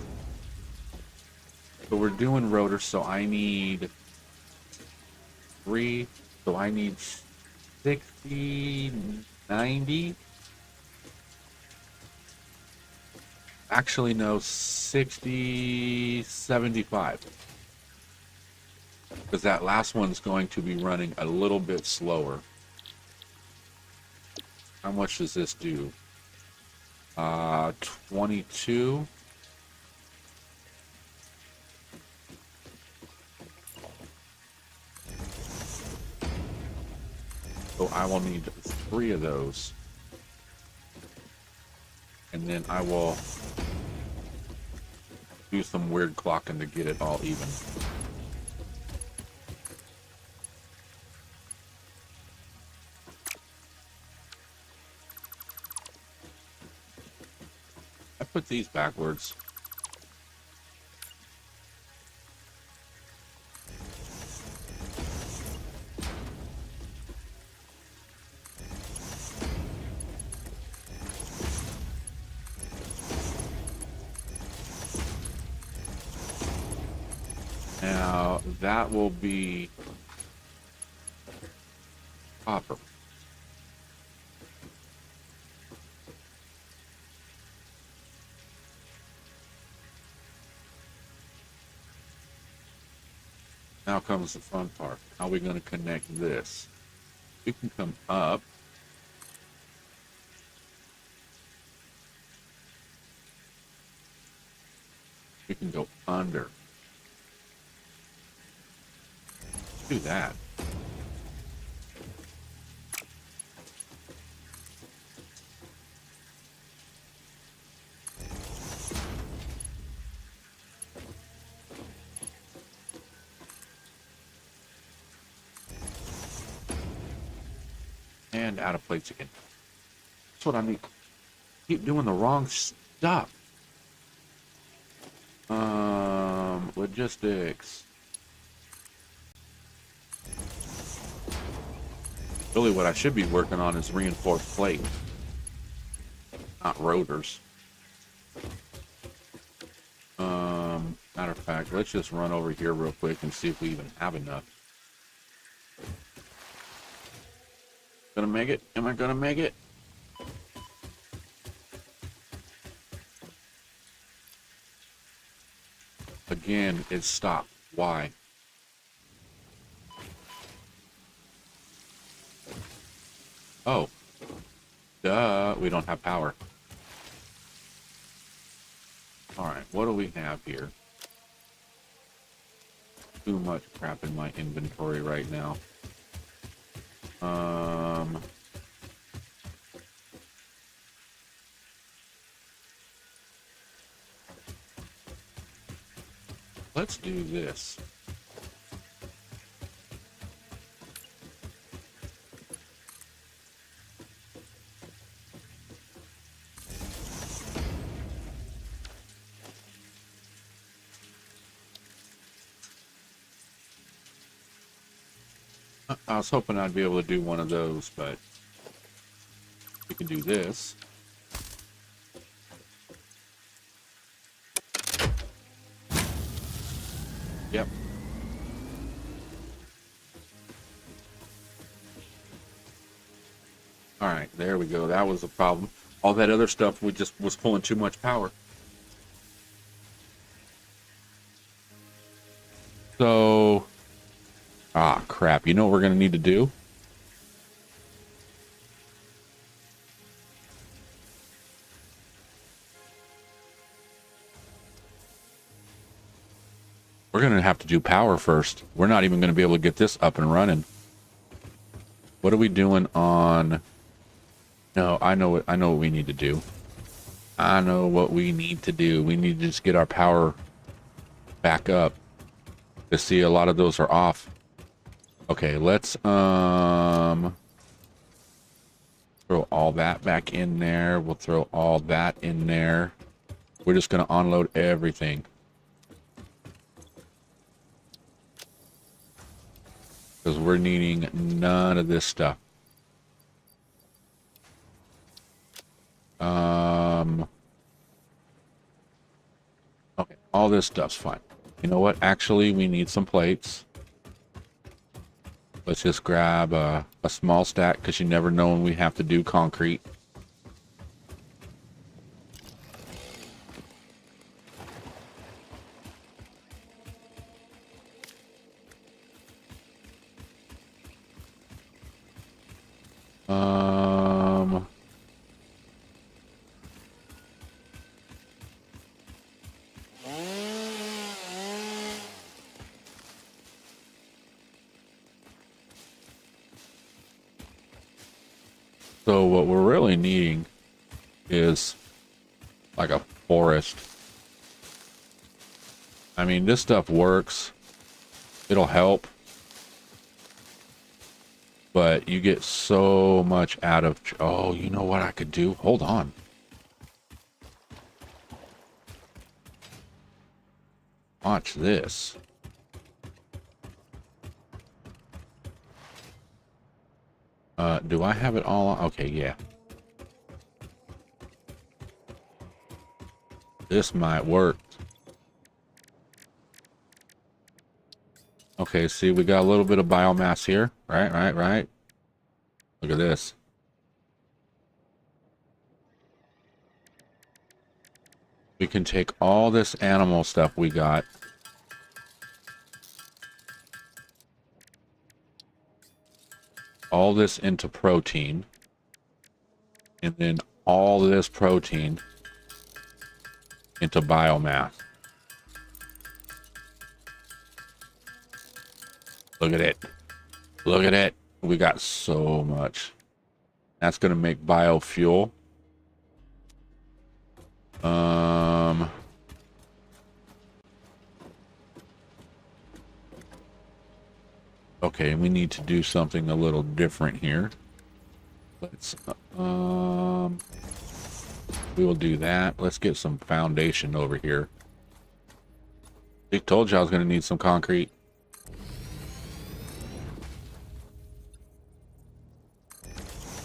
So we're doing rotors, so I need 3. So I need 60, 90. Actually, no, 60, 75. Because that last one's going to be running a little bit slower. How much does this do? 22. So I will need 3 of those. And then I will do some weird clocking to get it all even. I put these backwards. Now that will be copper. Now comes the fun part. How are we going to connect this? We can come up. We can go under. Do that. And out of plates again. That's what I mean. Keep doing the wrong stuff. Logistics. Really what I should be working on is reinforced plate. Not rotors. Matter of fact, let's just run over here real quick and see if we even have enough. Gonna make it? Am I gonna make it? Again, it stopped. Why? Oh. Duh, we don't have power. Alright, what do we have here? Too much crap in my inventory right now. Let's do this. I was hoping I'd be able to do one of those, but we can do this. Yep. All right, there we go. That was the problem. All that other stuff we just was pulling too much power. So, crap. You know what we're going to need to do? We're going to have to do power first. We're not even going to be able to get this up and running. What are we doing on... No, I know what we need to do. I know what we need to do. We need to just get our power back up. To see a lot of those are off. Okay, let's throw all that back in there. We'll throw all that in there. We're just going to unload everything. Because we're needing none of this stuff. this stuff's fine. You know what? Actually, we need some plates. Let's just grab a small stack because you never know when we have to do concrete. So what we're really needing is like a forest. I mean, this stuff works. It'll help. But you get so much out of... Oh, you know what I could do? Hold on. Watch this. Do I have it all on? Okay, yeah. This might work. Okay, see, we got a little bit of biomass here. Right. Look at this. We can take all this animal stuff we got. All this into protein. And then all this protein into biomass. Look at it. Look at it. We got so much. That's going to make biofuel. Okay, we need to do something a little different here. Let's we will do that. Let's get some foundation over here. I told you I was going to need some concrete.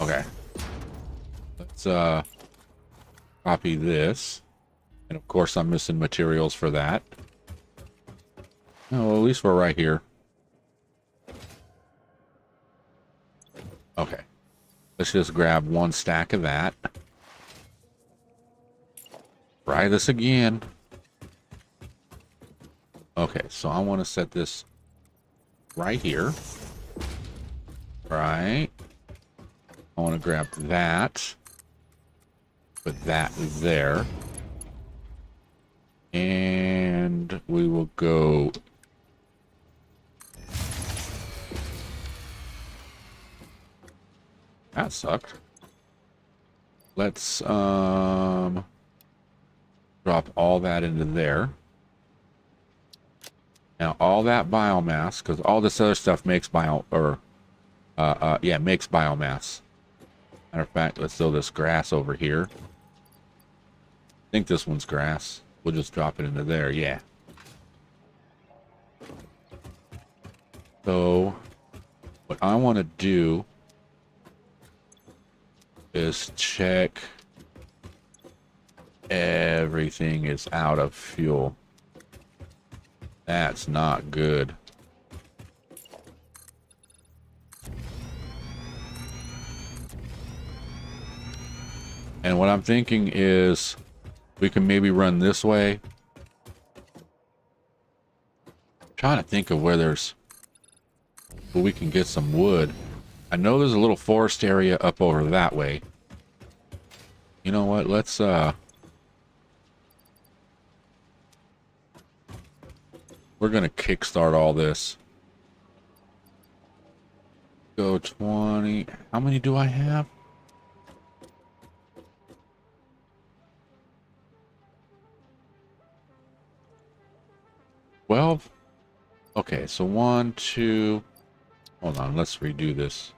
Okay. Let's copy this. And of course I'm missing materials for that. Oh, well, at least we're right here. Okay. Let's just grab one stack of that. Try this again. Okay, so I want to set this right here. Right. I want to grab that. Put that there. And we will go... That sucked. Let's drop all that into there. Now all that biomass, because all this other stuff makes makes biomass. Matter of fact, let's throw this grass over here. I think this one's grass. We'll just drop it into there, yeah. So what I want to do is check everything is out of fuel. That's not good. And what I'm thinking is we can maybe run this way. I'm trying to think of where we can get some wood. I know there's a little forest area up over that way. You know what? Let's we're gonna kickstart all this. Go 20. How many do I have? 12. Okay, so 1, 2. Hold on, let's redo this.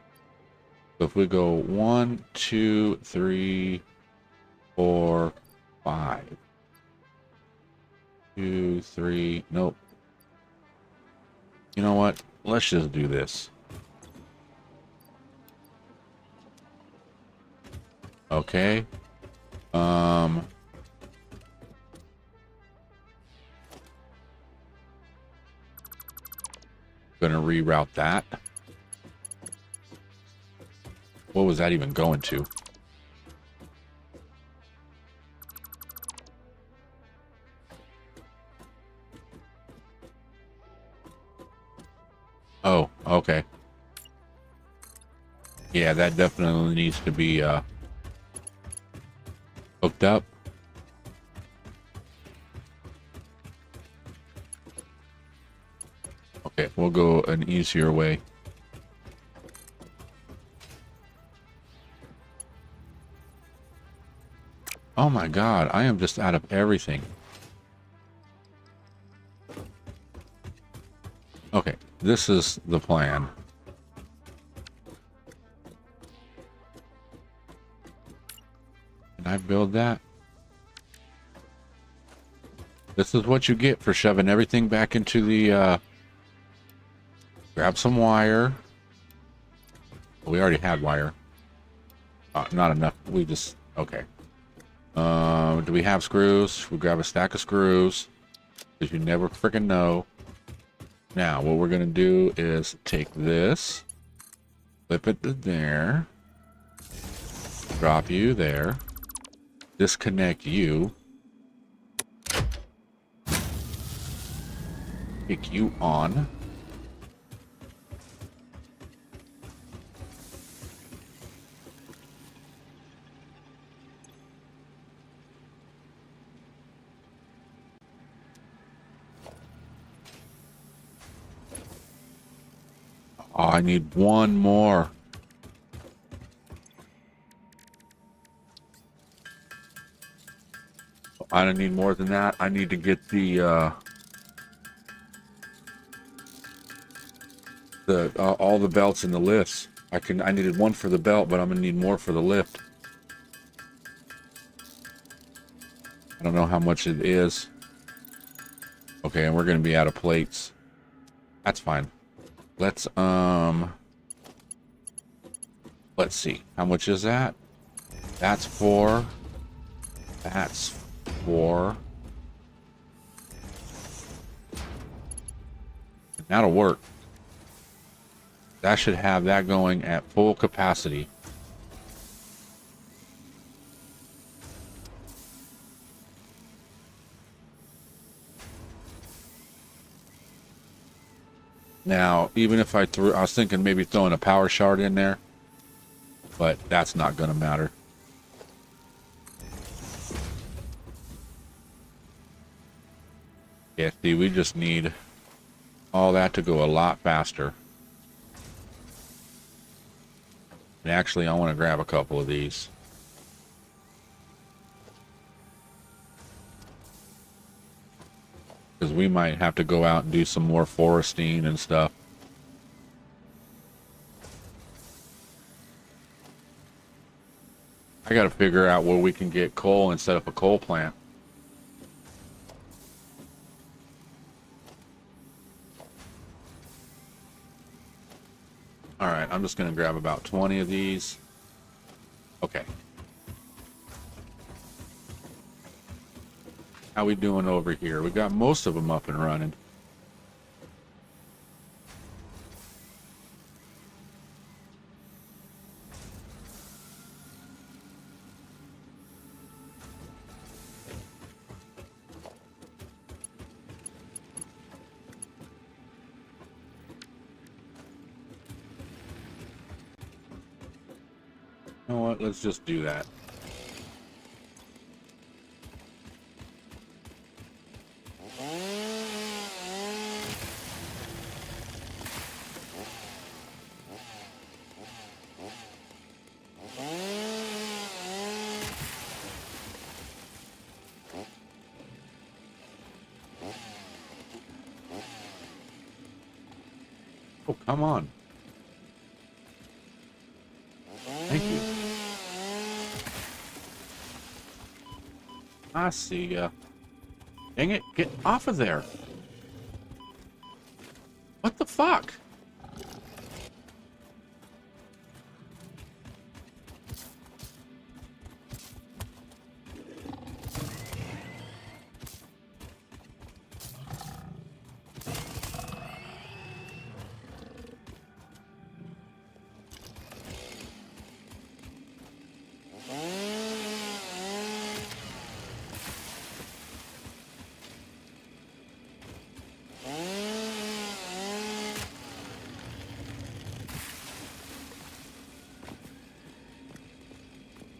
So if we go 1, 2, 3, 4, 5. 2, 3. Nope. You know what? Let's just do this. Okay. Gonna reroute that. What was that even going to? Oh, okay. Yeah, that definitely needs to be hooked up. Okay, we'll go an easier way. Oh my god, I am just out of everything. Okay, this is the plan. Can I build that? This is what you get for shoving everything back into the, grab some wire. We already had wire. Not enough. We just... Okay. Do we have screws? We grab a stack of screws. Because you never freaking know. Now, what we're going to do is take this. Flip it to there. Drop you there. Disconnect you. Kick you on. Oh, I need one more. I don't need more than that. I need to get the all the belts and the lifts. I needed one for the belt, but I'm gonna need more for the lift. I don't know how much it is. Okay, and we're gonna be out of plates. That's fine. Let's see. How much is that? That's 4. That's 4. That'll work. That should have that going at full capacity. Now, even if I was thinking maybe throwing a power shard in there, but that's not going to matter. Yeah, see, we just need all that to go a lot faster. And actually, I want to grab a couple of these. Because we might have to go out and do some more foresting and stuff. I got to figure out where we can get coal and set up a coal plant. Alright, I'm just going to grab about 20 of these. Okay. How we doing over here? We got most of them up and running. You know what? Let's just do that. Oh, come on. Thank you. I see ya. Dang it, get off of there. What the fuck?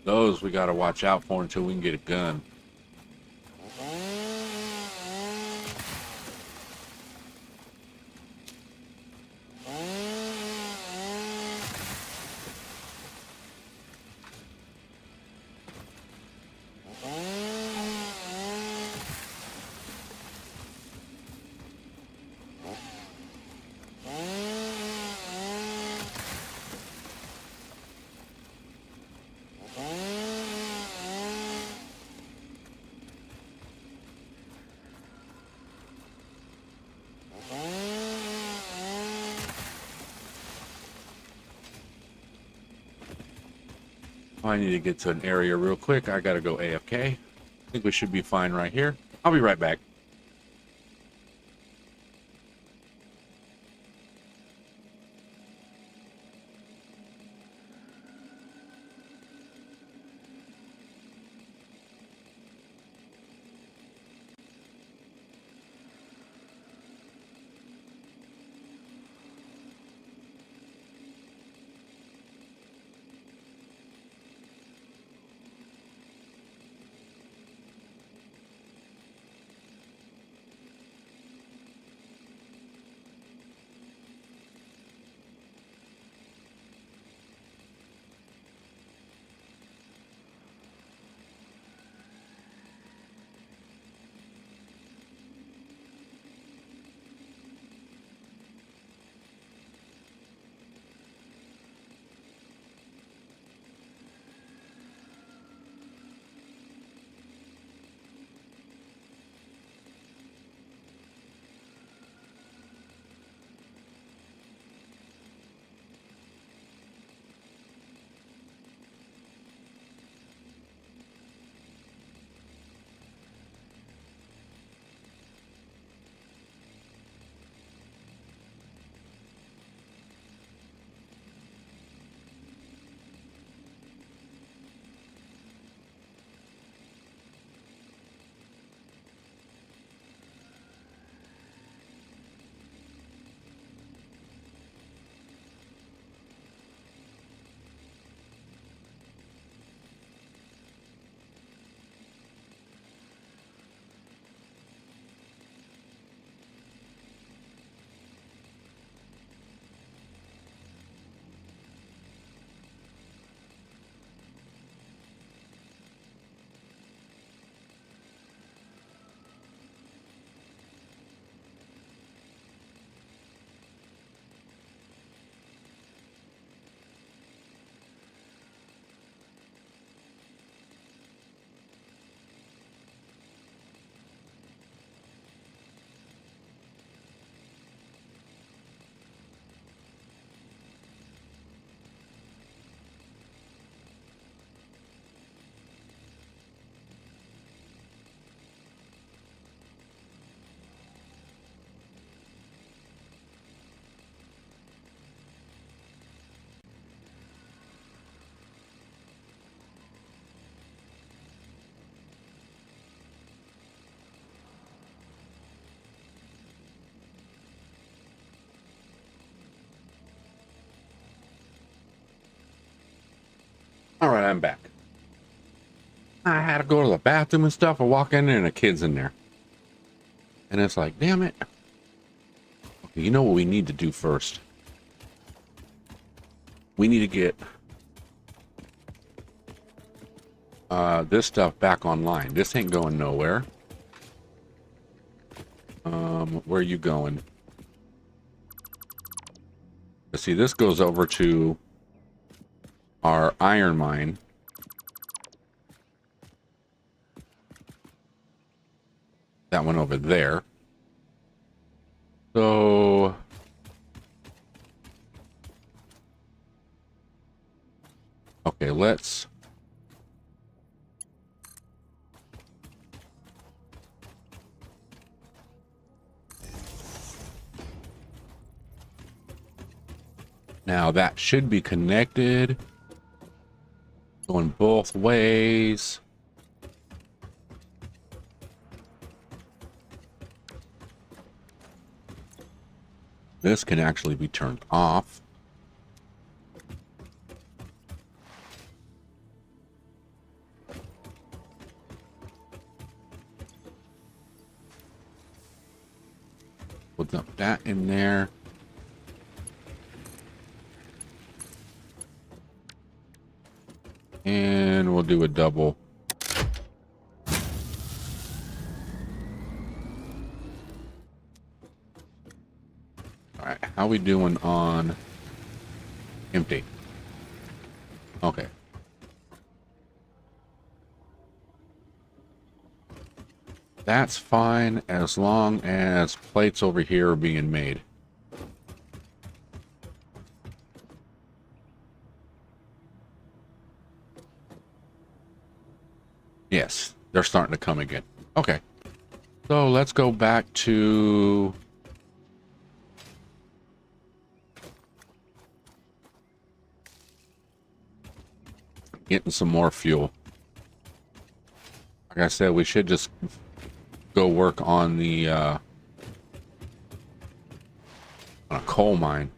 Those we got to watch out for until we can get a gun. I need to get to an area real quick. I gotta go AFK. I think we should be fine right here. I'll be right back. All right, I'm back. I had to go to the bathroom and stuff. I walk in there and a kid's in there. And it's like, damn it. Okay, you know what we need to do first? We need to get this stuff back online. This ain't going nowhere. Where are you going? Let's see, this goes over to our iron mine. That one over there. So okay, let's now that should be connected. Going both ways. This can actually be turned off. that in there. And we'll do a double. All right, how we doing on empty? Okay. That's fine as long as plates over here are being made. Yes, they're starting to come again. Okay. So let's go back to getting some more fuel. Like I said, we should just go work on the on a coal mine.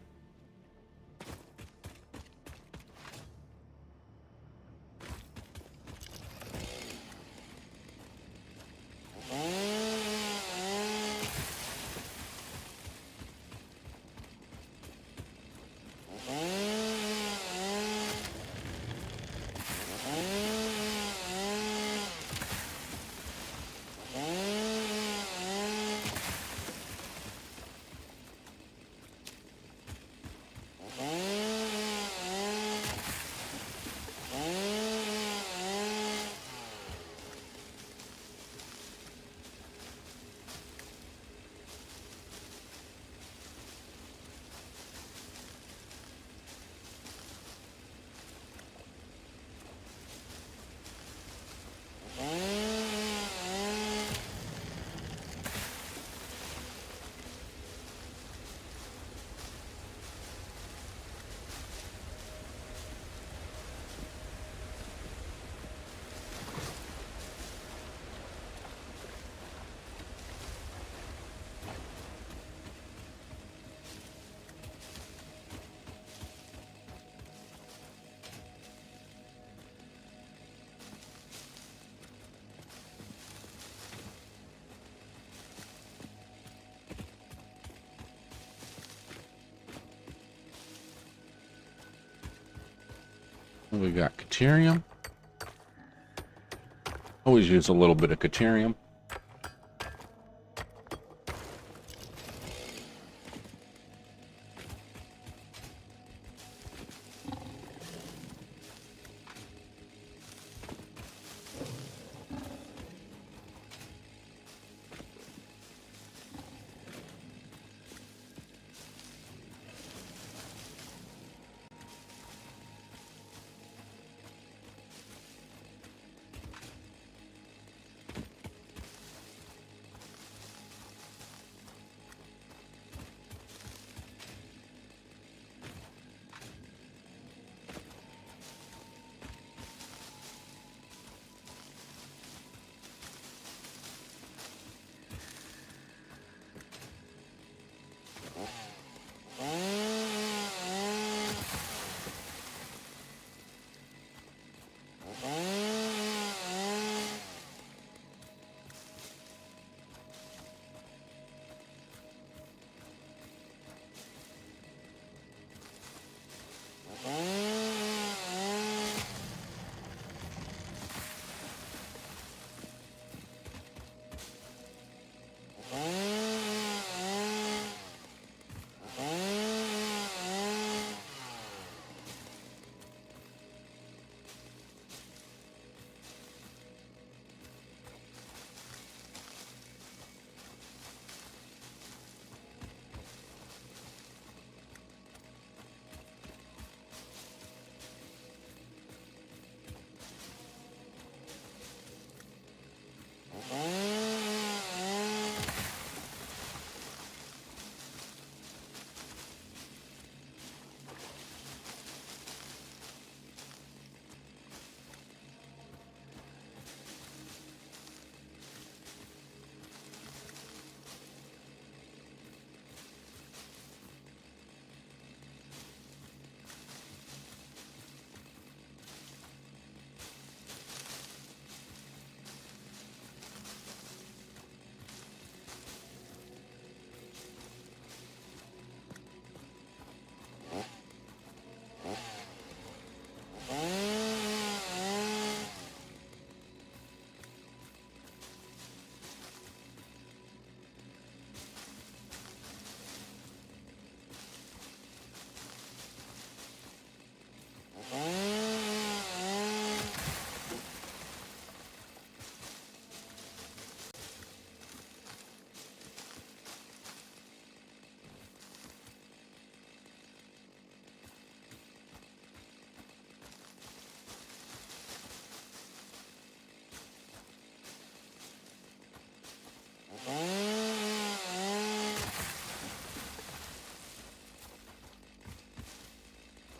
We got Caterium. Always use a little bit of Caterium.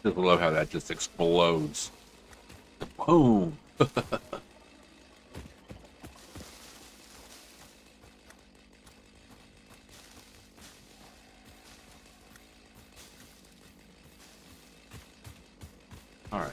Just love how that just explodes. Boom. All right.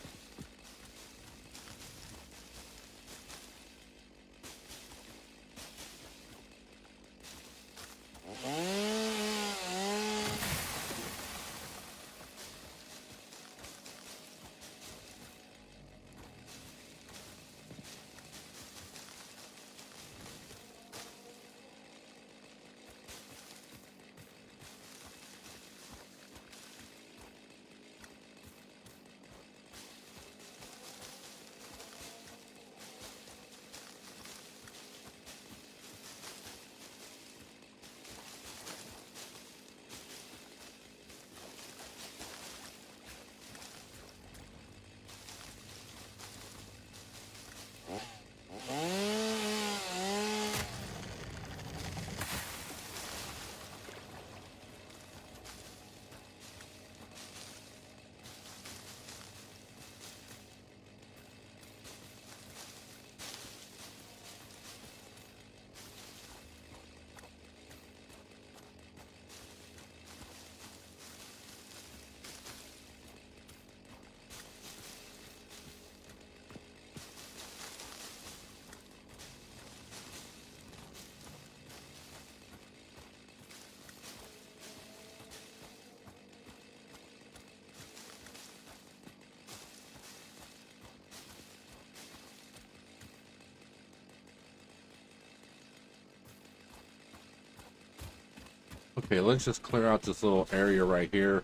Okay, let's just clear out this little area right here,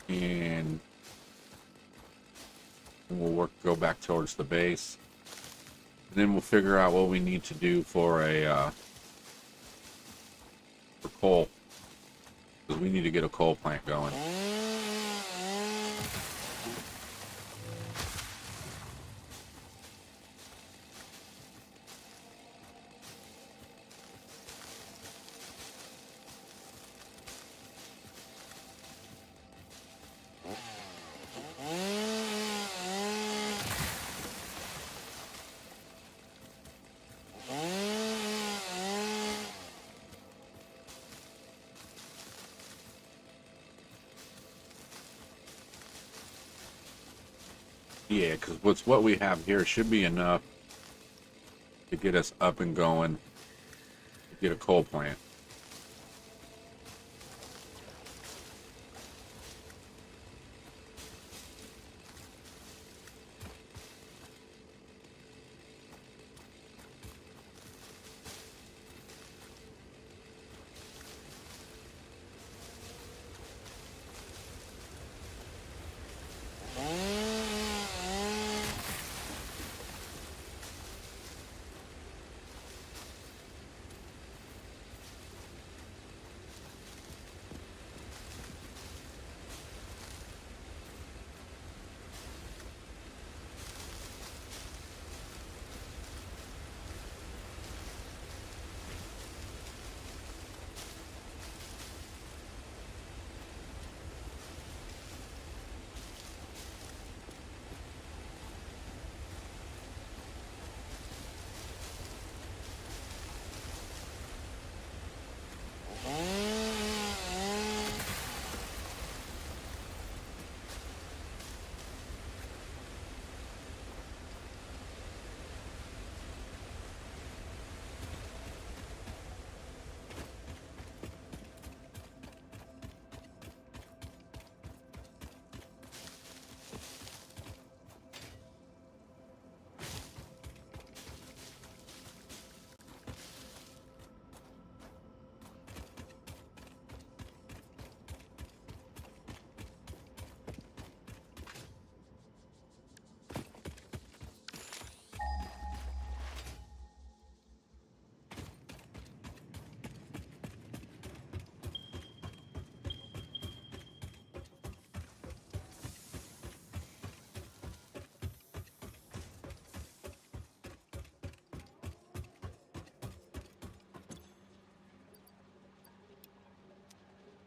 and we'll go back towards the base, and then we'll figure out what we need to do for for coal, because we need to get a coal plant going. Yeah, because what we have here should be enough to get us up and going, to get a coal plant.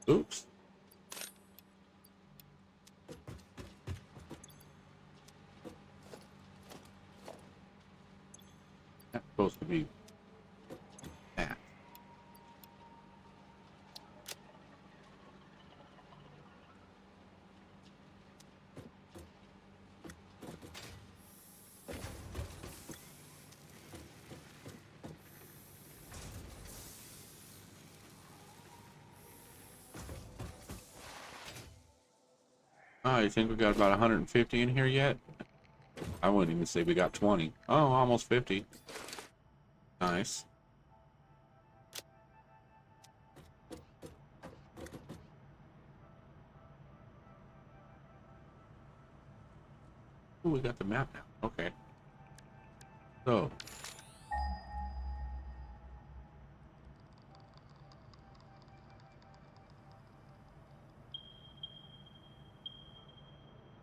Oops. supposed to be that. Oh, you think we got about 150 in here yet? I wouldn't even say we got 20. Oh, almost 50. Nice. Oh, we got the map now. Okay. So.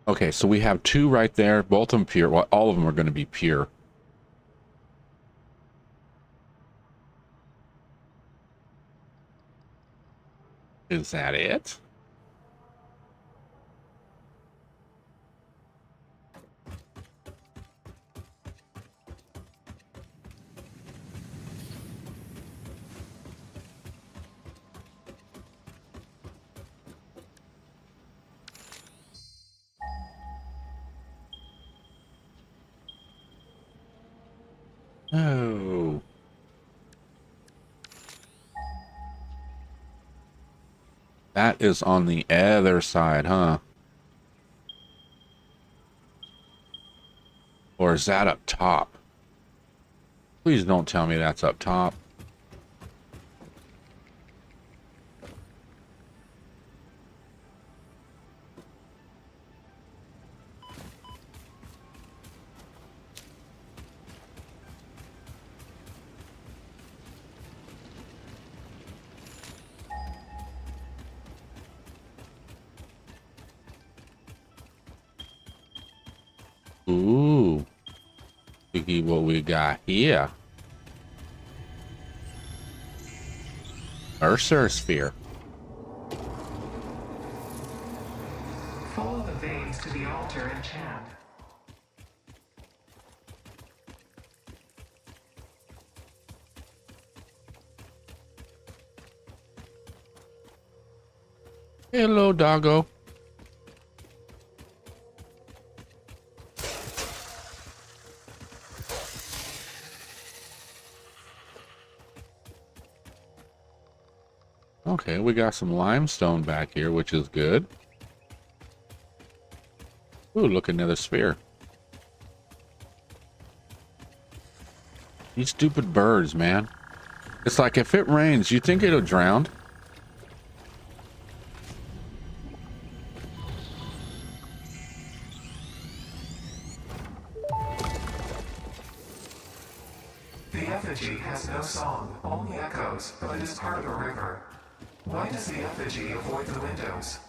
Okay, so we have two right there, both of them pure. Well, all of them are going to be pure. Is that it? Oh. That is on the other side, huh? Or is that up top? Please don't tell me that's up top. Ooh. See what we got here. Mercer sphere.
Follow the veins to the altar and chant.
Hello, doggo. Okay, we got some limestone back here, which is good. Ooh, look, another sphere. These stupid birds, man. It's like if it rains, you think it'll drown?
The effigy has no song, only echoes, but it is part of a river. Why does the effigy avoid the windows?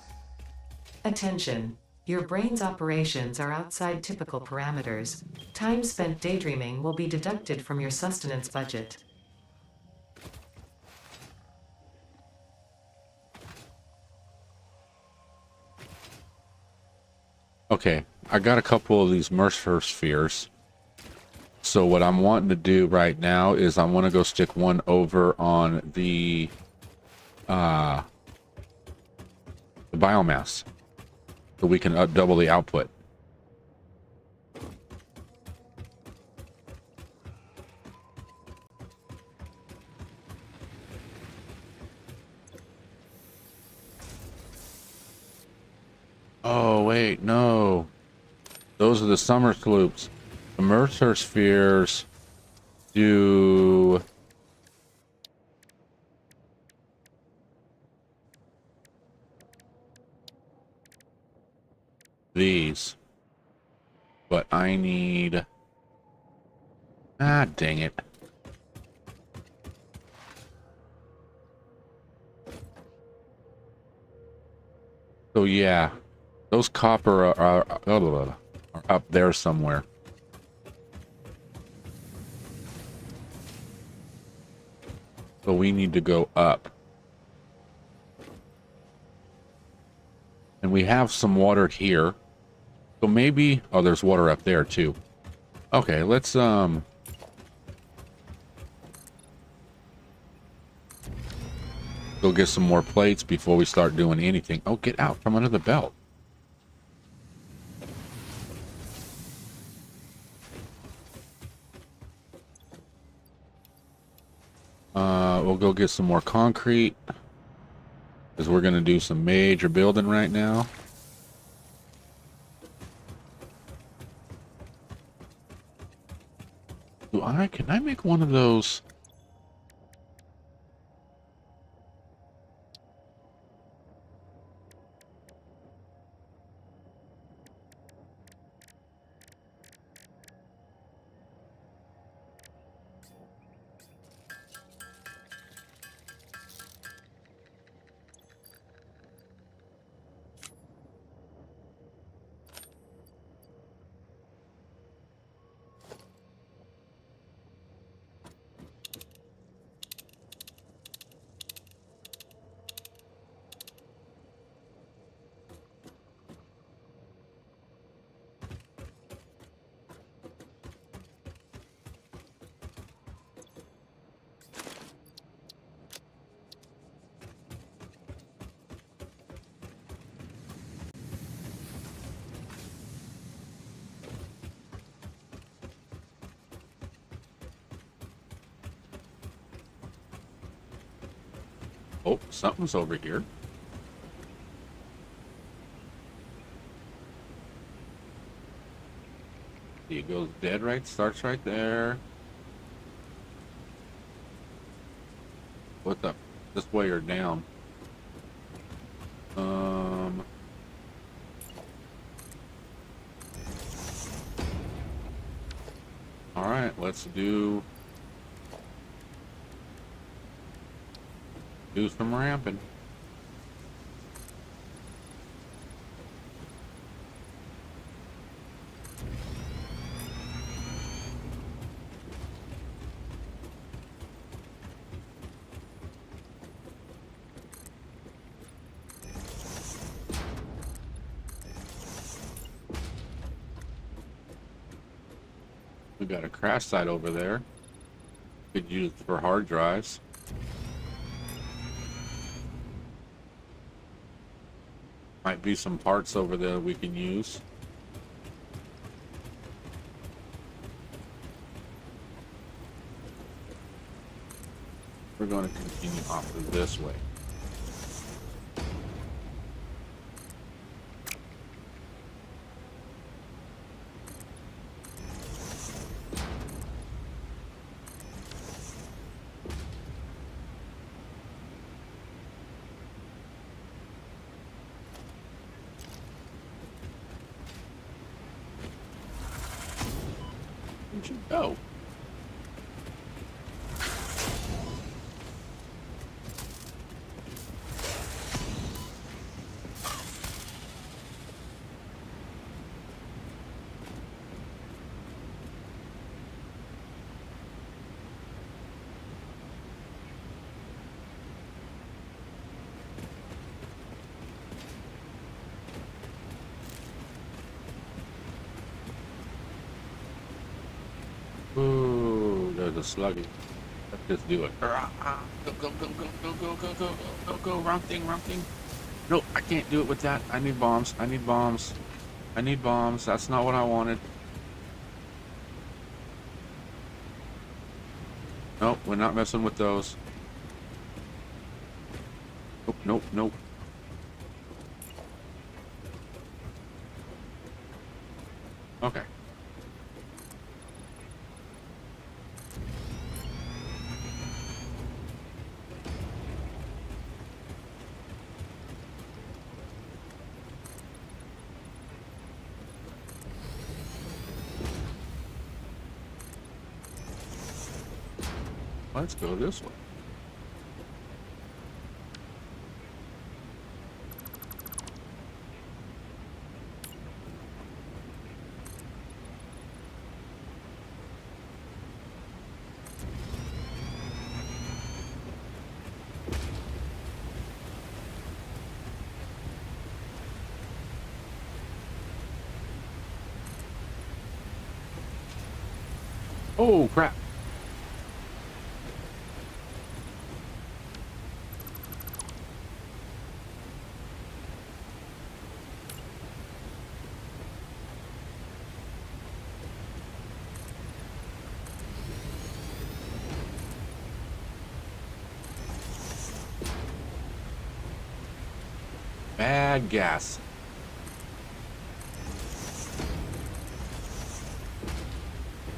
Attention. Your brain's operations are outside typical parameters. Time spent daydreaming will be deducted from your sustenance budget.
Okay, I got a couple of these Mercer spheres. So what I'm wanting to do right now is I want to go stick one over on the biomass, so we can double the output. Oh wait, no. Those are the summer sloops. The Mercer spheres do these, but I need, dang it. So yeah, those copper are up there somewhere. So we need to go up. And we have some water here. So maybe, oh, there's water up there too. Okay, let's Go get some more plates before we start doing anything. Oh, get out from under the belt. We'll go get some more concrete, because we're going to do some major building right now. Can I make one of those? Oh, something's over here. See, it goes dead right, starts right there. What's up? This way or down? All right, let's do some ramping. We got a crash site over there. Could use it for hard drives. Might be some parts over there we can use. We're going to continue off of this way. Where'd you go? Ooh, there's a sluggy. Let's just do it. Go, go, go, go, go, go, go, go, go, go, wrong thing, wrong thing. No, I can't do it with that. I need bombs. I need bombs. I need bombs. That's not what I wanted. Nope, we're not messing with those. Nope, nope, nope. Okay. Let's go this way. Oh, crap. Bad gas.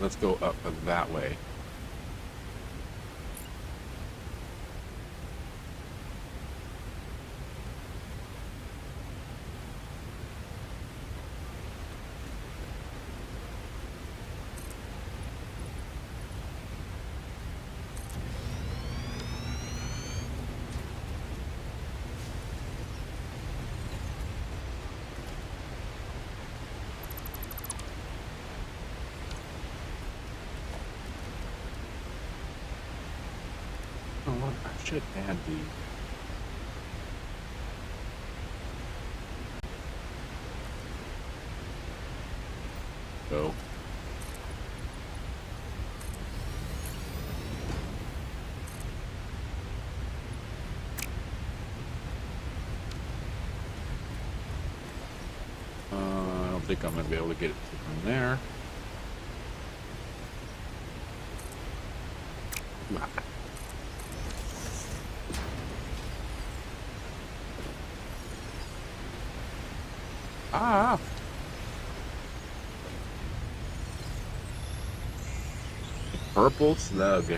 Let's go up that way. Oh, I should add the. Go. I don't think I'm gonna be able to get it from there. Ah! Purple slug.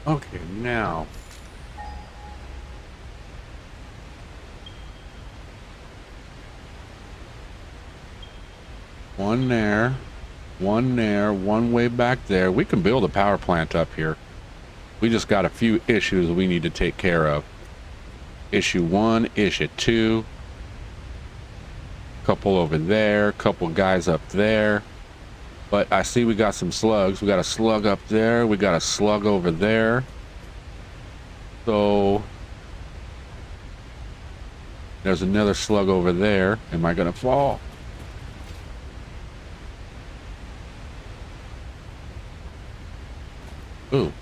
Okay, now. One there, one way back there. We can build a power plant up here. We just got a few issues we need to take care of. Issue 1, issue 2. Couple over there, couple guys up there. But I see we got some slugs. We got a slug up there. We got a slug over there. So there's another slug over there. Am I gonna fall? Ooh.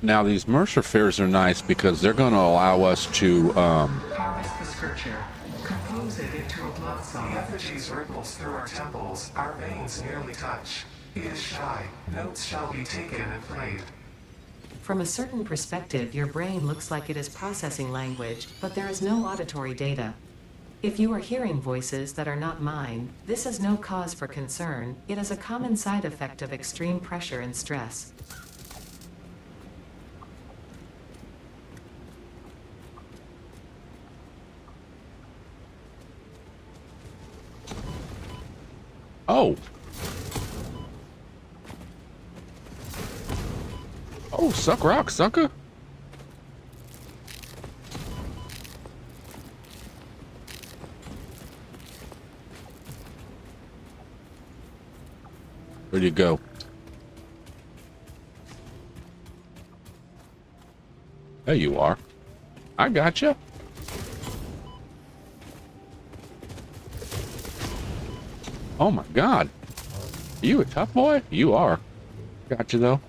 Now these Mercer Fairs are nice because they're going to allow us to
Harvest the scripture. Compose it into a blood song. The effigies ripples through our temples. Our veins nearly touch. It is shy. Notes shall be taken and played.
From a certain perspective, your brain looks like it is processing language, but there is no auditory data. If you are hearing voices that are not mine, this is no cause for concern. It is a common side effect of extreme pressure and stress.
Oh. Oh, suck rock, sucker. Where'd you go? There you are. I gotcha. Oh my God. Are you a tough boy? You are. Gotcha though.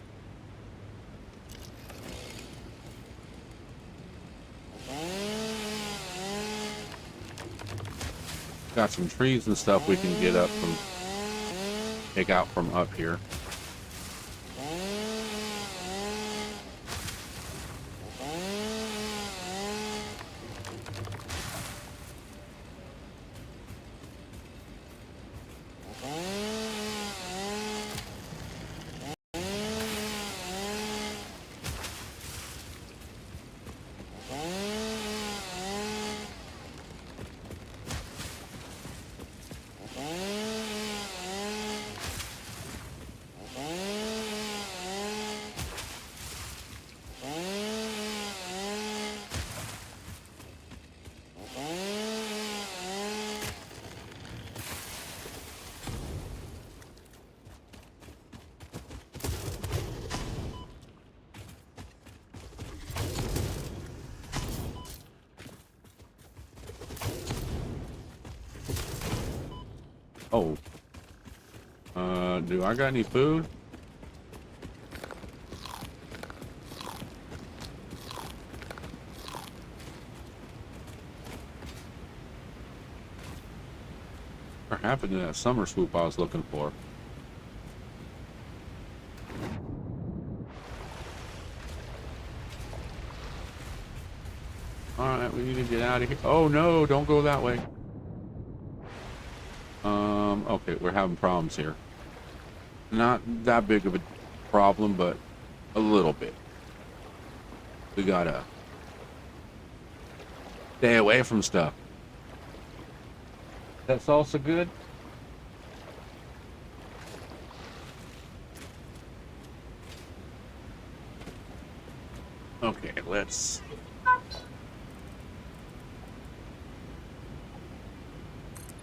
Got some trees and stuff we can get up from, take out from up here. Oh. Do I got any food? What happened to that summer swoop I was looking for? Alright, we need to get out of here. Oh no, don't go that way. Okay, we're having problems here. Not that big of a problem, but a little bit. We gotta stay away from stuff. That salsa good? Okay, let's...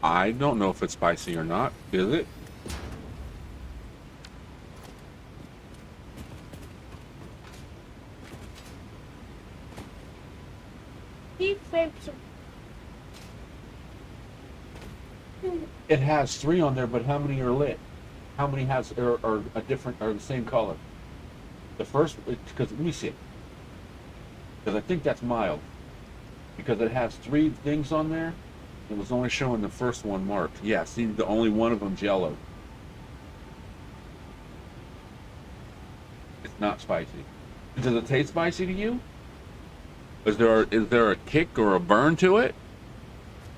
I don't know if it's spicy or not. Is it? It has 3 on there, but how many are lit? How many are a different, are the same color? The first, because let me see. Because I think that's mild. Because it has 3 things on there. It was only showing the first one marked. Yeah, see, the only one of them's yellow. It's not spicy. Does it taste spicy to you? Is there a kick or a burn to it?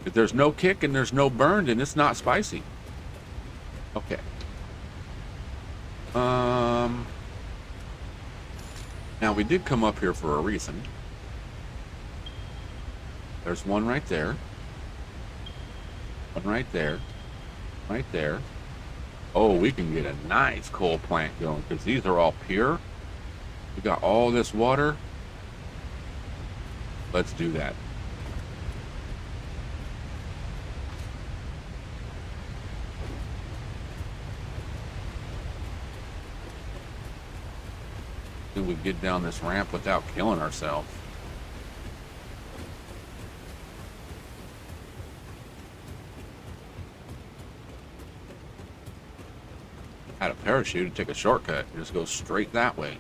If there's no kick and there's no burn, then it's not spicy. Okay. Now we did come up here for a reason. There's one right there. One right there. Right there. Oh, we can get a nice coal plant going because these are all pure. We got all this water. Let's do that. We get down this ramp without killing ourselves. Had a parachute to take a shortcut. Just go straight that way.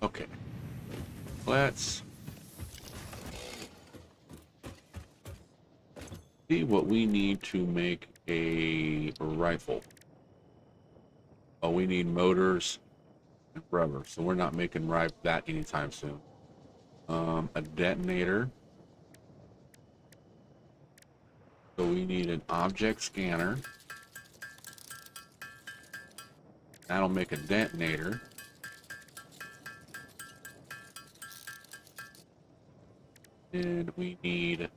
Okay. Let's see what we need to make a rifle. Oh, we need motors and rubber, so we're not making that anytime soon. A detonator. So we need an object scanner. That'll make a detonator. And we need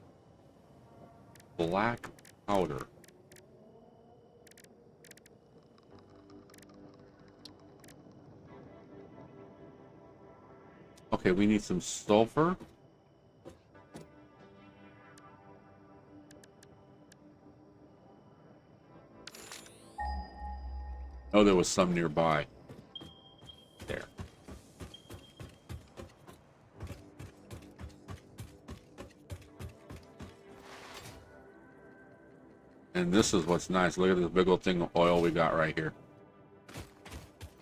black powder. Okay, we need some sulfur. Oh, there was some nearby. There. And this is what's nice. Look at this big old thing of oil we got right here.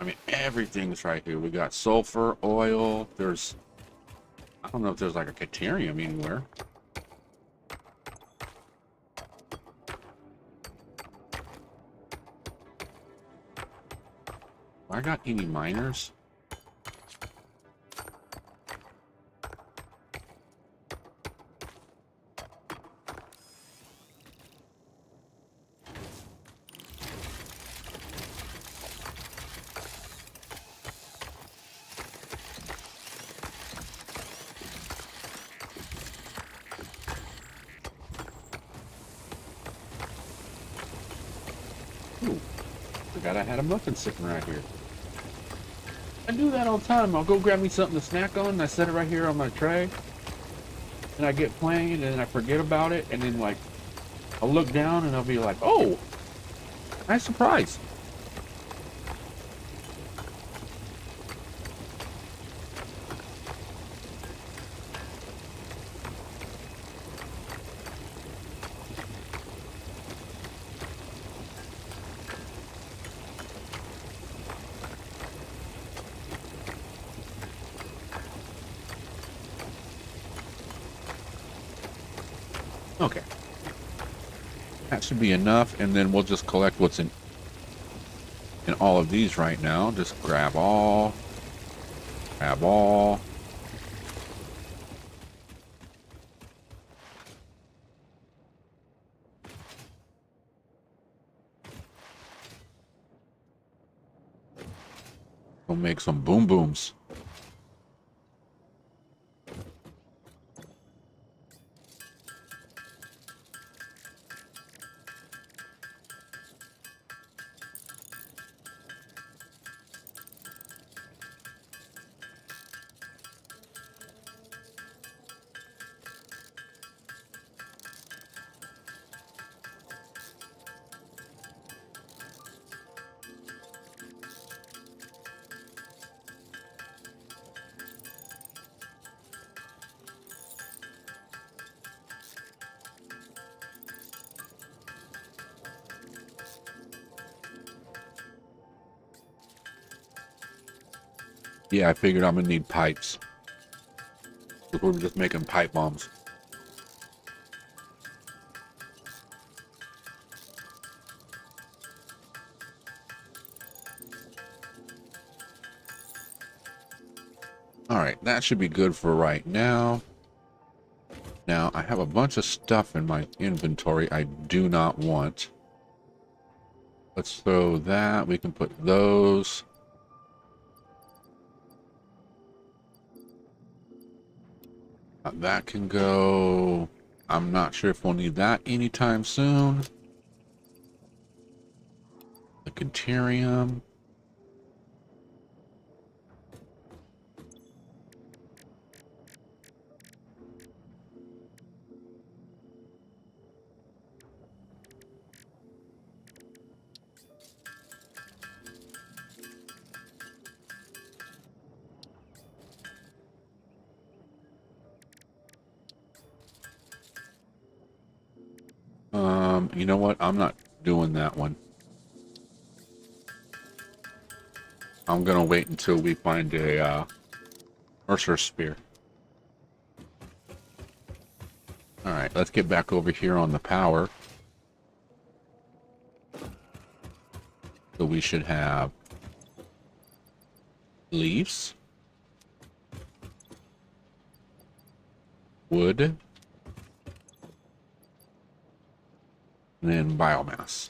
I mean, everything's right here. We got sulfur, oil. There's... I don't know if there's like a deuterium anywhere. I got any miners? Ooh, forgot I had a muffin sitting right here. I do that all the time. I'll go grab me something to snack on, and I set it right here on my tray, and I get playing, and then I forget about it, and then like I'll look down, and I'll be like, "Oh, nice surprise." Okay, that should be enough, and then we'll just collect what's in all of these right now. Just grab all, grab all. We'll make some boom booms. Yeah, I figured I'm gonna need pipes. We're just making pipe bombs. All right, that should be good for right now. Now, I have a bunch of stuff in my inventory I do not want. Let's throw that. We can put those. That can go. I'm not sure if we'll need that anytime soon. The Conterium. You know what? I'm not doing that one. I'm gonna wait until we find a Mercer Spear. Alright, let's get back over here on the power. So we should have leaves, wood, and then biomass.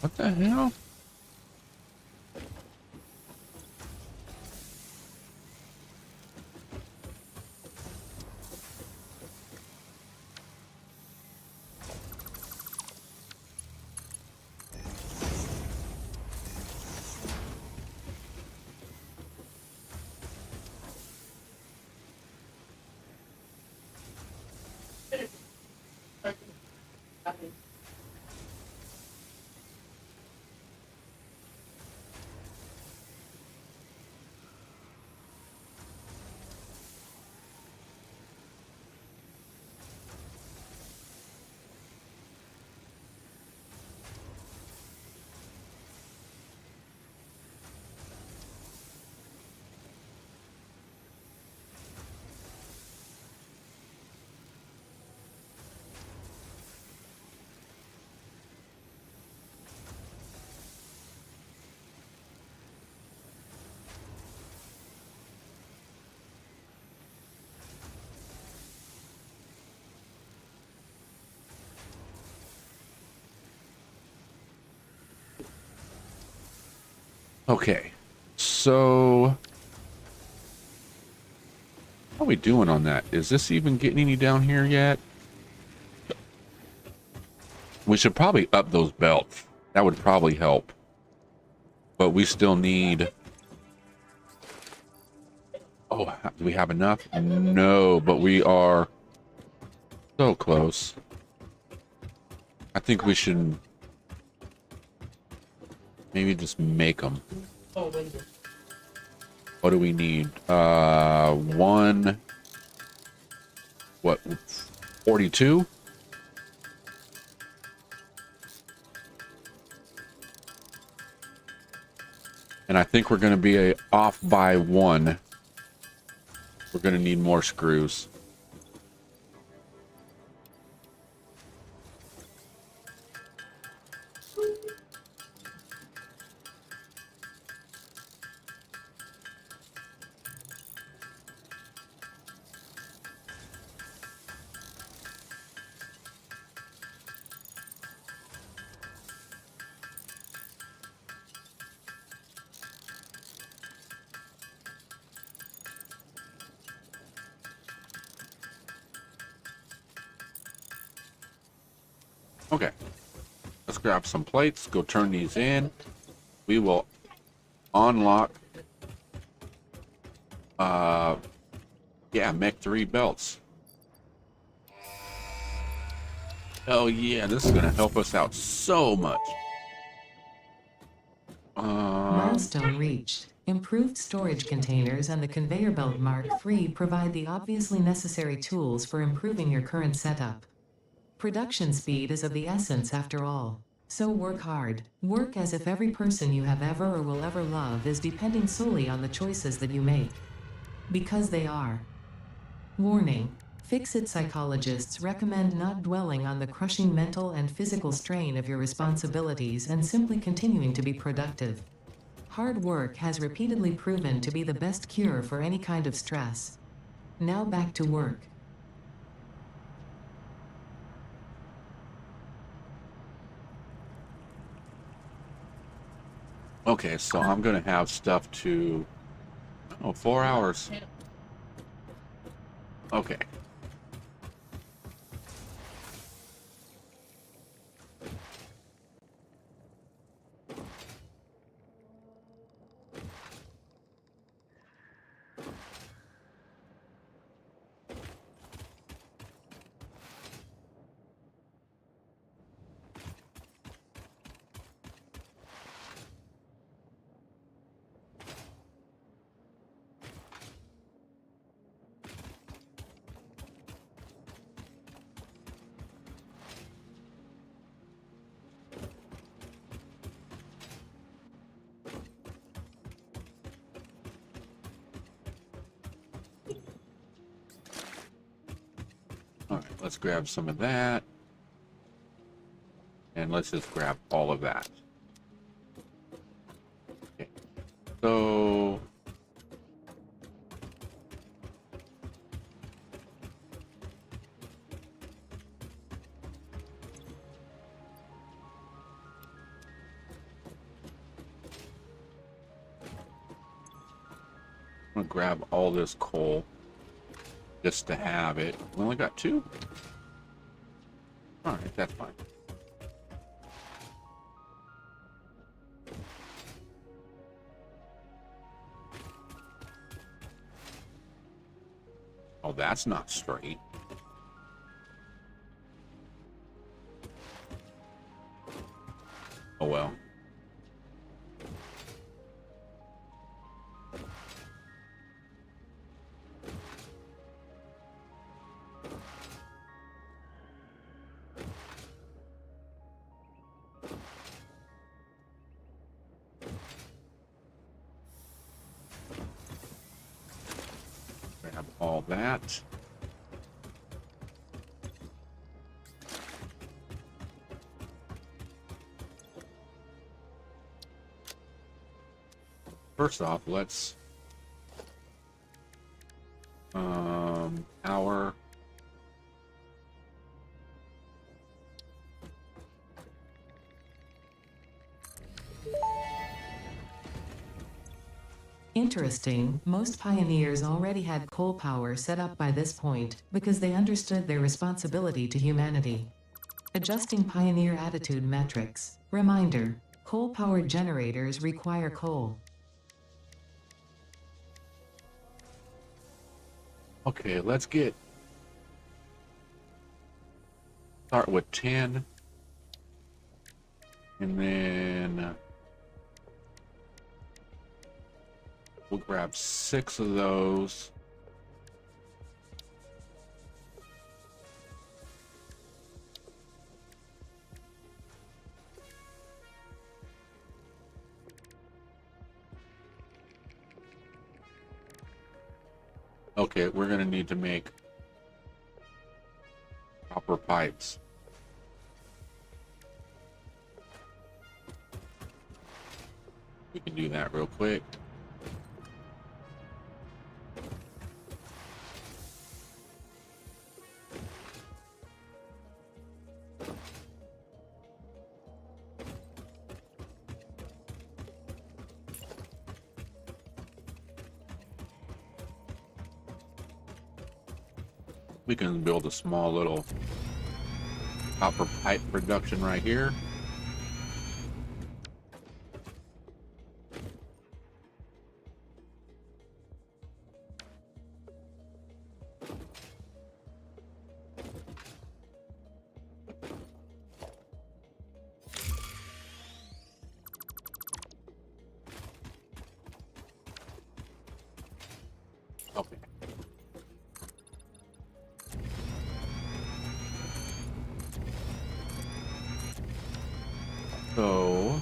What the hell? Okay, so how are we doing on that? Is this even getting any down here yet? We should probably up those belts. That would probably help. But we still need... Oh, do we have enough? No, but we are so close. I think we should maybe just make them.
Oh, wait.
What do we need? One... What? 42? And I think we're going to be off by one. We're going to need more screws. Okay, let's grab some plates, go turn these in. We will unlock, yeah, make 3 belts. Oh yeah, this is gonna help us out so much.
Milestone reached. Improved storage containers and the conveyor belt Mark III provide the obviously necessary tools for improving your current setup. Production speed is of the essence after all. So work hard. Work as if every person you have ever or will ever love is depending solely on the choices that you make. Because they are. Warning. Fix-it psychologists recommend not dwelling on the crushing mental and physical strain of your responsibilities and simply continuing to be productive. Hard work has repeatedly proven to be the best cure for any kind of stress. Now back to work.
Okay, so I'm gonna have stuff to... Oh, 4 hours. Okay. Alright, let's grab some of that. And let's just grab all of that. Okay. So... I'm gonna grab all this coal just to have it. We only got 2? Alright, that's fine. Oh, that's not straight. Oh well. Grab all that. First off, let's our
Interesting, most pioneers already had coal power set up by this point because they understood their responsibility to humanity. Adjusting Pioneer attitude metrics. Reminder: coal-powered generators require coal.
Okay, let's start with 10. And then we'll grab 6 of those. Okay, we're gonna need to make copper pipes. We can do that real quick. We can build a small little copper pipe production right here. Okay. So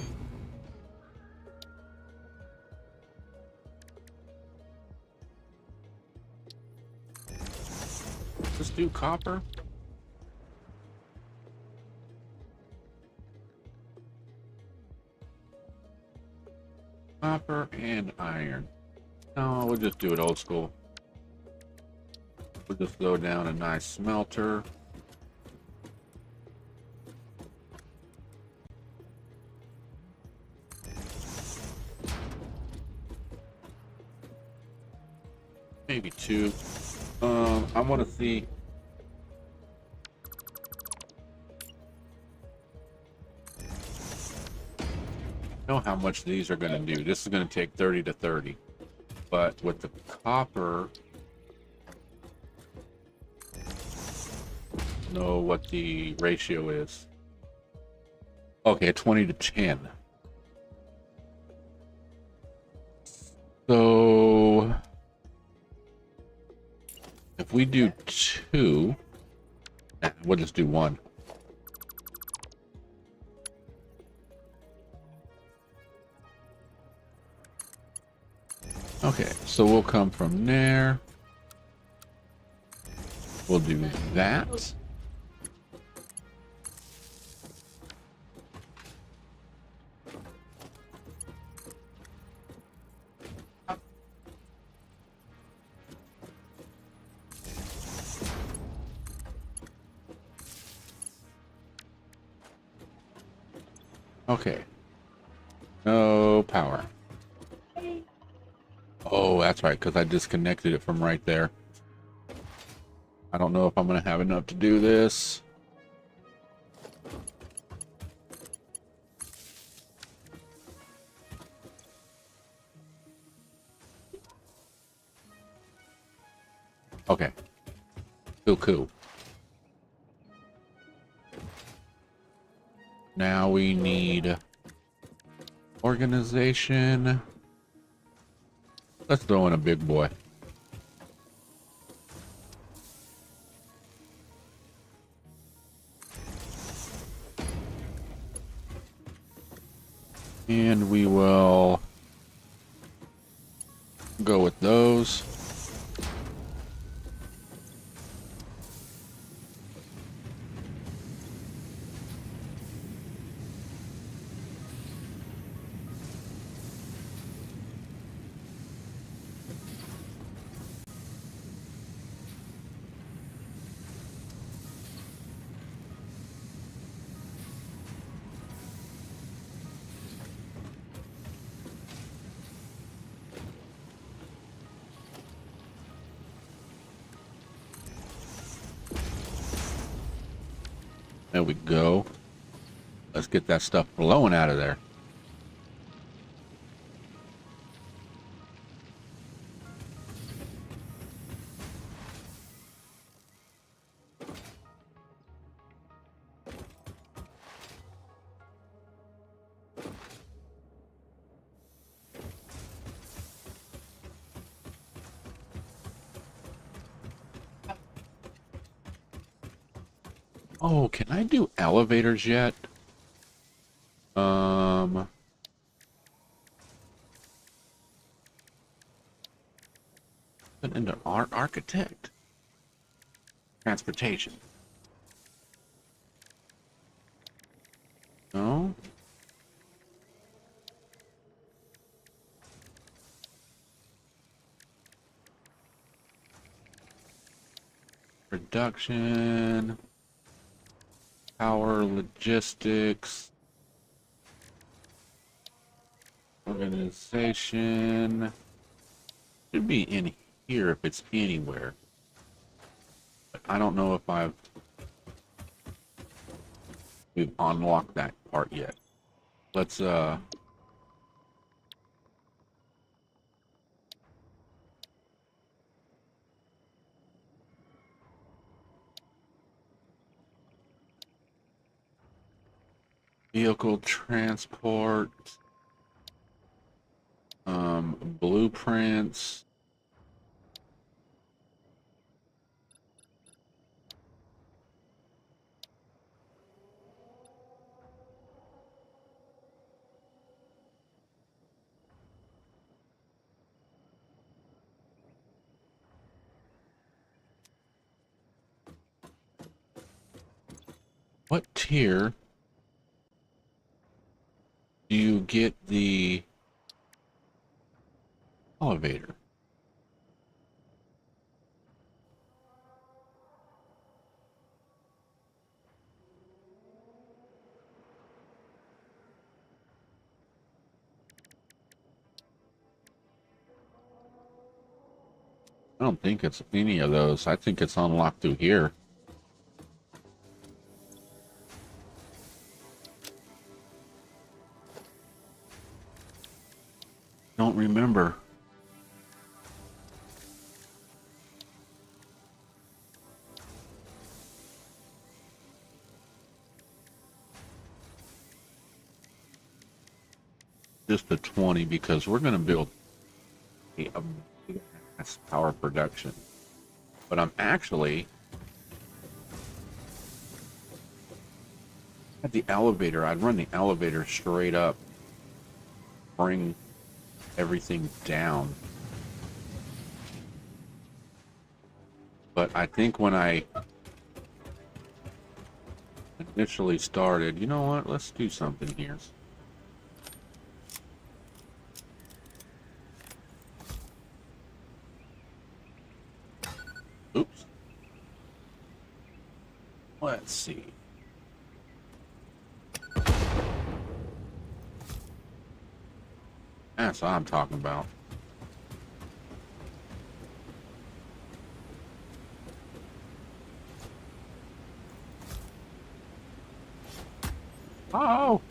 let's do copper. Copper and iron. No, we'll just do it old school. We'll just throw down a nice smelter. Maybe 2. I want to see. Know how much these are going to do. This is going to take 30 to 30. But with the copper, know what the ratio is. Okay, 20 to 10. So if we do 2, we'll just do 1. Okay, so we'll come from there. We'll do that. Okay. No power. Oh, that's right, because I disconnected it from right there. I don't know if I'm going to have enough to do this. Okay. Cool. Now we need organization. Let's throw in a big boy. And we will go with those. There we go. Let's get that stuff blowing out of there. Oh, can I do elevators yet? Into architect. Transportation. No. Production. Power, logistics. Organization. Should be in here if it's anywhere. But I don't know if we've unlocked that part yet. Let's vehicle transport, blueprints. What tier do you get the elevator? I don't think it's any of those. I think it's unlocked through here. Don't remember. Just the 20 because we're going to build a big ass power production. But I'm actually at the elevator. I'd run the elevator straight up, bring everything down. But I think when I initially started, you know what? Let's do something here. Oops. Let's see. That's what I'm talking about. Oh!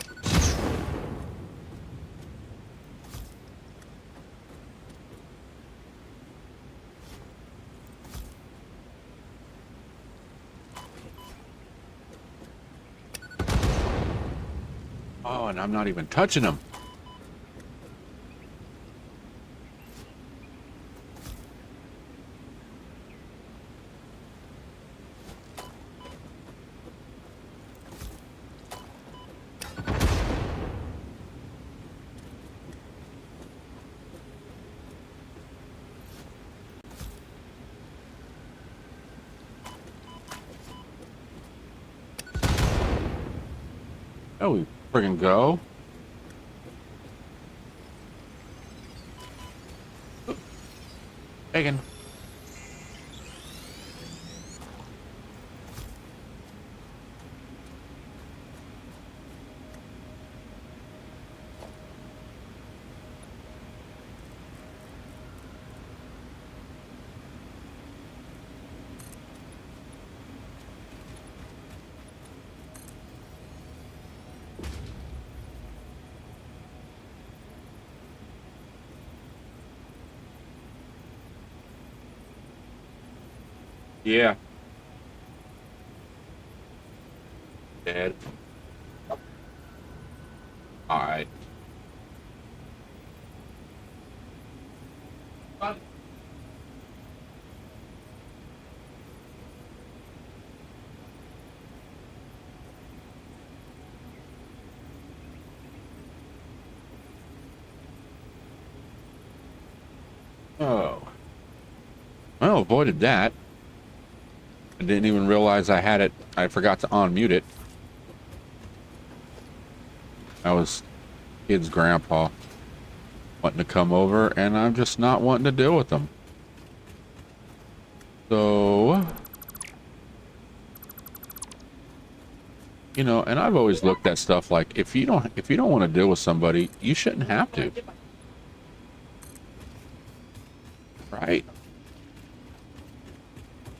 Oh, and I'm not even touching them. Oh, we friggin' go. Bacon. Yeah. Dead. Alright. Oh. Well, avoided that. I didn't even realize I had it. I forgot to unmute it. That was kid's grandpa wanting to come over, and I'm just not wanting to deal with them. So, you know, and I've always looked at stuff like if you don't want to deal with somebody, you shouldn't have to. Right?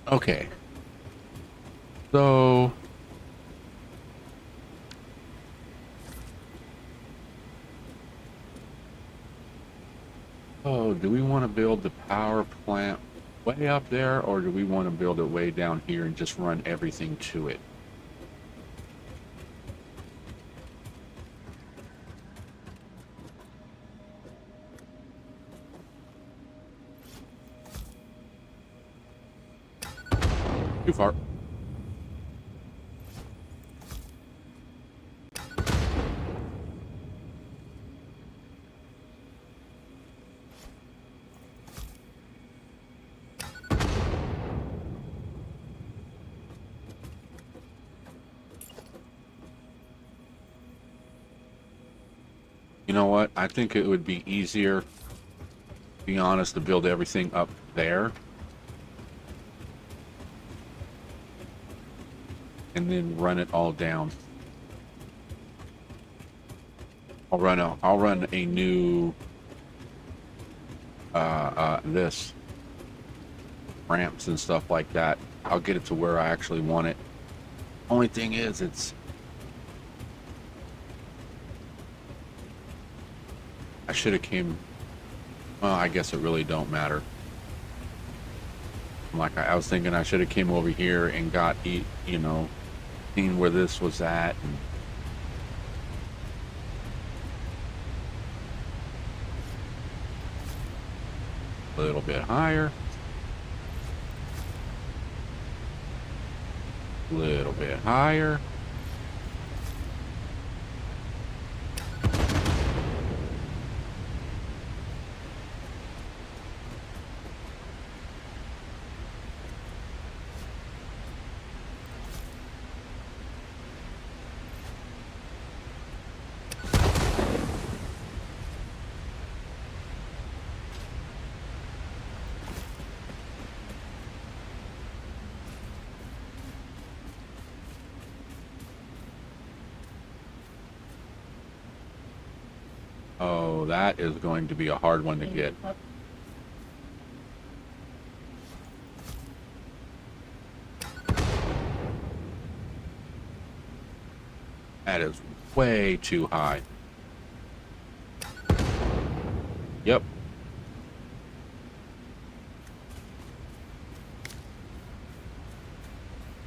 Okay. So, oh, do we want to build the power plant way up there, or do we want to build it way down here and just run everything to it? Too far. You know what? I think it would be easier, to be honest, to build everything up there. And then run it all down. I'll run a new this ramps and stuff like that. I'll get it to where I actually want it. Only thing is, I should have came. Well, I guess it really don't matter. Like I was thinking, I should have came over here and got you know, seen where this was at. And a little bit higher. A little bit higher. Oh, that is going to be a hard one to get. That is way too high. Yep.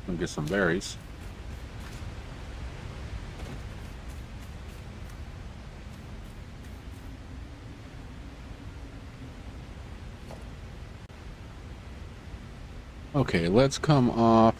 Gonna get some berries. Okay, let's come off.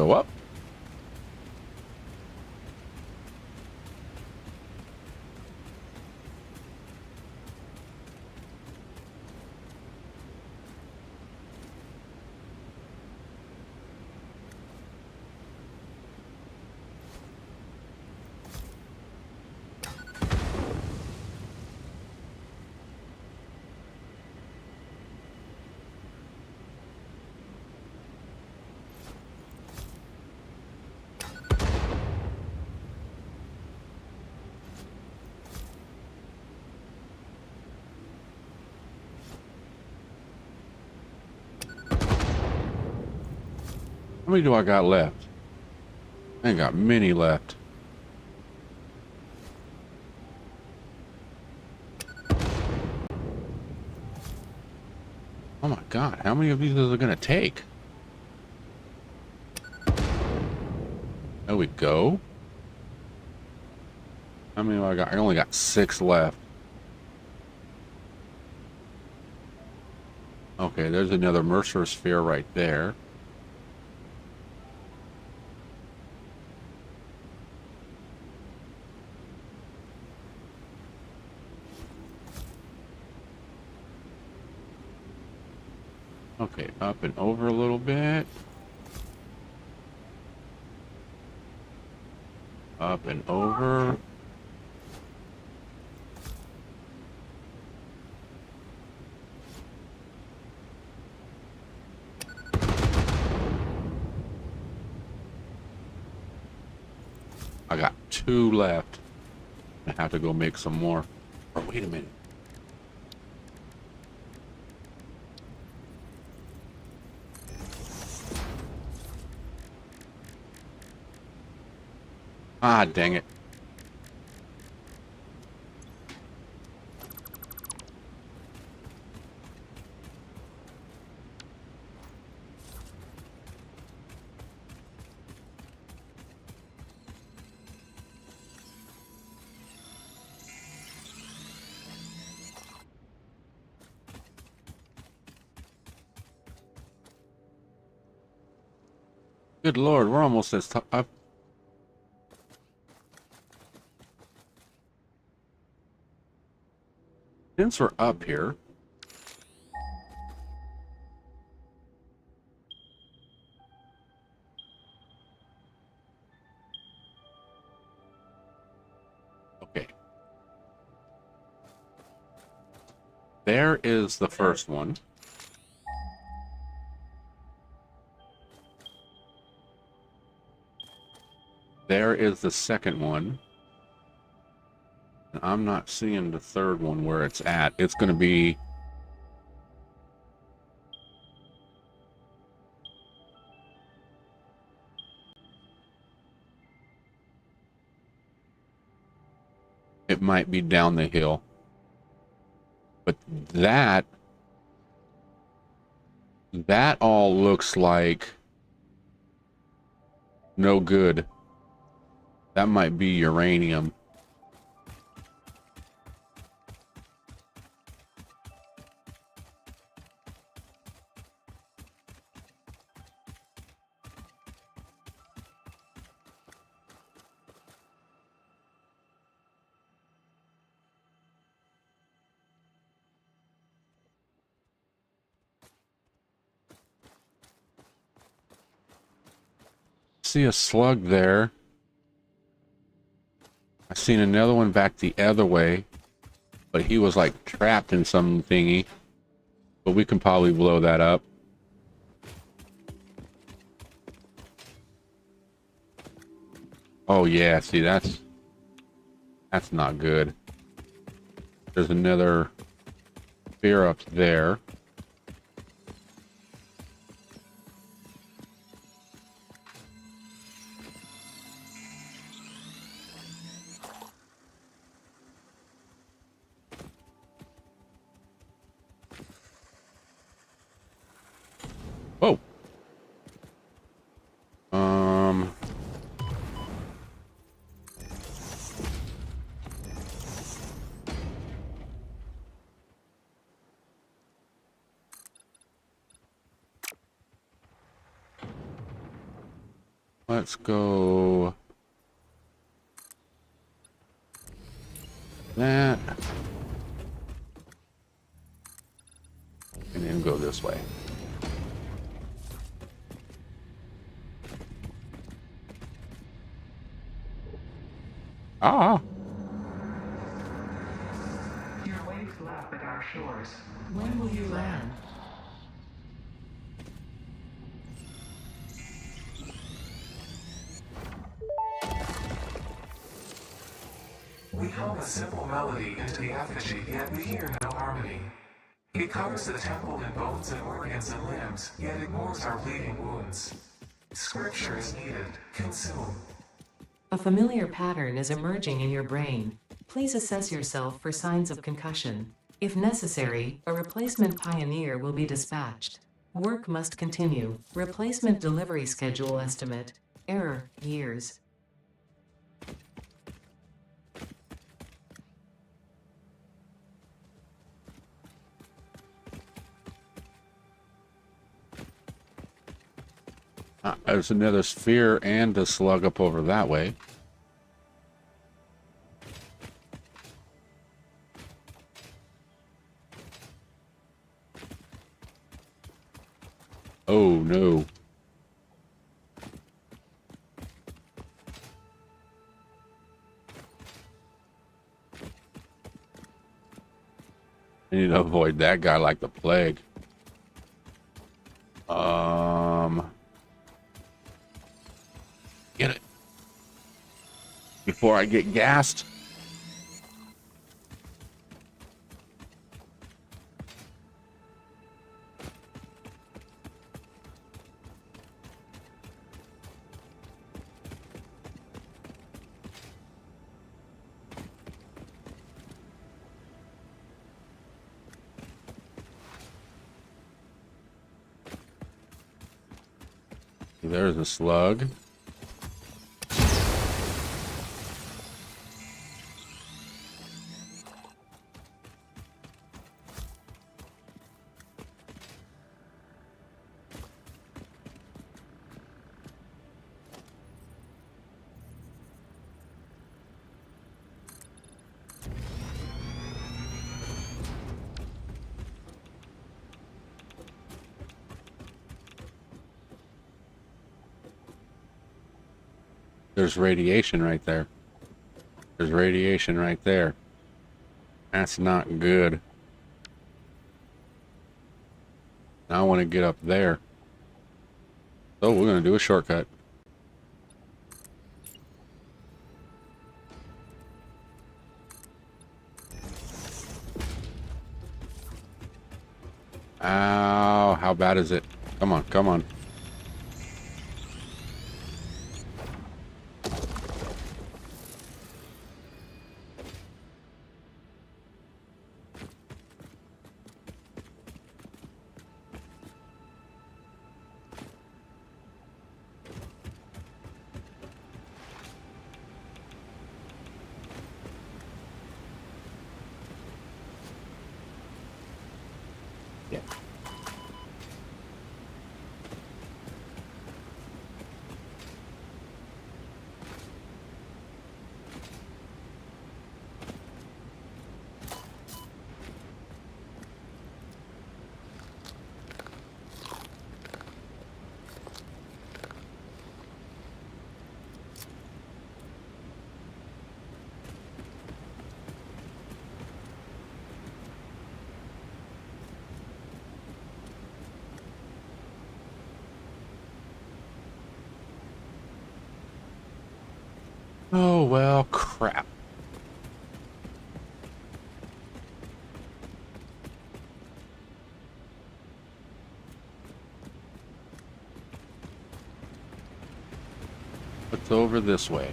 go up. How many do I got left? I ain't got many left. Oh my god, how many of these is it gonna take? There we go. How many do I got? I only got 6 left. Okay, there's another Mercer sphere right there. Okay, up and over a little bit. Up and over. I got 2 left. I have to go make some more. Oh, wait a minute. Ah, dang it. Good lord, we're almost as up. Since we're up here, okay. There is the first one. There is the second one. And I'm not seeing the third one where it's at. It's going to be... It might be down the hill. But that all looks like no good. That might be uranium. See a slug there. I seen another one back the other way, but he was like trapped in some thingy. But we can probably blow that up. Oh yeah, see that's not good. There's another sphere up there. Whoa. Let's go that. And then go this way. Ah.
Your waves lap at our shores.
When will you land?
We hum a simple melody into the effigy, yet we hear no harmony. It covers the temple in bones and organs and limbs, yet ignores our bleeding wounds. Scripture is needed. Consume.
A familiar pattern is emerging in your brain. Please assess yourself for signs of concussion. If necessary, a replacement pioneer will be dispatched. Work must continue. Replacement delivery schedule estimate. Error, years.
There's another sphere and a slug up over that way. Oh no. I need to avoid that guy like the plague. Get it. Before I get gassed. There's a slug. There's radiation right there. There's radiation right there. That's not good. Now I want to get up there. So we're going to do a shortcut. Ow, how bad is it? Come on, come on. Yeah. Oh, well, crap. It's over this way.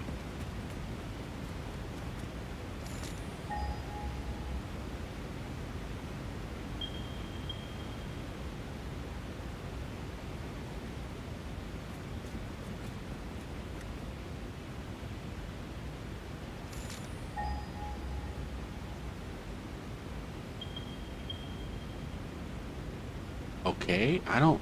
Okay, I don't...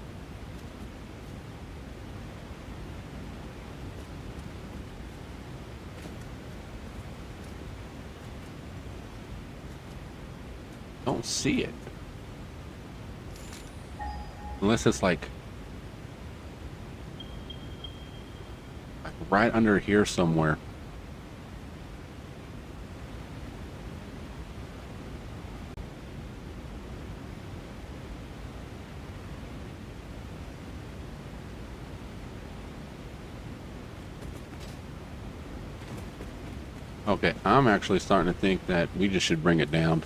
Don't see it. Unless it's like right under here somewhere. Okay, I'm actually starting to think that we just should bring it down.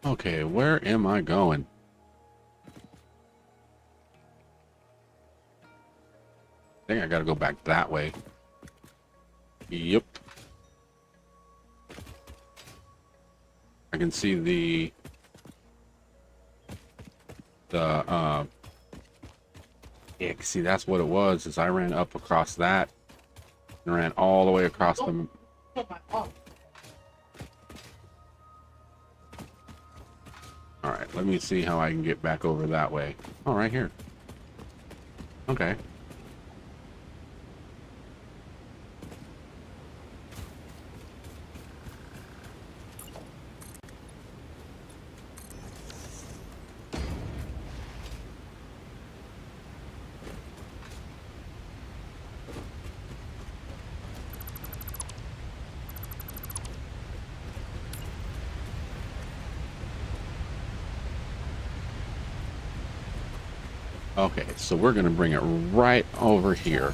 Okay, where am I going? I think I gotta go back that way. Yep. I can see yeah, see that's what it was, is I ran up across that and ran all the way across the.
Oh my God.
All right, let me see how I can get back over that way. Oh, right here. Okay. Okay, so we're gonna bring it right over here.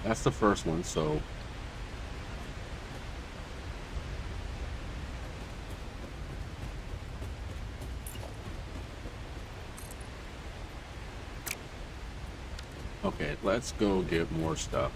That's the first one, so okay, let's go get more stuff.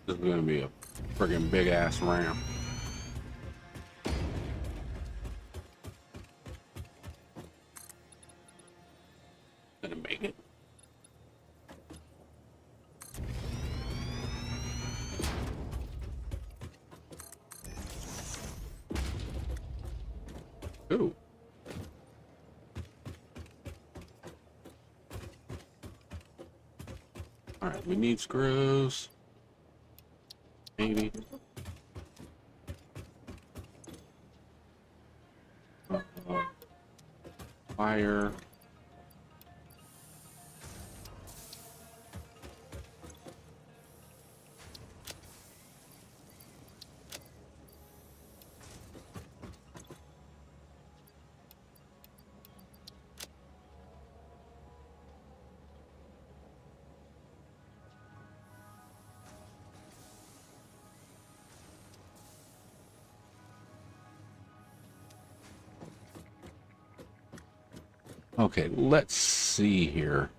This is gonna be a friggin' big ass ramp. Ooh. All right, we need screws. Maybe. Wire. Okay, let's see here.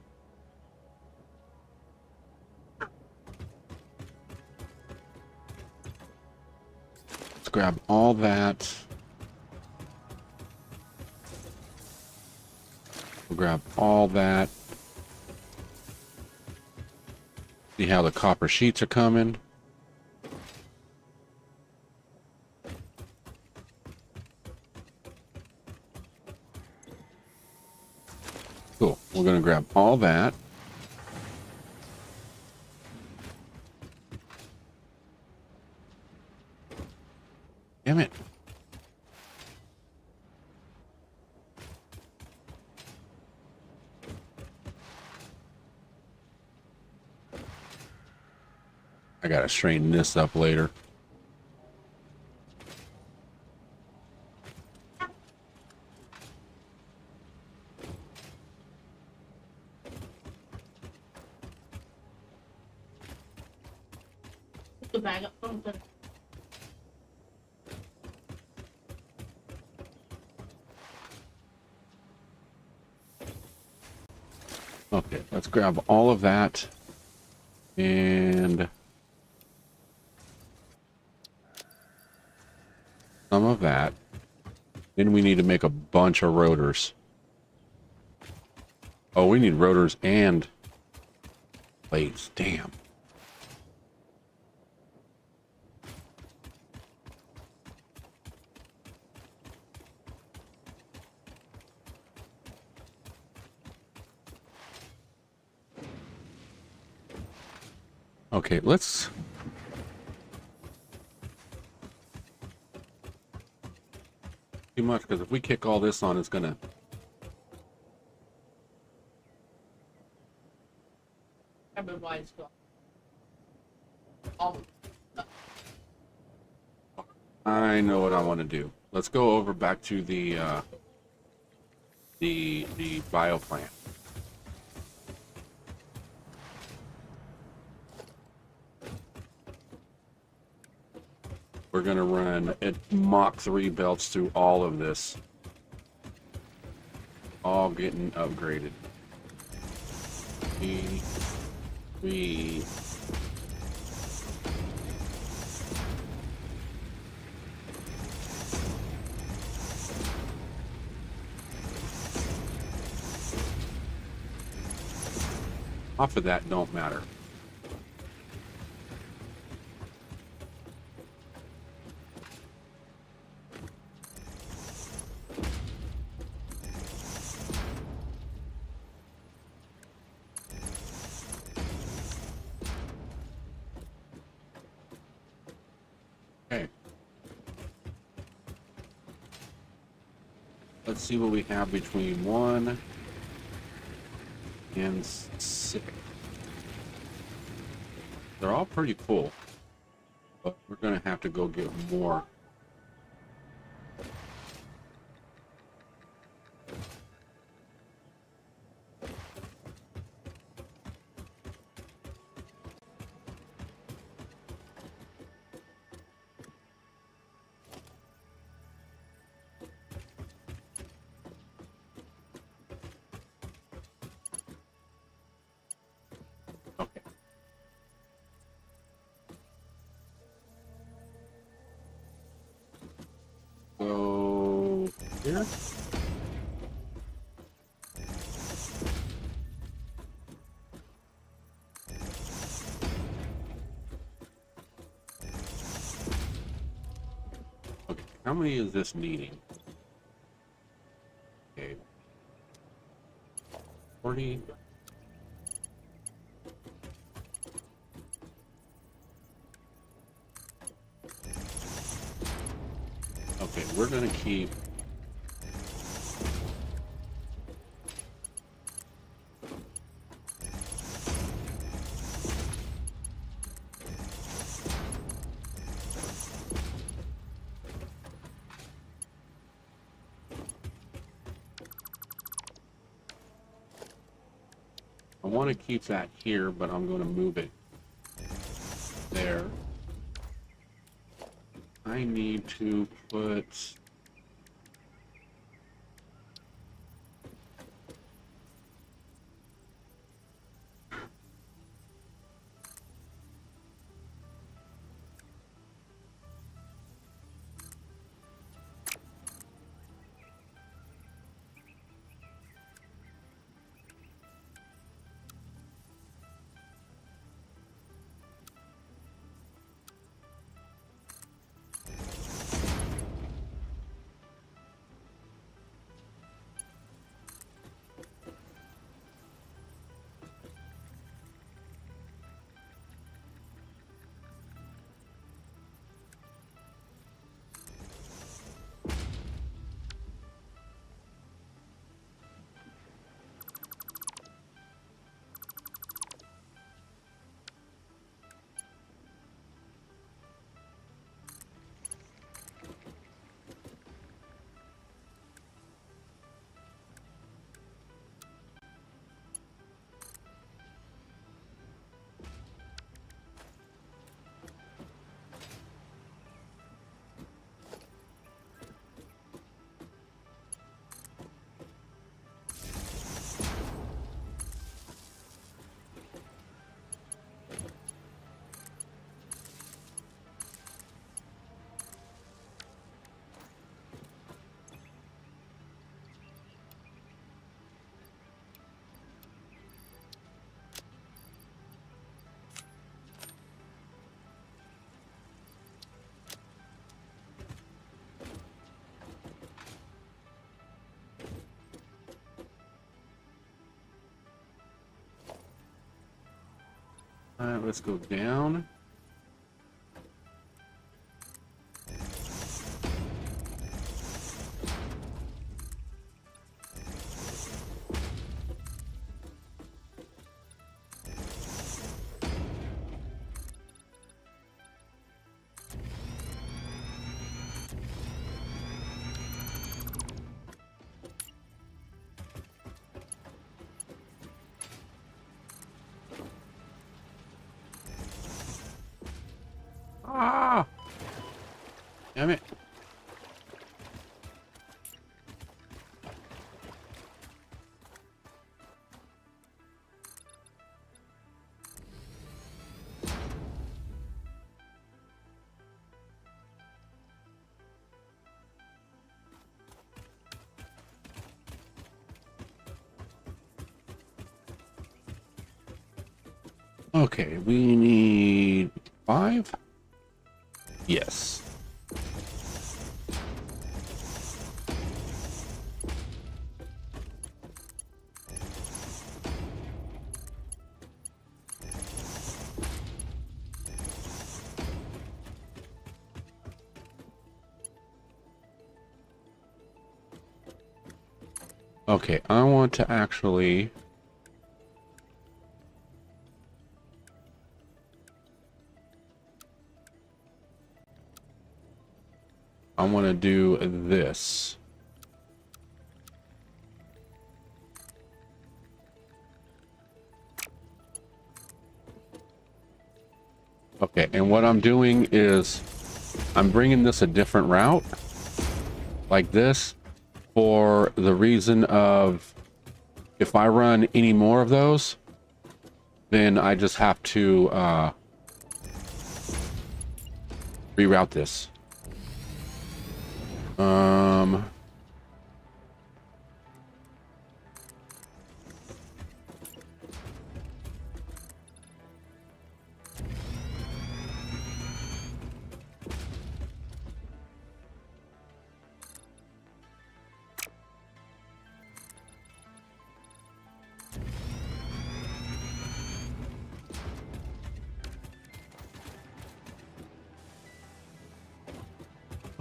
Let's grab all that. We'll grab all that. See how the copper sheets are coming. Cool. We're going to grab all that. Damn it. I got to straighten this up later.
Put the bag up front.
Okay, let's grab all of that. And some of that. Then we need to make a bunch of rotors. Oh, we need rotors and blades. Damn. Okay, let's... Too much, because if we kick all this on, it's gonna...
I've been wide still. All
I know what I want to do. Let's go over back to the bio plant. We're gonna run at Mach 3 belts through all of this. All getting upgraded. We off of that don't matter. Okay. Let's see what we have between 1 and 6. They're all pretty full, but we're gonna have to go get more. Okay. So here. Okay, how many is this needing? 40. Okay, we're gonna keep. I want to keep that here, but I'm going to move it there. I need to put... All right, let's go down. Ah! Damn it. Okay, we need 5. Yes. Okay, I want to actually... I want to do this. Okay, and what I'm doing is I'm bringing this a different route, like this, for the reason of if I run any more of those, then I just have to reroute this.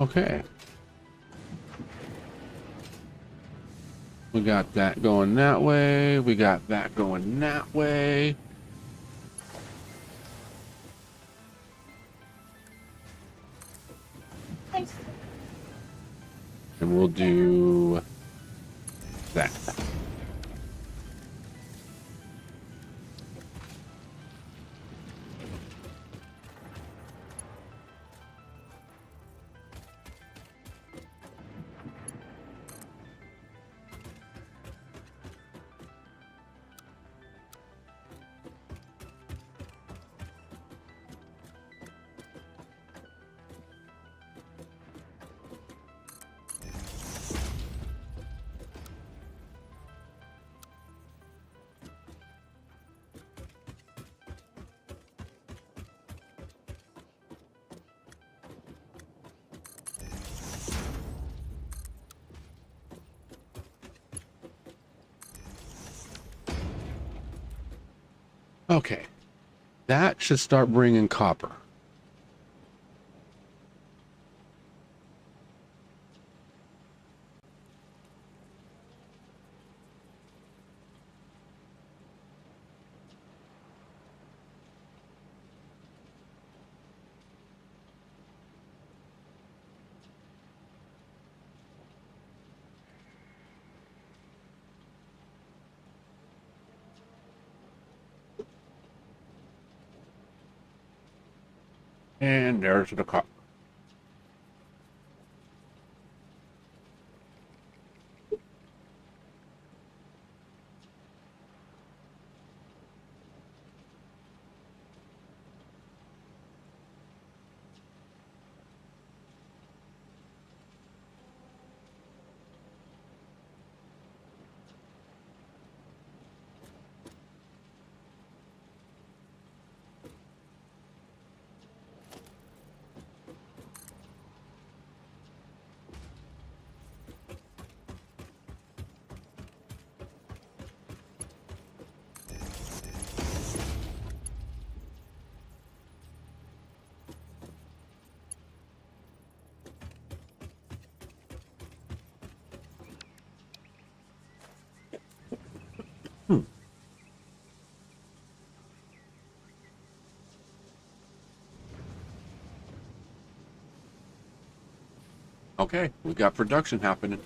Okay. We got that going that way. We got that going that way.
Thanks.
And we'll do that. Okay. That should start bringing copper. And there's the copper. Okay, we got production happening.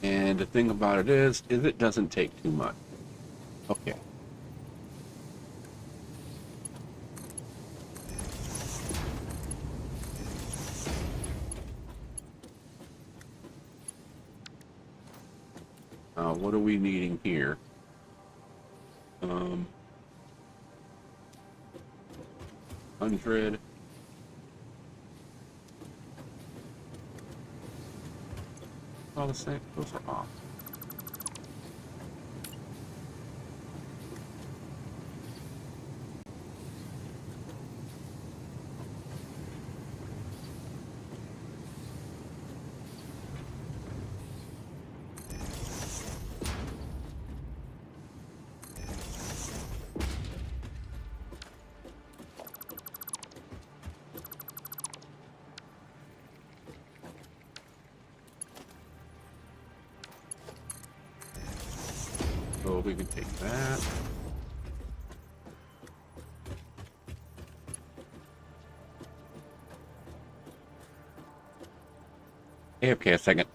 And the thing about it is it doesn't take too much. Okay. What are we needing here? 100. All the same. Those are off. So we can take that. Okay, a second.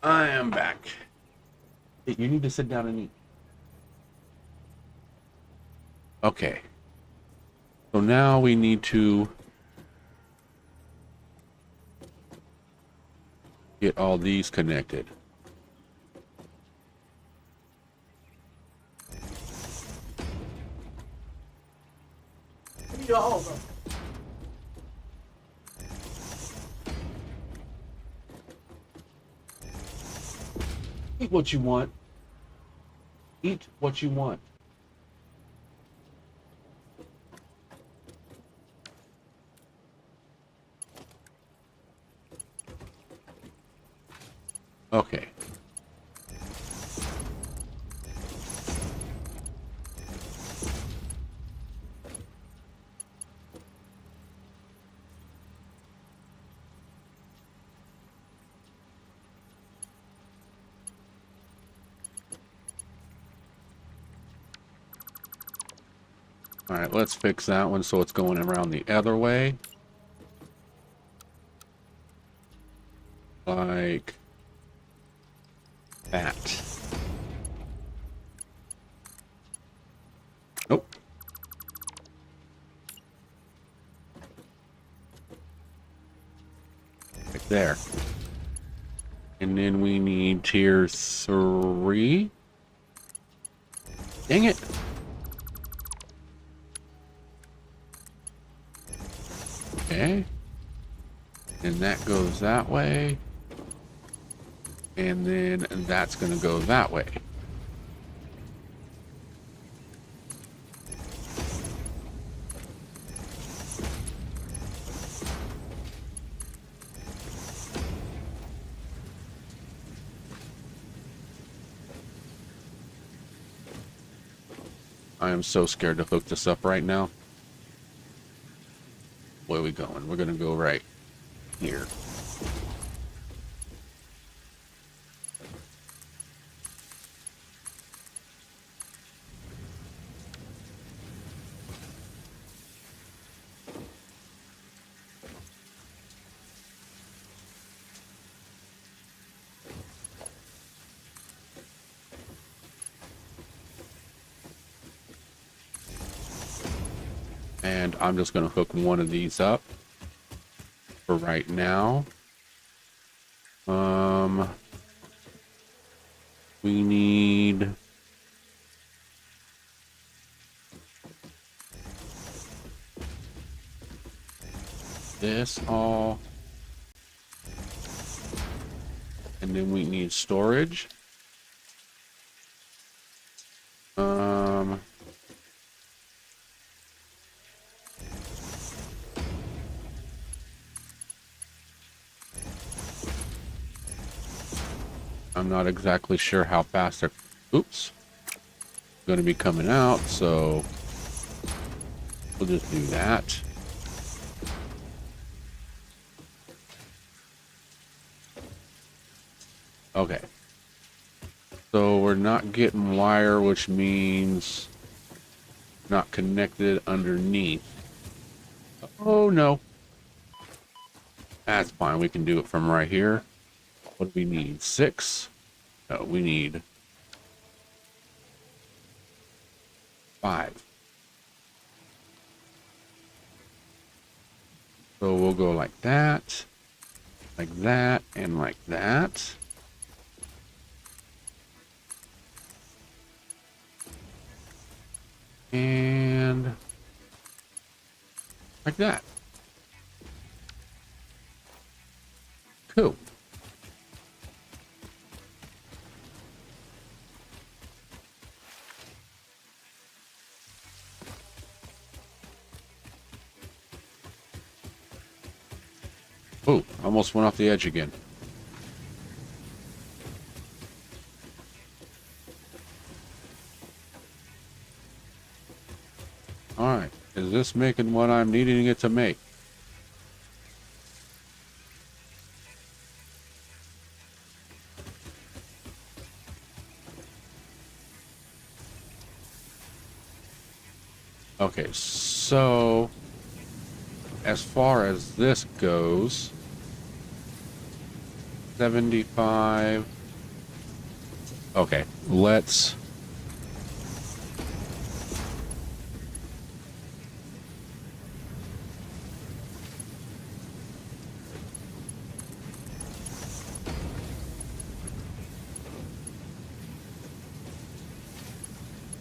I am back. Hey, you need to sit down and eat. Okay. So now we need to get all these connected.
Give me your hole, bro.
Eat what you want. Eat what you want. Okay. All right, let's fix that one so it's going around the other way. Like that. Nope. Right there. And then we need tier 3. Dang it. Okay. And that goes that way. And then that's going to go that way. I am so scared to hook this up right now. Where are we going? We're going to go right here. And I'm just going to hook one of these up for right now. We need this all, and then we need storage. I'm not exactly sure how fast they're, oops, going to be coming out, so we'll just do that. Okay. So we're not getting wire, which means not connected underneath. Oh no. That's fine. We can do it from right here. What do we need? 6? No, we need 5. So we'll go like that, and like that. And like that. Cool. Oh, almost went off the edge again. Alright, is this making what I'm needing it to make? Okay, so as far as this goes, 75 Okay, let's...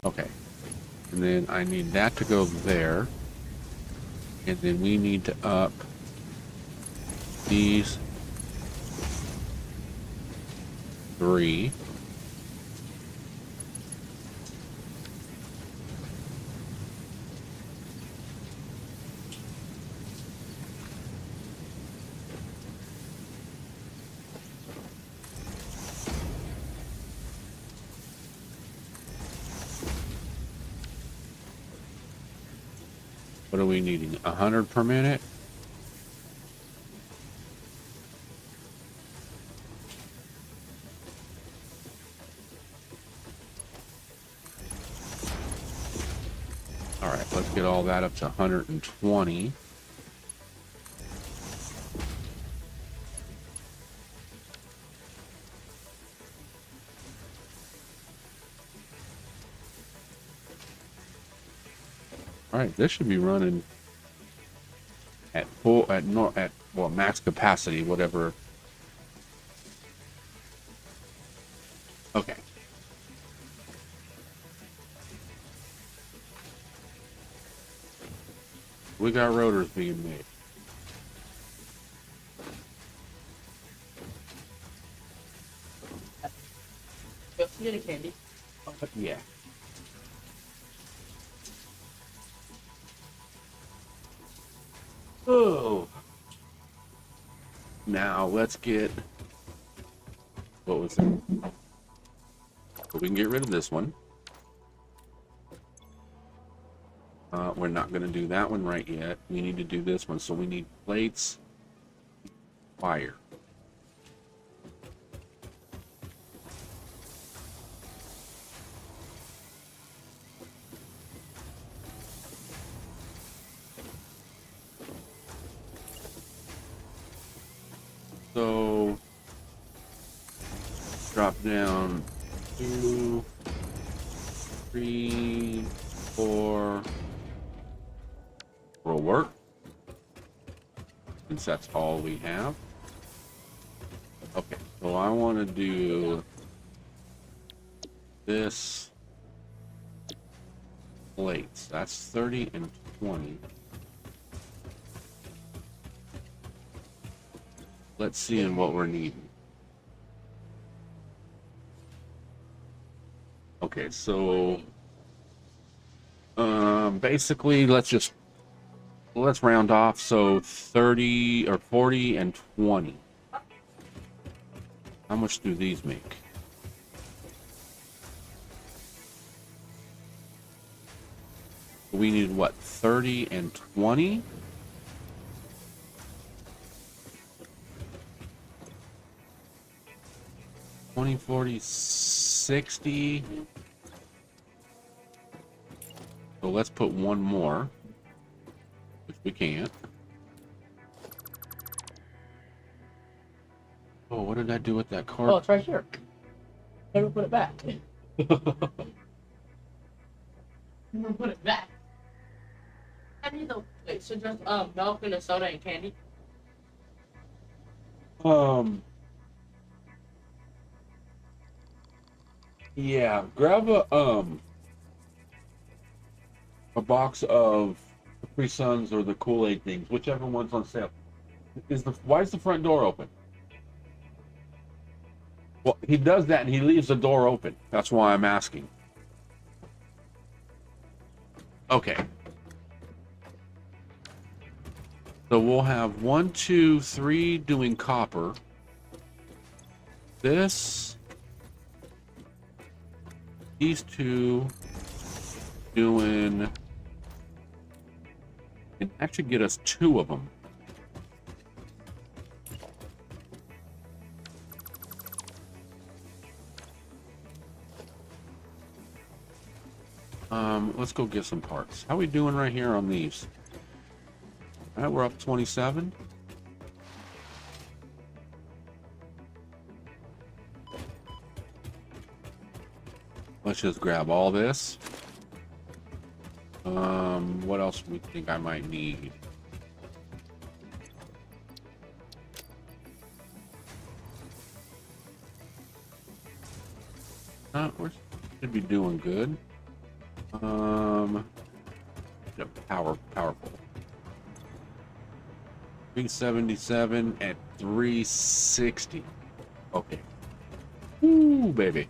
Okay. And then I need that to go there. And then we need to up these 3. What are we needing? 100 per minute? All right, let's get all that up to 120. All right, this should be running at full, well, max capacity, whatever. Okay. We got rotors being made.
Yep, you get a candy.
Yeah. Oh. Now let's get, what was it? So we can get rid of this one. We're not going to do that one right yet. We need to do this one. So we need plates, wire. So drop down 2, 3, 4. Will work, since that's all we have. Okay, so I want to do this plates. That's 30 and 20. Let's see in what we're needing. Okay, so basically let's round off. So 30 or 40 and 20. How much do these make? We need what, 30 and 20? $20, $40, $60. So let's put one more, which we can't. Oh, what did I do with that card?
Oh, it's right here. Never put it back. Never put it back. I need the wait, so just milk and a soda and candy.
Yeah, grab a box of Capri Suns or the Kool-Aid things, whichever one's on sale. Why is the front door open? Well, he does that and he leaves the door open. That's why I'm asking. Okay. So we'll have 1, 2, 3 doing copper. These 2 doing, it actually get us 2 of them. Let's go get some parts. How we doing right here on these? All right, we're up 27. Let's just grab all this. What else do we think I might need? We should be doing good. Powerful. 377 at 360. Okay. Woo, baby.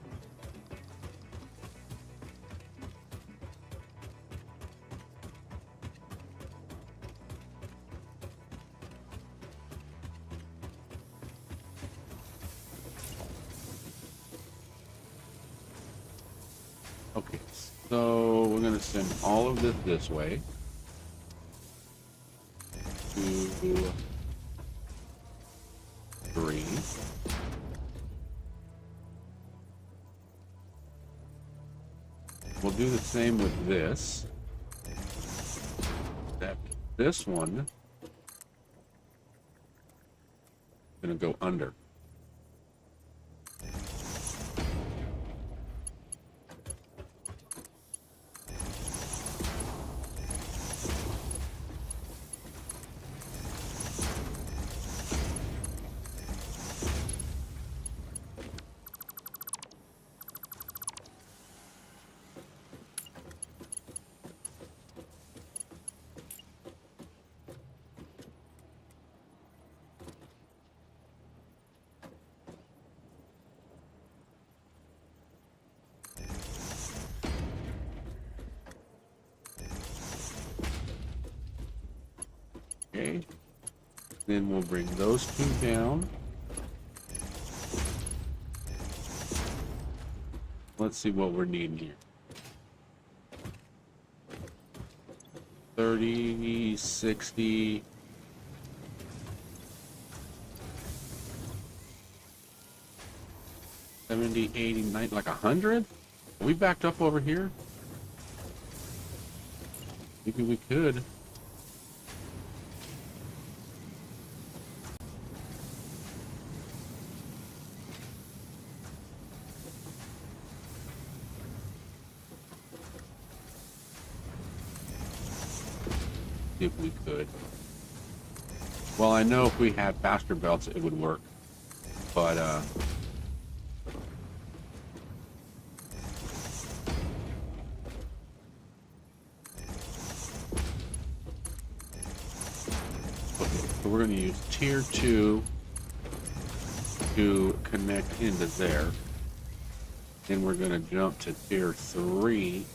Okay, so we're gonna send all of this way to 3. We'll do the same with this. This one is gonna go under. Okay, then we'll bring those two down. Let's see what we're needing here. 30, 60. 70, 80, 90, like 100? Are we backed up over here? Maybe we could. If we could. Well, I know if we had faster belts, it would work. But, okay, so we're going to use tier 2 to connect into there. Then we're going to jump to tier 3.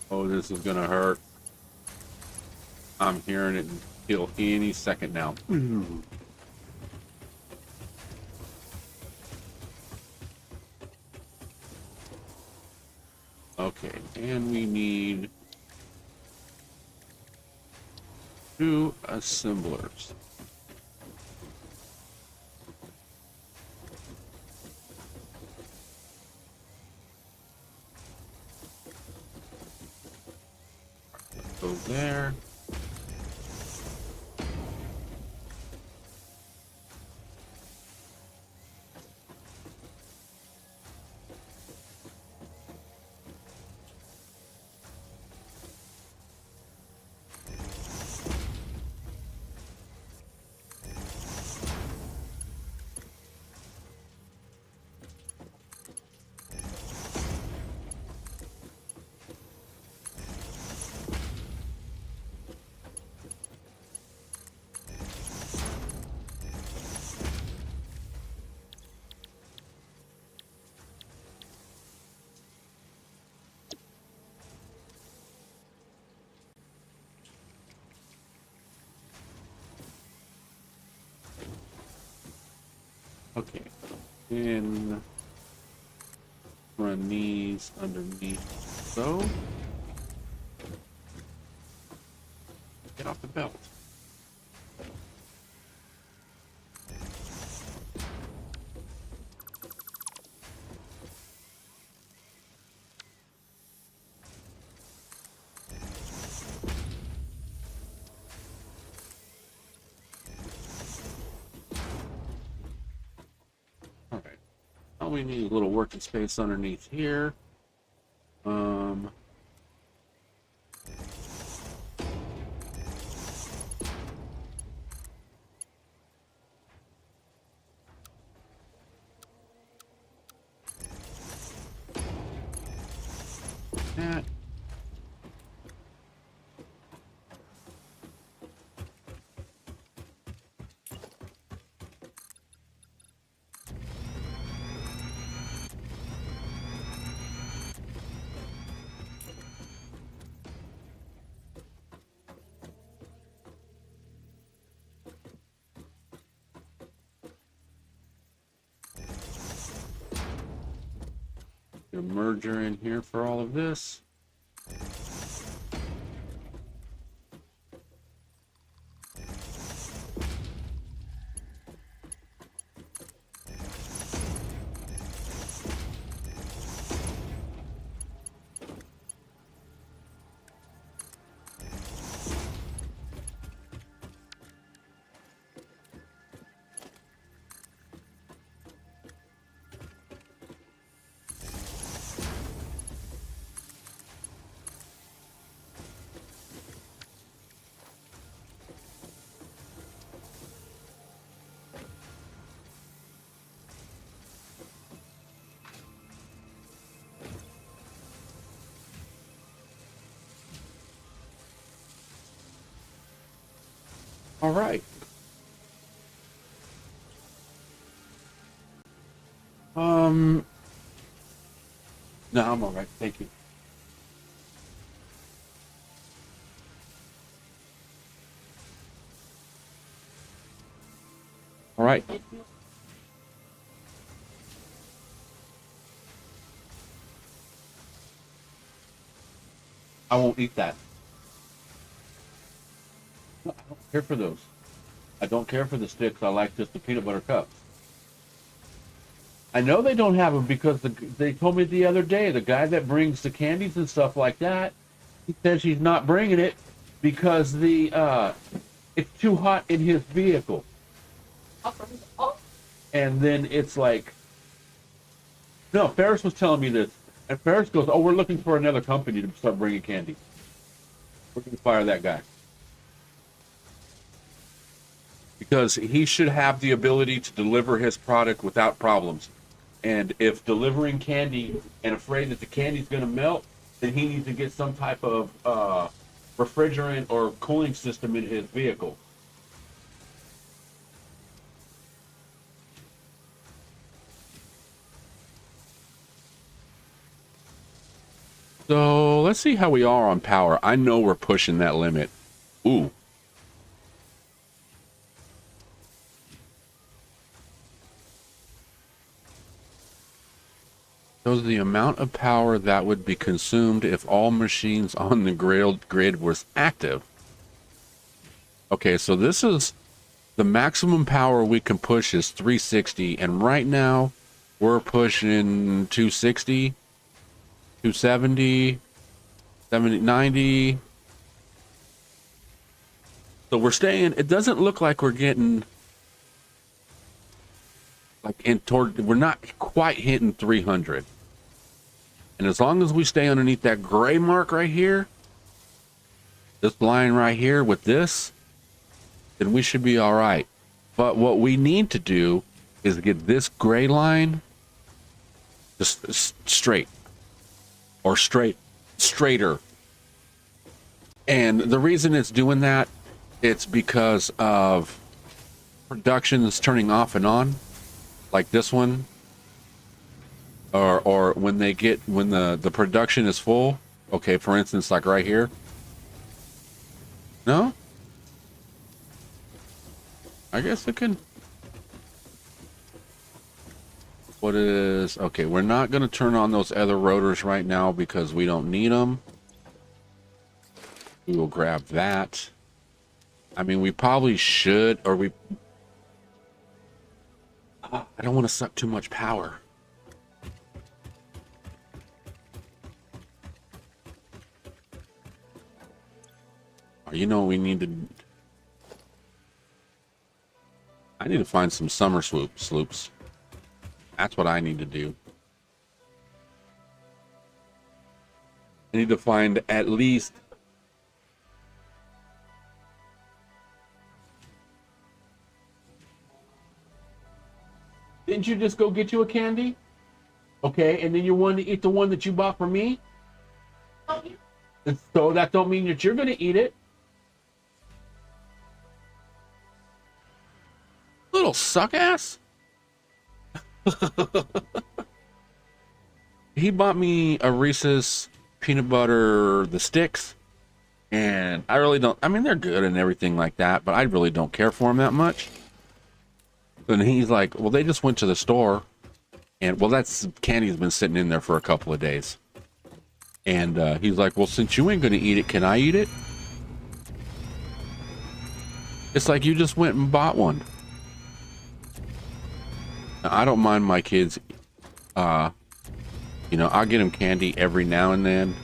Oh, this is gonna hurt. I'm hearing it kill any second now. Okay, and we need 2 assemblers. Go there. Okay, and run these underneath, so we need a little working space underneath here. That. A merger in here for all of this. All right. No, I'm all right. Thank you. All right. I won't eat that. No, I don't care for those. I don't care for the sticks. I like just the peanut butter cups. I know they don't have them because they told me the other day, the guy that brings the candies and stuff like that, he says he's not bringing it because it's too hot in his vehicle. And then it's like, no, Ferris was telling me this. And Ferris goes, oh, we're looking for another company to start bringing candy. We're going to fire that guy. Because he should have the ability to deliver his product without problems. And if delivering candy and afraid that the candy's going to melt, then he needs to get some type of refrigerant or cooling system in his vehicle. So let's see how we are on power. I know we're pushing that limit. Ooh. Shows the amount of power that would be consumed if all machines on the grid was active. Okay, so this is the maximum power we can push is 360, and right now we're pushing 260, 270, 70, 90. So we're staying, it doesn't look like we're getting like we're not quite hitting 300. And as long as we stay underneath that gray mark right here, this line right here with this, then we should be all right. But what we need to do is get this gray line just straight or straighter. And the reason it's doing that, it's because of production is turning off and on, like this one. Or when the production is full. Okay, for instance, like right here. No? I guess it can. What is... Okay, we're not going to turn on those other rotors right now because we don't need them. We will grab that. I mean, we probably should, or we... I don't want to suck too much power. You know, we need to... I need to find some summer sloops. That's what I need to do. I need to find at least
Didn't you just go get you a candy? Okay, and then you wanted to eat the one that you bought for me?
Oh, yeah.
And so that don't mean that you're going to eat it.
little suck ass. He bought me a Reese's peanut butter, the sticks, and I really don't, I mean, they're good and everything like that, but I really don't care for them that much. And he's like, well, they just went to the store, and well, that's candy's been sitting in there for a couple of days. And he's like, well, since you ain't gonna eat it, can I eat it? It's like you just went and bought one. Now, I don't mind my kids, you know, I'll get them candy every now and then,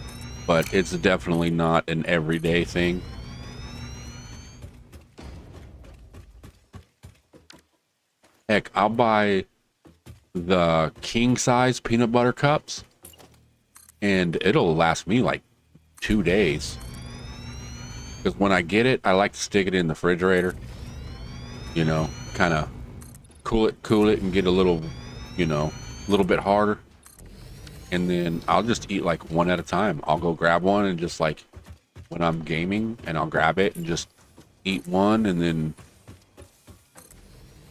but it's definitely not an everyday thing. Heck, I'll buy the king size peanut butter cups and it'll last me like 2 days. Because when I get it, I like to stick it in the refrigerator, you know, kind of cool it and get a little, you know, a little bit harder. And then I'll just eat like one at a time. I'll go grab one and just like when I'm gaming and I'll grab it and just eat one, and then,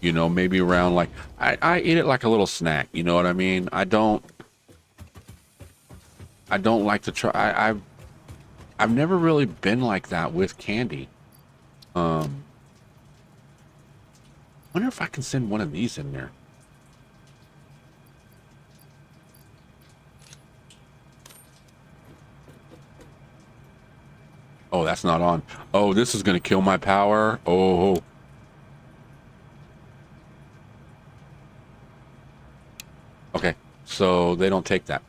you know, maybe around like I eat it like a little snack, you know what I mean? I don't like to try. I've never really been like that with candy. Wonder if I can send one of these in there. Oh, that's not on. Oh, this is gonna kill my power. Oh. Okay, so they don't take that.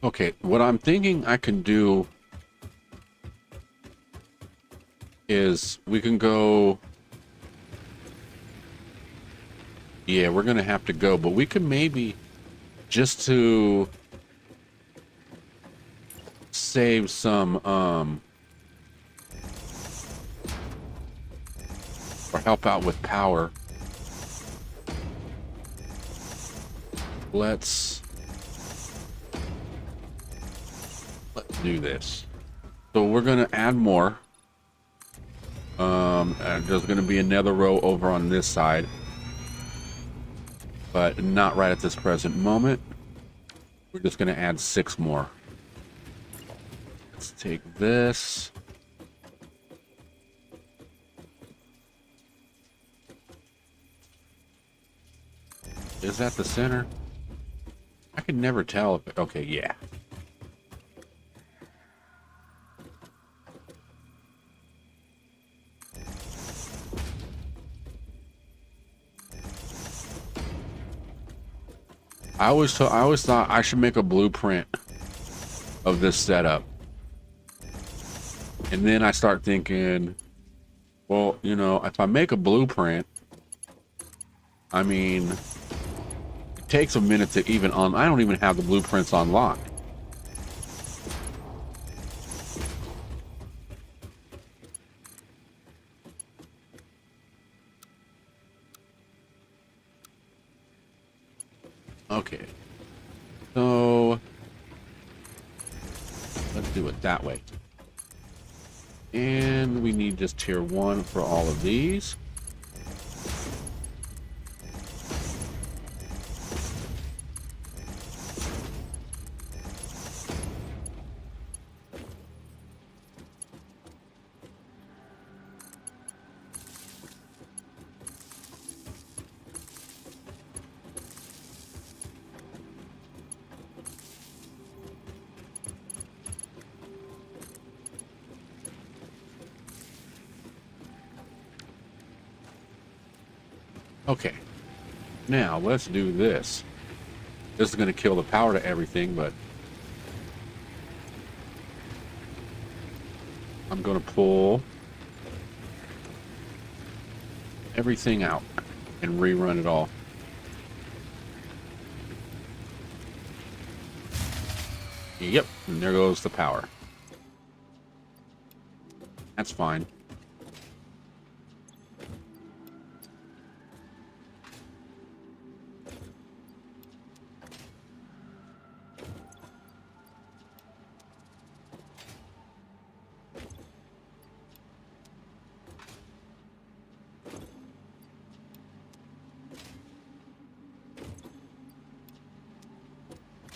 Okay, what I'm thinking I can do is we can go. Yeah, we're gonna have to go, but we could maybe just to save some or help out with power. Let's do this. So we're gonna add more. There's gonna be another row over on this side, but not right at this present moment. We're just gonna add 6 more. Let's take this. Is that the center? I could never tell if it, okay, yeah. I always thought I should make a blueprint of this setup. And then I start thinking, well, you know, if I make a blueprint, I mean, it takes a minute to even I don't even have the blueprints unlocked. Okay, so let's do it that way. And we need just tier 1 for all of these. Okay, now let's do this. This is going to kill the power to everything, but I'm going to pull everything out and rerun it all. Yep, and there goes the power. That's fine.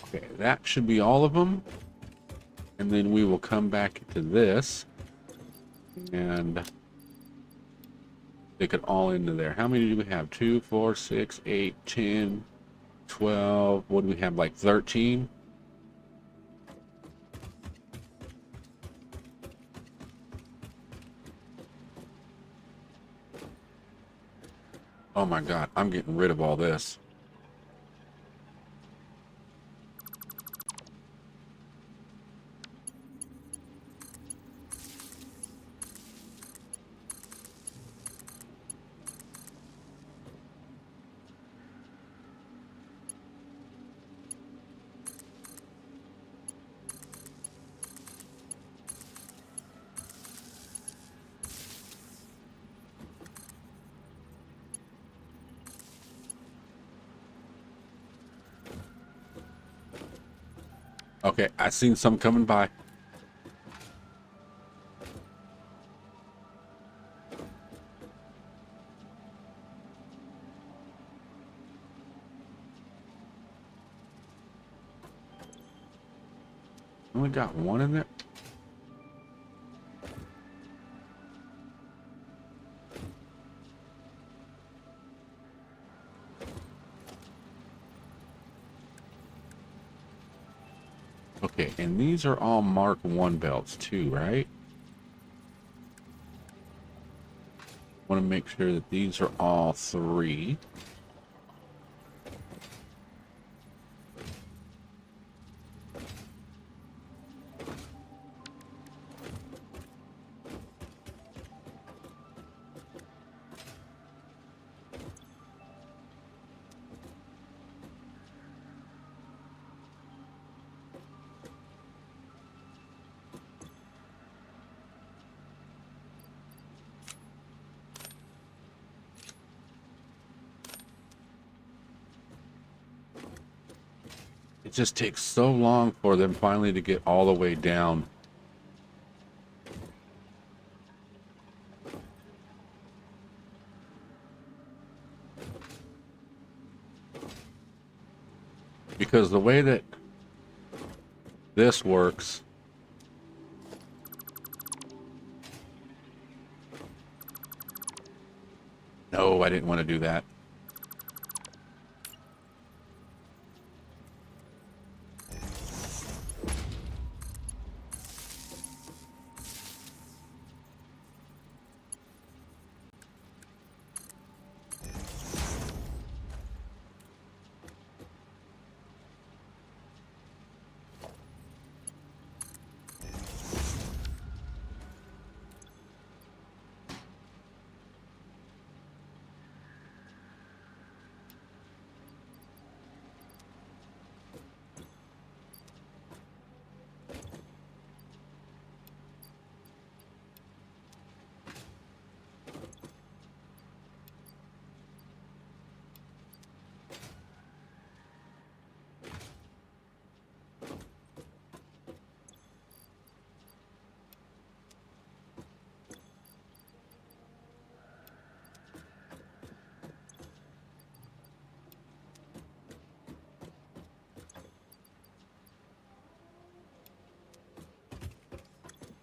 Okay, that should be all of them. And then we will come back to this and stick it all into there. How many do we have? 2, 4, 6, 8, 10, 12. What do we have? Like 13? Oh my God, I'm getting rid of all this. Okay, I seen some coming by. Only got one in there. Okay, and these are all Mark 1 belts too, right? Want to make sure that these are all 3. It just takes so long for them finally to get all the way down. Because the way that this works, no, I didn't want to do that.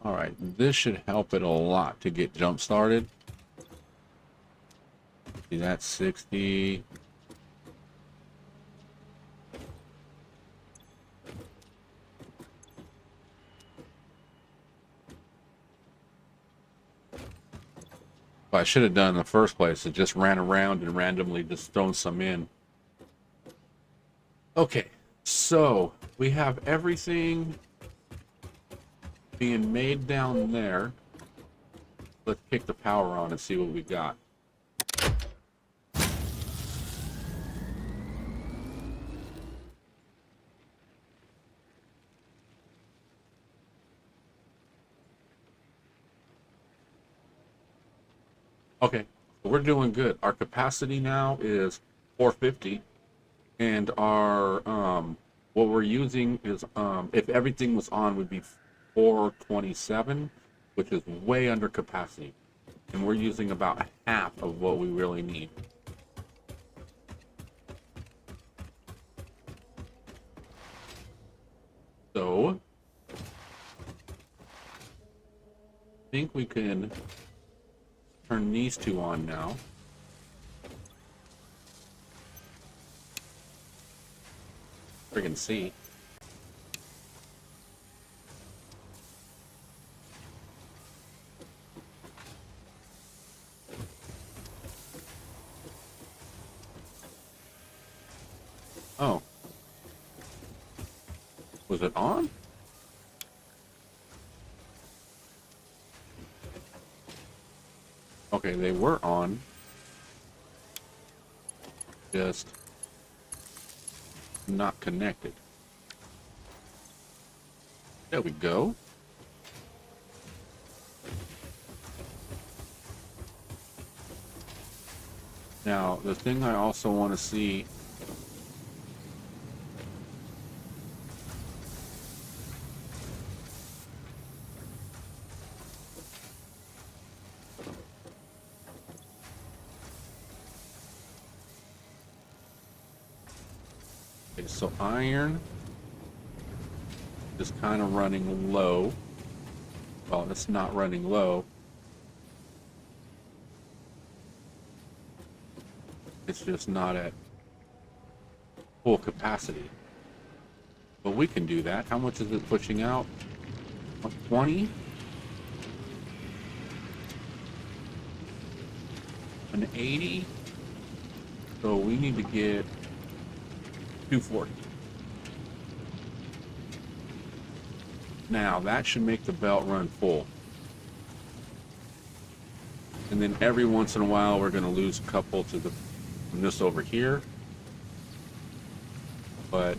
All right, this should help it a lot to get jump started. See, that's 60. What I should have done in the first place is just ran around and randomly just thrown some in. Okay, so we have everything being made down there. Let's kick the power on and see what we got. Okay, we're doing good. Our capacity now is 450, and our what we're using is if everything was on would be 427, which is way under capacity, and we're using about half of what we really need. So I think we can turn these two on now. Friggin' see. Oh. Was it on? Okay, they were on. Just not connected. There we go. Now, the thing I also want to see okay, so iron is kind of running low. Well, it's not running low. It's just not at full capacity. But we can do that. How much is it pushing out? 20? An 80? So we need to get 240. Now that should make the belt run full. And then every once in a while we're going to lose a couple to from this over here. But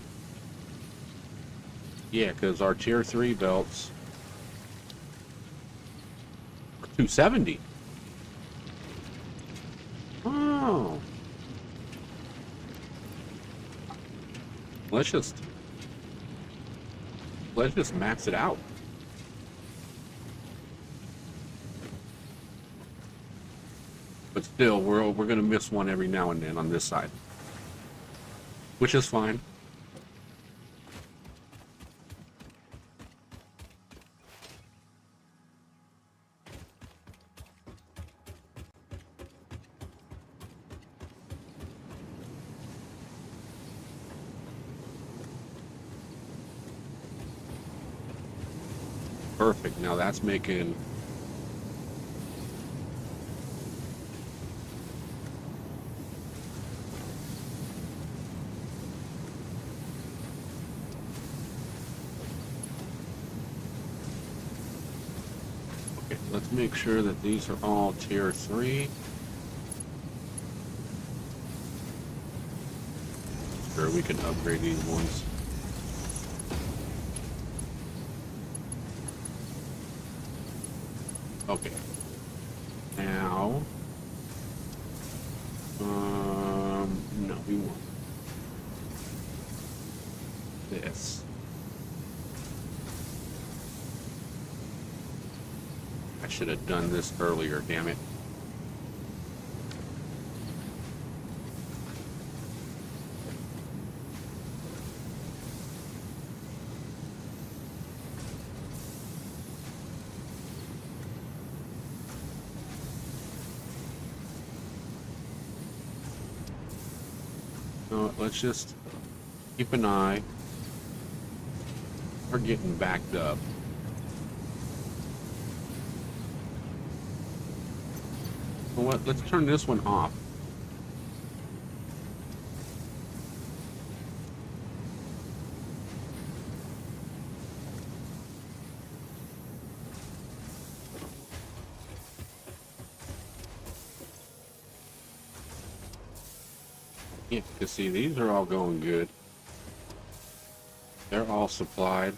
yeah, because our tier 3 belts are 270. Oh. Let's just max it out. But still, we're gonna miss one every now and then on this side, which is fine. Perfect. Now that's making okay, let's make sure that these are all tier 3. Sure, we can upgrade these ones. Okay. Now, no, we want this. I should have done this earlier, damn it. Let's just keep an eye. We're getting backed up. Well, what? Let's turn this one off. Yeah, you see, these are all going good. They're all supplied.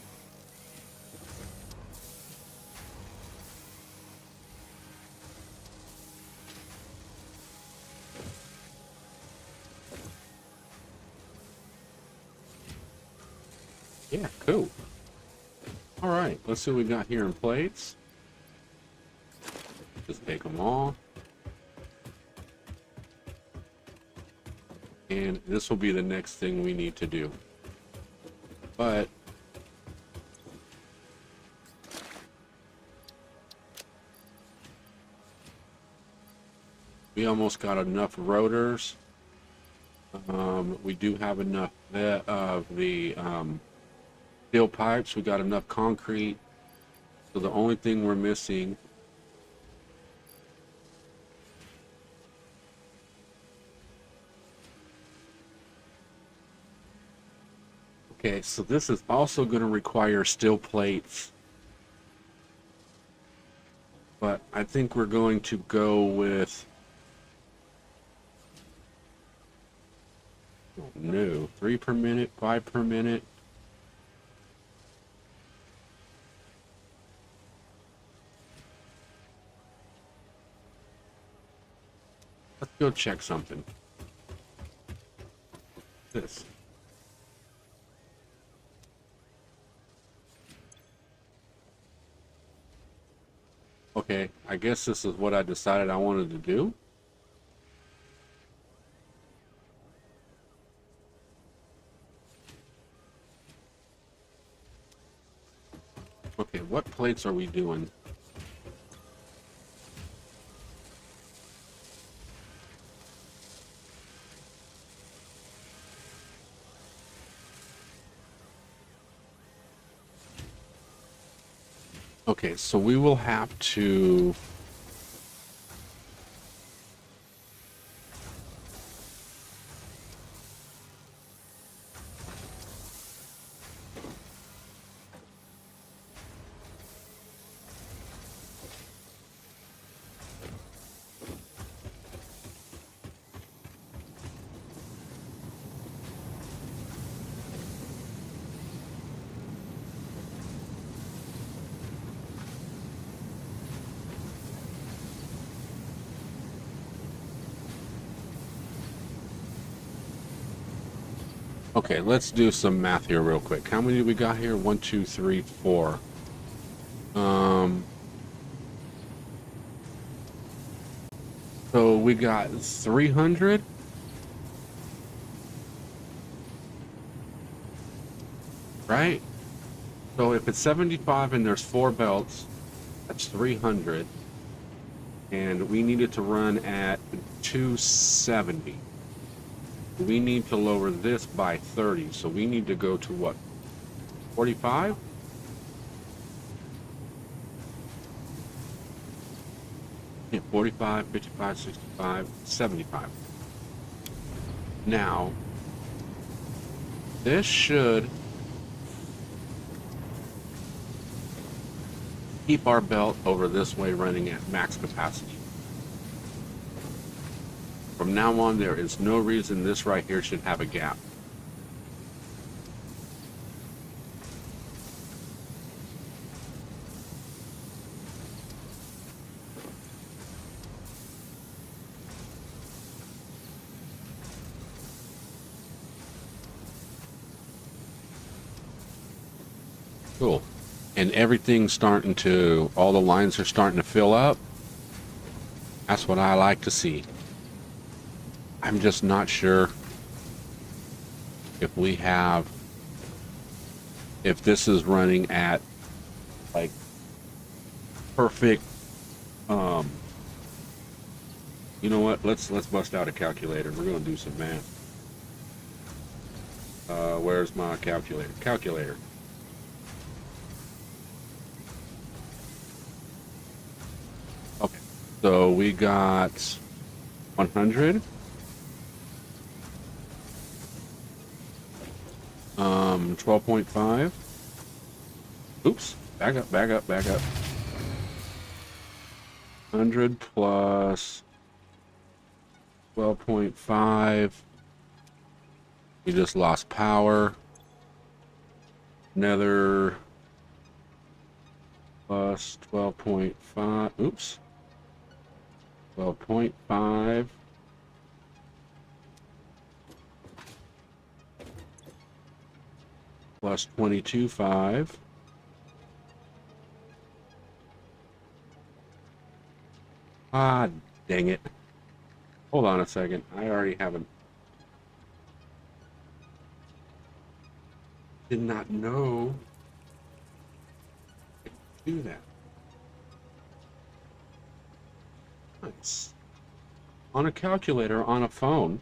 Yeah, cool. All right, let's see what we got here in plates. Just take them all. And this will be the next thing we need to do. But we almost got enough rotors. We do have enough of the steel pipes. We got enough concrete. So the only thing we're missing okay, so this is also going to require steel plates. But I think we're going to go with no, 3 per minute, 5 per minute. Let's go check something. This. Okay, I guess this is what I decided I wanted to do. Okay, what plates are we doing? Okay, so we will have to okay, let's do some math here real quick. How many do we got here? 1, 2, 3, 4. So we got 300. Right? So if it's 75 and there's 4 belts, that's 300. And we needed to run at 270. We need to lower this by 30. So we need to go to what? 45? Yeah, 45, 55, 65, 75. Now, this should keep our belt over this way running at max capacity. From now on, there is no reason this right here should have a gap. Cool. And everything's starting to, all the lines are starting to fill up. That's what I like to see. I'm just not sure if we have, if this is running at like perfect, you know what, let's bust out a calculator. We're going to do some math. Where's my calculator? Calculator. Okay, so we got 100. 12.5. Oops, back up. 100 plus 12.5 You just lost power. Another plus 12.5. Oops. 12.5. Plus 22.5. Ah, dang it. Hold on a second. I already haven't. Did not know I could do that. Nice. On a calculator on a phone,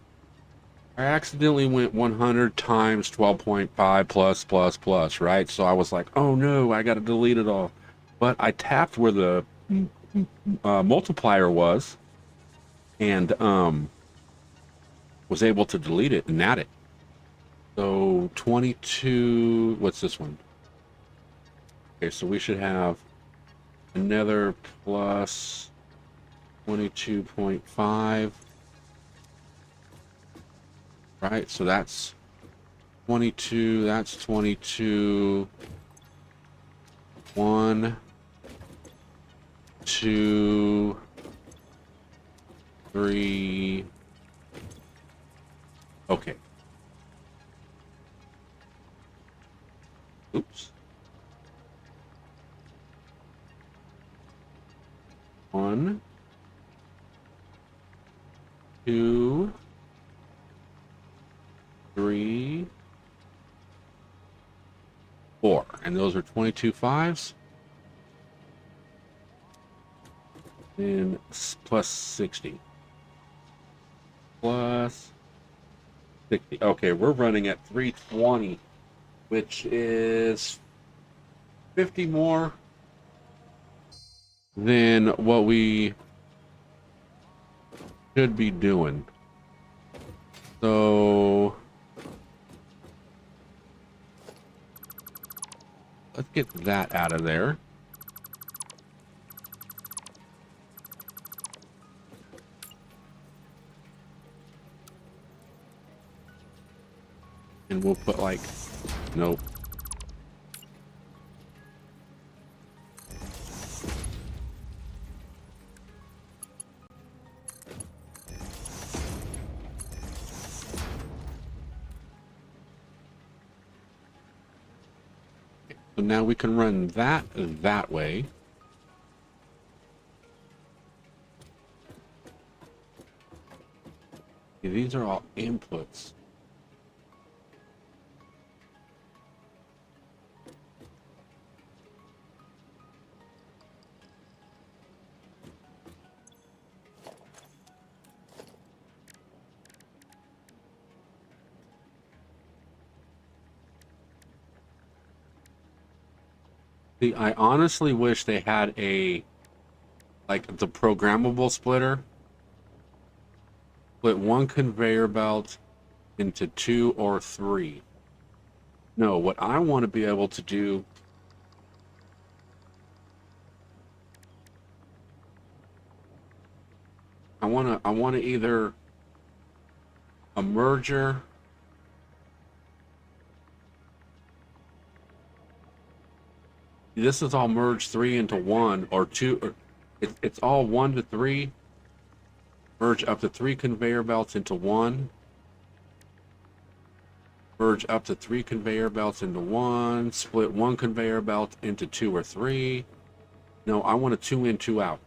I accidentally went 100 times 12.5 plus, right? So I was like, oh no, I got to delete it all. But I tapped where the multiplier was and was able to delete it and add it. So 22, what's this one? Okay, so we should have another plus 22.5. Right, so that's 22, that's 22. 1, 2, 3. Okay. Oops. 1, 2, 3, 4, and those are 22 fives. And plus 60. Plus 60. Okay, we're running at 320, which is 50 more than what we should be doing. So let's get that out of there. And we'll put like, nope. So now we can run that way. Okay, these are all inputs. See, I honestly wish they had like the programmable splitter. Split one conveyor belt into 2 or 3. No, what I want to be able to do I want to either a merger this is all merged 3 into 1 or 2 or it's all 1 to 3 merge up to 3 conveyor belts into 1 merge up to 3 conveyor belts into 1 split 1 conveyor belt into 2 or 3. No, I want a 2 in 2 out.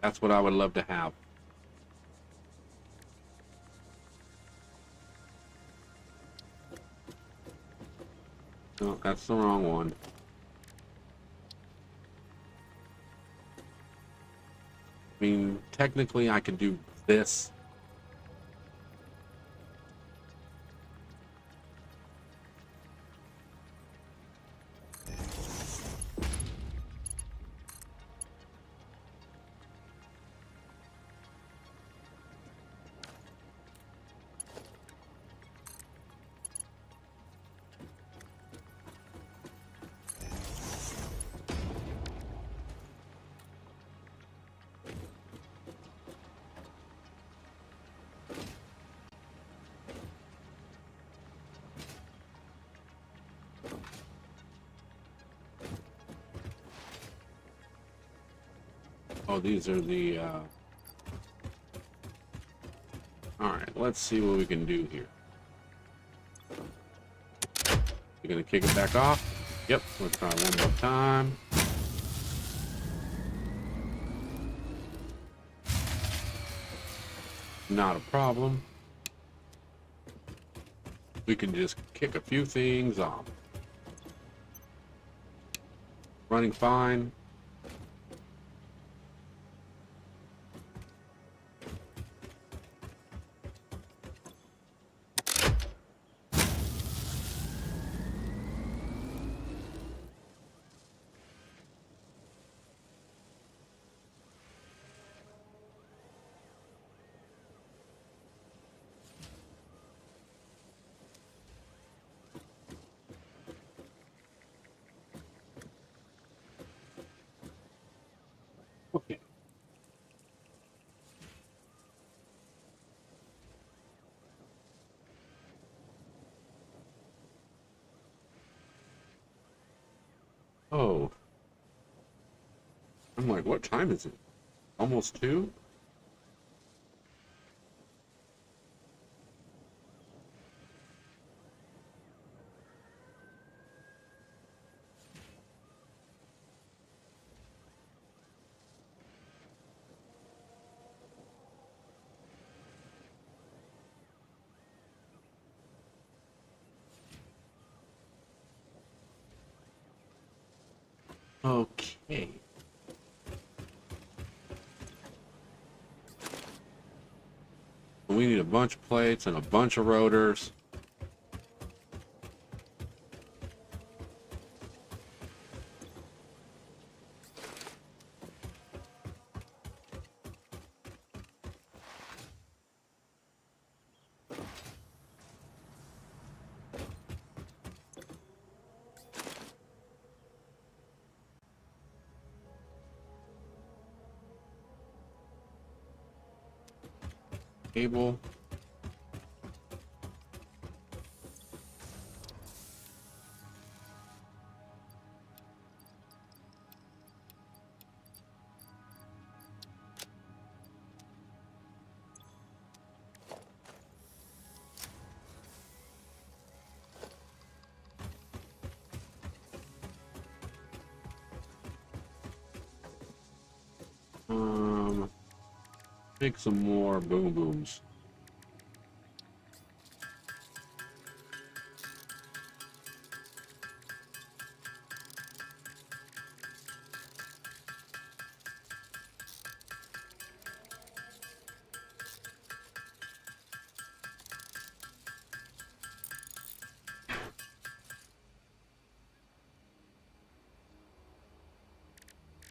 That's what I would love to have. No, that's the wrong one. I mean, technically I could do this. Oh, these are the, Alright, let's see what we can do here. You're gonna kick it back off? Yep, let's try one more time. Not a problem. We can just kick a few things off. Running fine.
Okay.
Oh. I'm like, what time is it? Almost 2? Okay. We need a bunch of plates and a bunch of rotors. Cable. Make some more boom booms.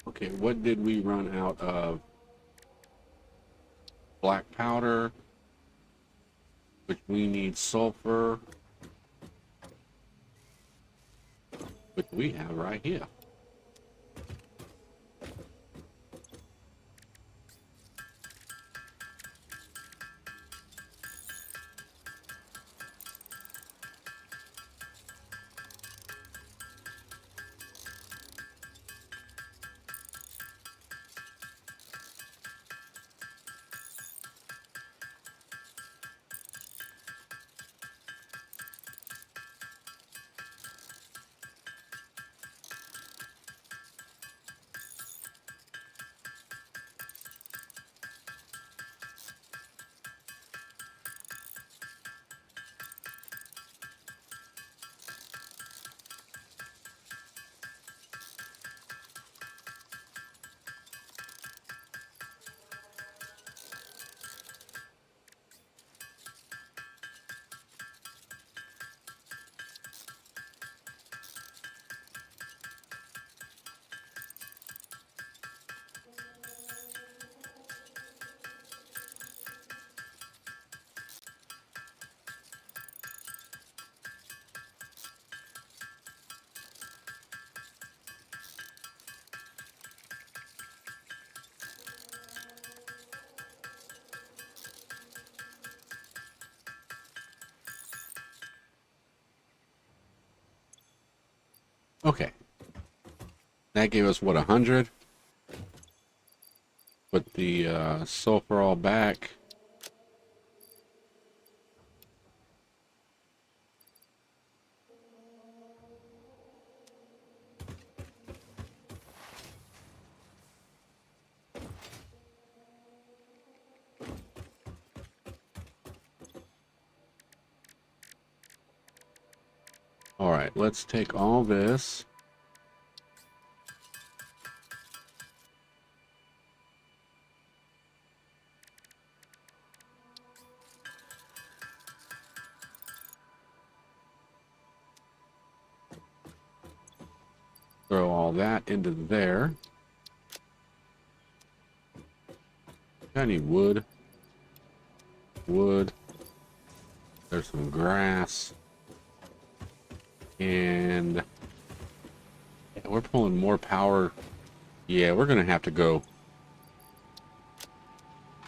Okay, what did we run out of? Black powder, which we need sulfur, which we have right here. Okay. That gave us, what, 100? put the sulfur all back. All right, let's take all this. Throw all that into there. I need wood. Wood. There's some grass. And yeah, we're pulling more power. Yeah, we're gonna have to go.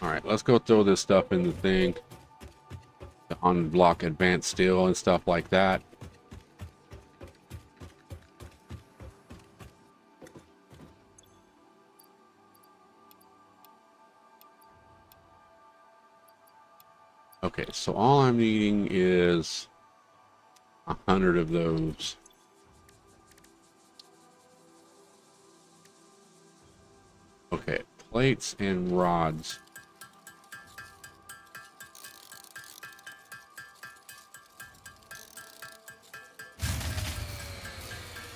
All right, let's go throw this stuff in the thing. To unblock advanced steel and stuff like that. Okay, so all I'm needing is 100 of those. Okay, plates and rods.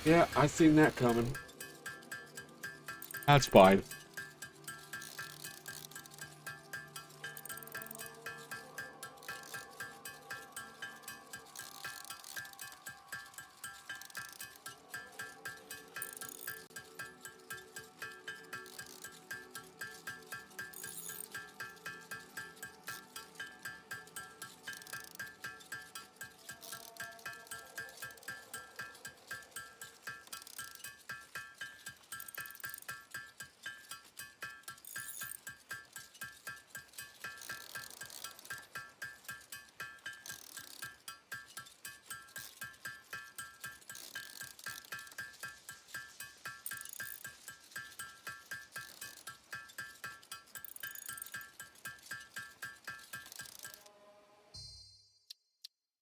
Yeah, I seen that coming. That's fine.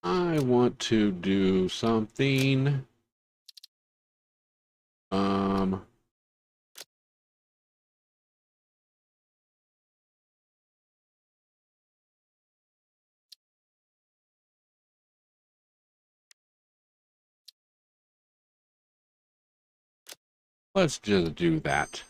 I want to do something. Let's just do that.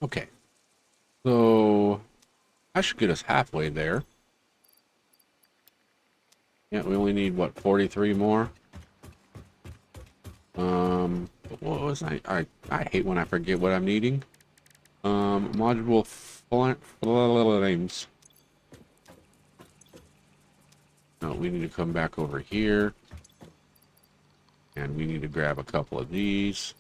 Okay. So I should get us halfway there. Yeah, we only need what, 43 more? What was I hate when I forget what I'm needing. Module flames. No, we need to come back over here. And we need to grab a couple of these.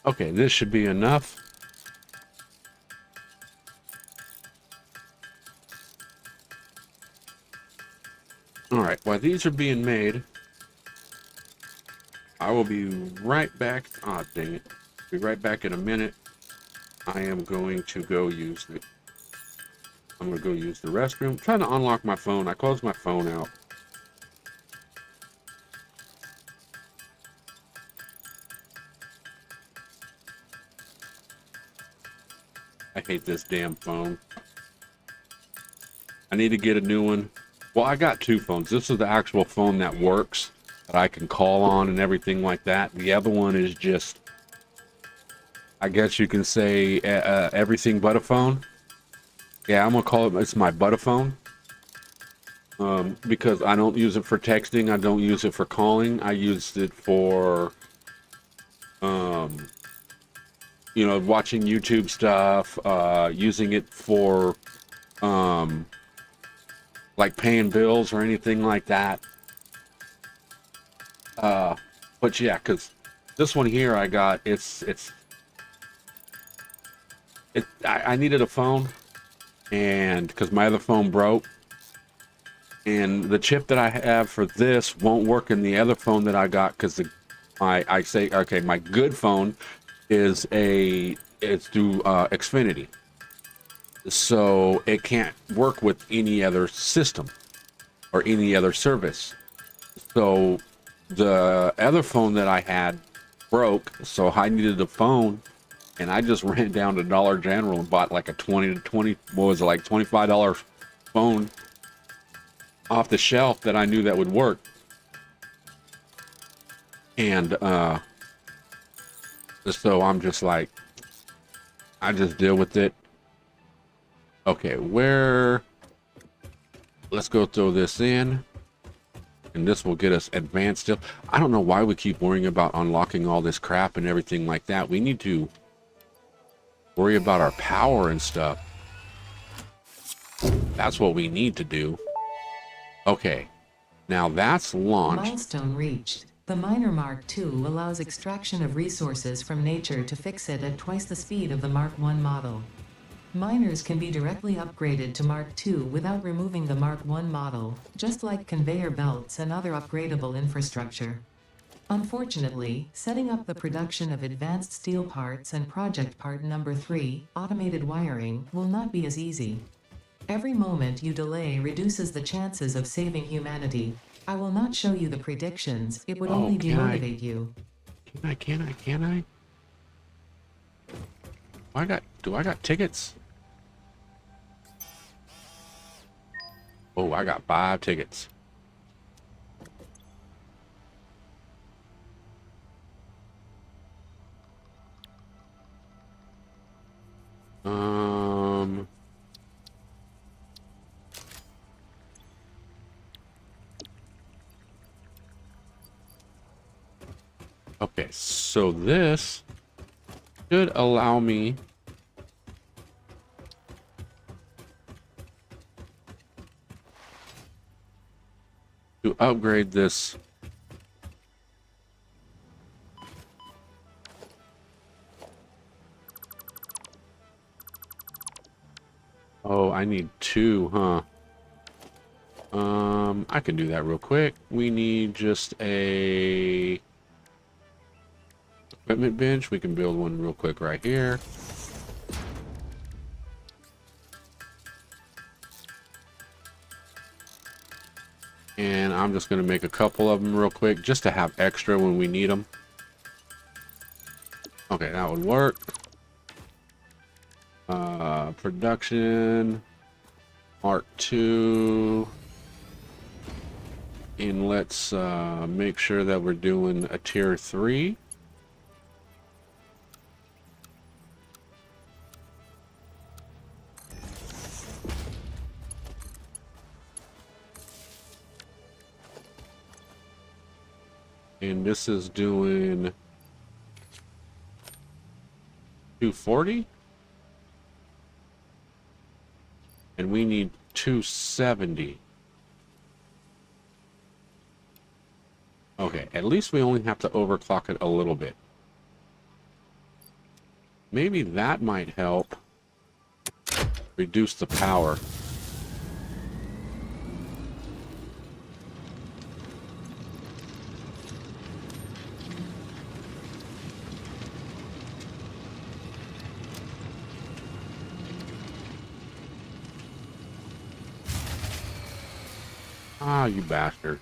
Okay, this should be enough. Alright, while these are being made, I will be right back. Ah, dang it. Be right back in a minute. I am going to go use I'm gonna go use the restroom. I'm trying to unlock my phone. I closed my phone out. I hate this damn phone. I need to get a new one. Well, I got two phones. This is the actual phone that works, that I can call on and everything like that. The other one is just, I guess you can say, everything but a phone. Yeah, I'm gonna call it, it's my butaphone. Because I don't use it for texting, I don't use it for calling. I used it for, you know, watching YouTube stuff, using it for, like paying bills or anything like that. But yeah, because this one here I got, I needed a phone, and because my other phone broke, and the chip that I have for this won't work in the other phone that I got, because I say, okay, my good phone is it's through Xfinity, so it can't work with any other system or any other service. So the other phone that I had broke, so I needed a phone, and I just ran down to Dollar General and bought like a $25 phone off the shelf that I knew that would work. And so I'm just like, I just deal with it. Okay, let's go throw this in, and this will get us advanced still. I don't know why we keep worrying about unlocking all this crap and everything like that. We need to worry about our power and stuff. That's what we need to do. Okay, now that's launched.
Milestone reached. The Miner Mark II allows extraction of resources from nature to fix it at twice the speed of the Mark I model. Miners can be directly upgraded to Mark II without removing the Mark I model, just like conveyor belts and other upgradable infrastructure. Unfortunately, setting up the production of advanced steel parts and project part number 3, automated wiring, will not be as easy. Every moment you delay reduces the chances of saving humanity. I will not show you the predictions, it would only demotivate you.
Can I? Do I got tickets? Oh, I got 5 tickets. Okay, so this should allow me to upgrade this. Oh, I need 2, huh? I can do that real quick. We need just a equipment bench. We can build one real quick right here. And I'm just going to make a couple of them real quick just to have extra when we need them. Okay, that would work. Production Mark II. And let's make sure that we're doing a tier 3. And this is doing 240. And we need 270. Okay, at least we only have to overclock it a little bit. Maybe that might help reduce the power. Ah, you bastard.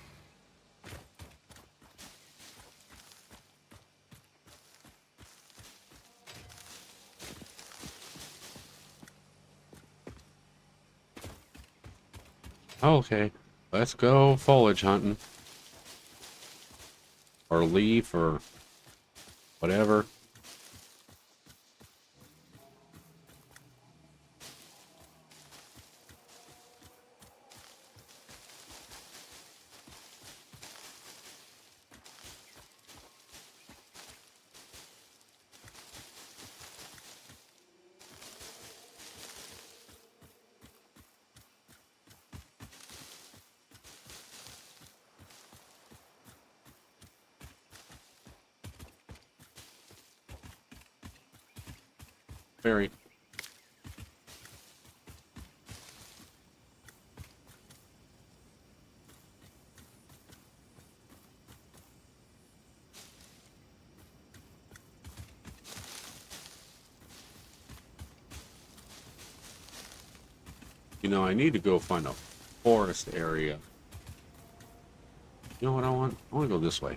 Okay, let's go foliage hunting. Or leaf or whatever. Very. You know, I need to go find a forest area. You know what I want? I want to go this way.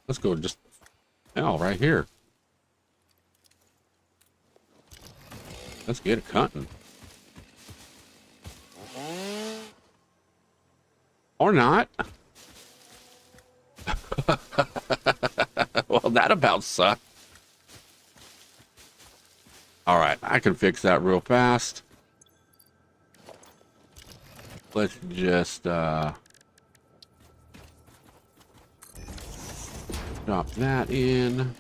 Let's go just hell right here. Let's get it cutting. Or not. Well, that about sucked. All right, I can fix that real fast. Let's just drop that in.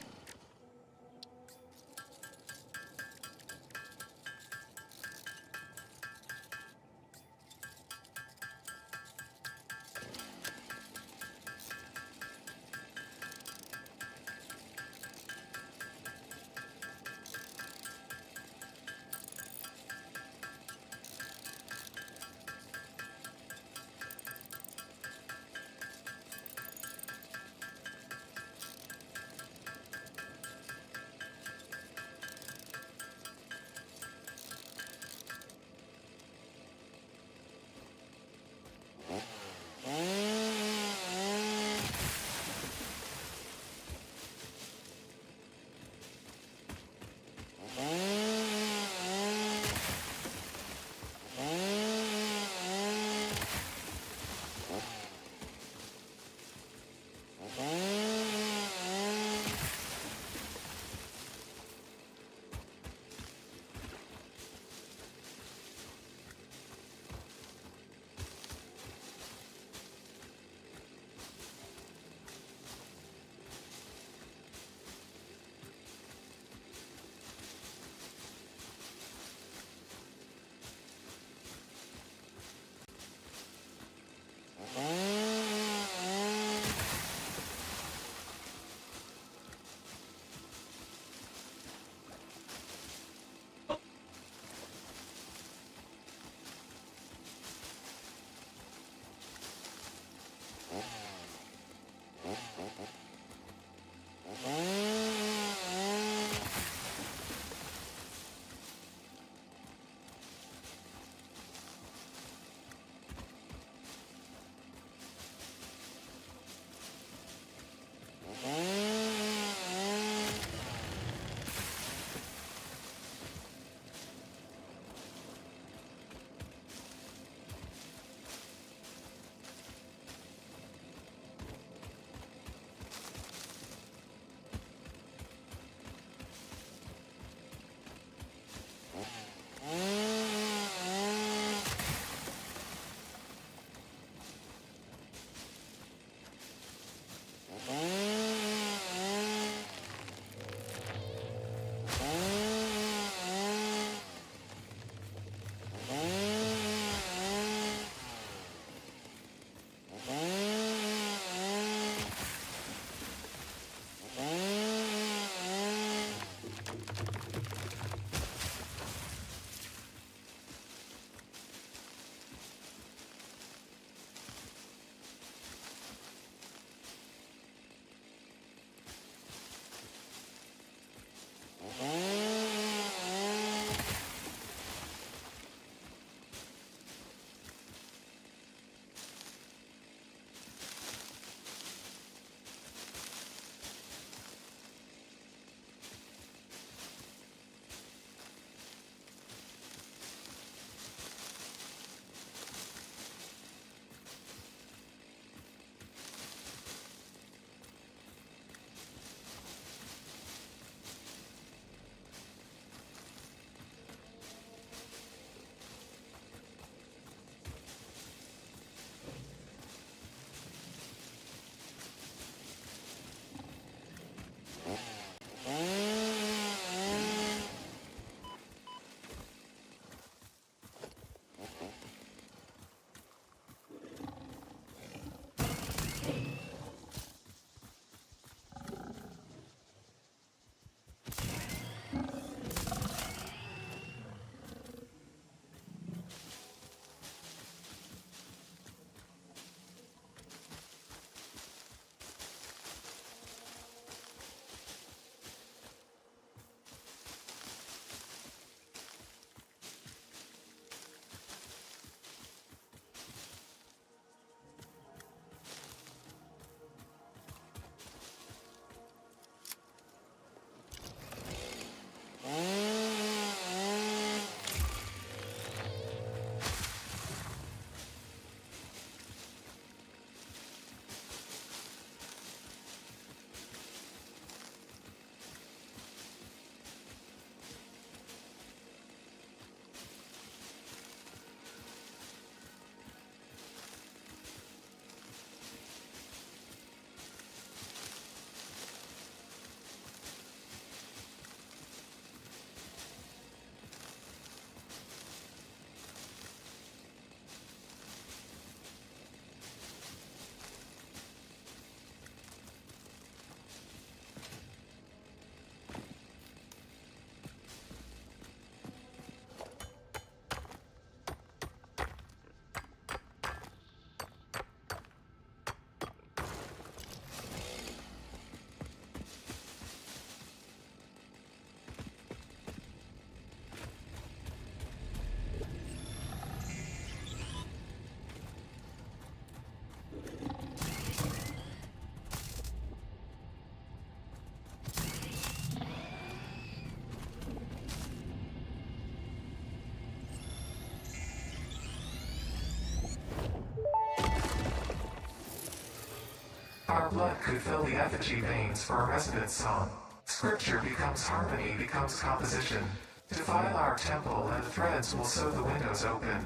Our blood could fill the effigy veins for a resonance song. Scripture becomes harmony, becomes composition. Defile our temple and the threads will sew the windows open.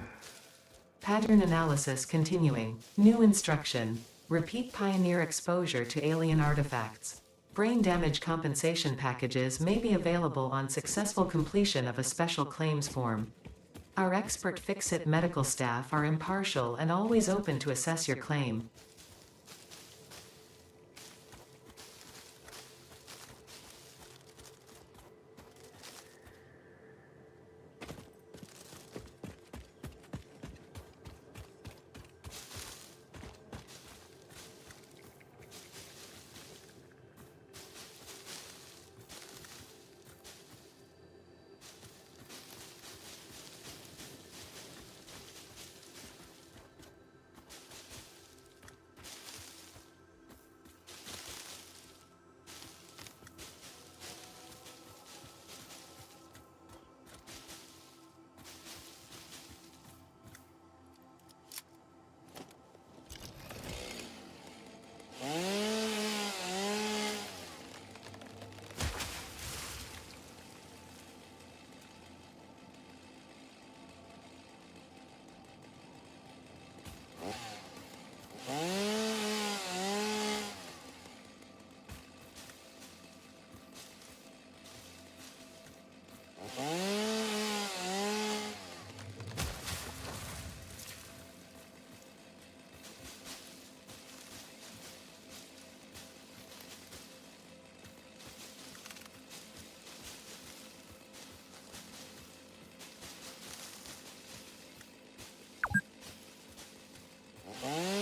Pattern analysis continuing. New instruction. Repeat Pioneer exposure to alien artifacts. Brain damage compensation packages may be available on successful completion of a special claims form. Our expert Fix-It medical staff are impartial and always open to assess your claim.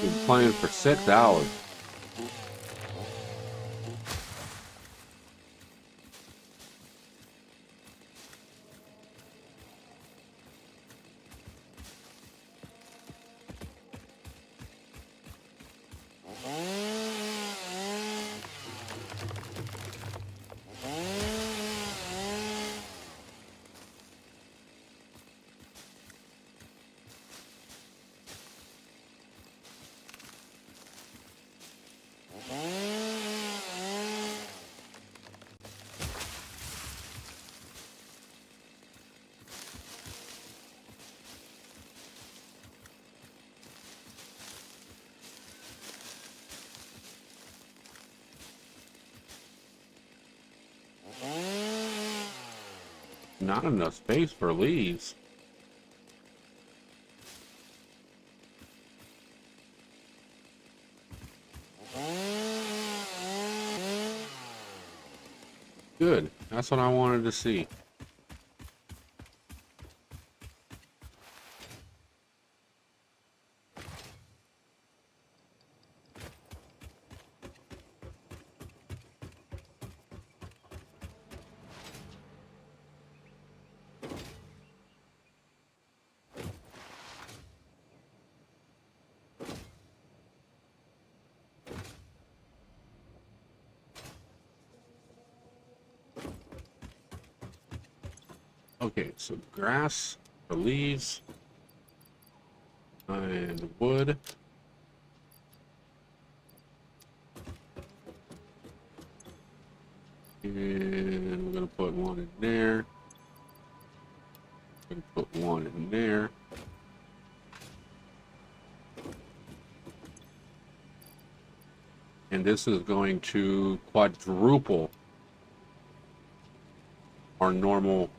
Been playing for 6 hours. Not enough space for leaves. Good. That's what I wanted to see. Okay, so grass for leaves and wood. And we're gonna put one in there. We're gonna put one in there. And this is going to quadruple our normal,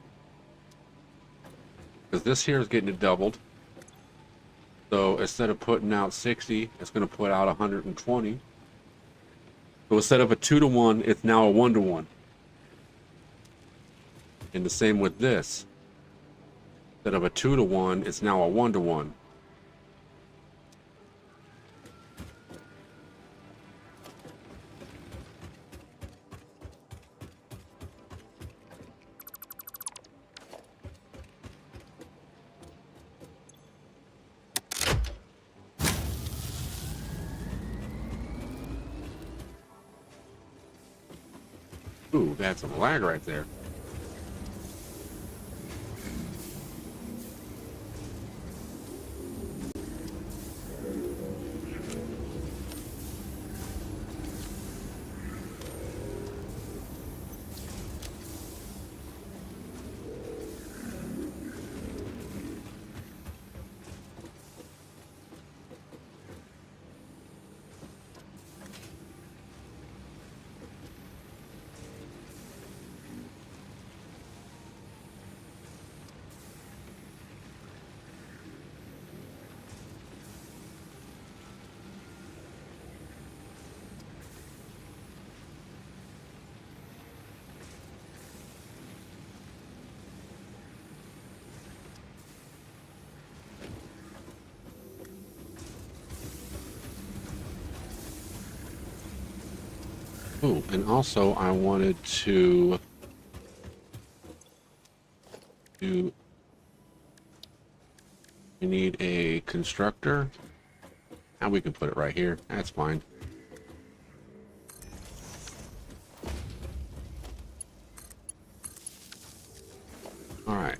because this here is getting it doubled. So instead of putting out 60, it's going to put out 120. So instead of a 2-to-1, it's now a 1-to-1. And the same with this. Instead of a 2-to-1, it's now a 1-to-1. Ooh, that's some lag right there. Oh, and also I wanted to do. We need a constructor. And we can put it right here. That's fine. All right.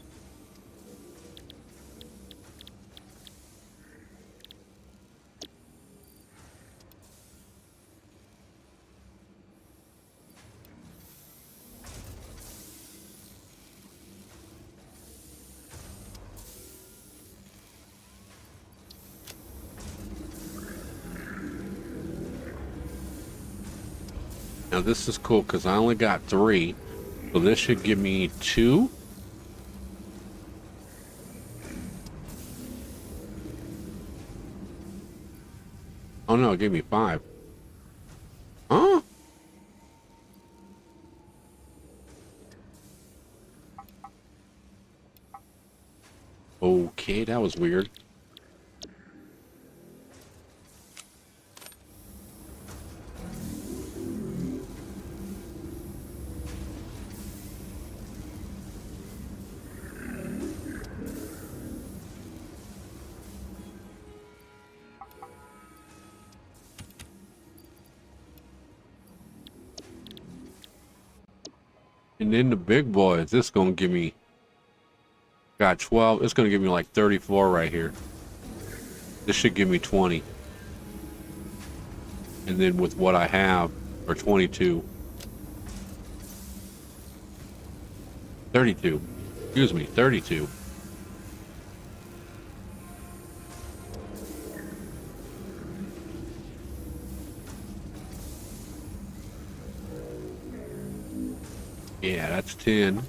Now this is cool because I only got 3, so this should give me 2. Oh no, it gave me 5. Huh? Okay, that was weird. And then the big boys, this is gonna give me, got 12, it's gonna give me like 34 right here. This should give me 20. And then with what I have, or 22. 32. Excuse me, 32. Yeah, that's 10.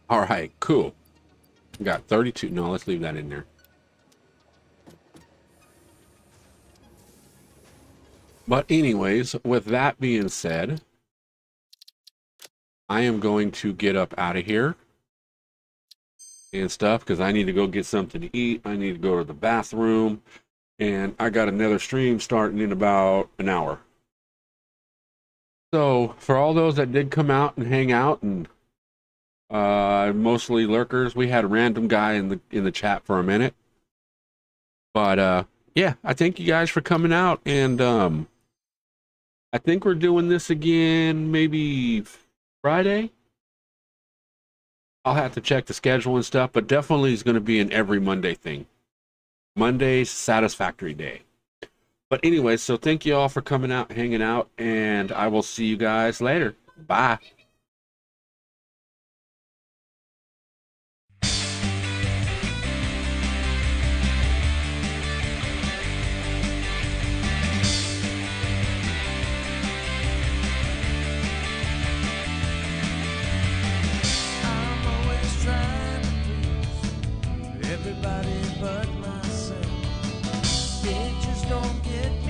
All right, cool. Got 32. No, let's leave that in there. But anyways, with that being said, I am going to get up out of here and stuff because I need to go get something to eat. I need to go to the bathroom, and I got another stream starting in about an hour. So for all those that did come out and hang out, and mostly lurkers, we had a random guy in the chat for a minute, but yeah, I thank you guys for coming out, and I think we're doing this again maybe Friday. I'll have to check the schedule and stuff, but definitely is going to be an every Monday thing. Monday's Satisfactory Day. But anyway, so thank you all for coming out, hanging out, and I will see you guys later. Bye.
I'm always trying to please everybody but myself. It just don't get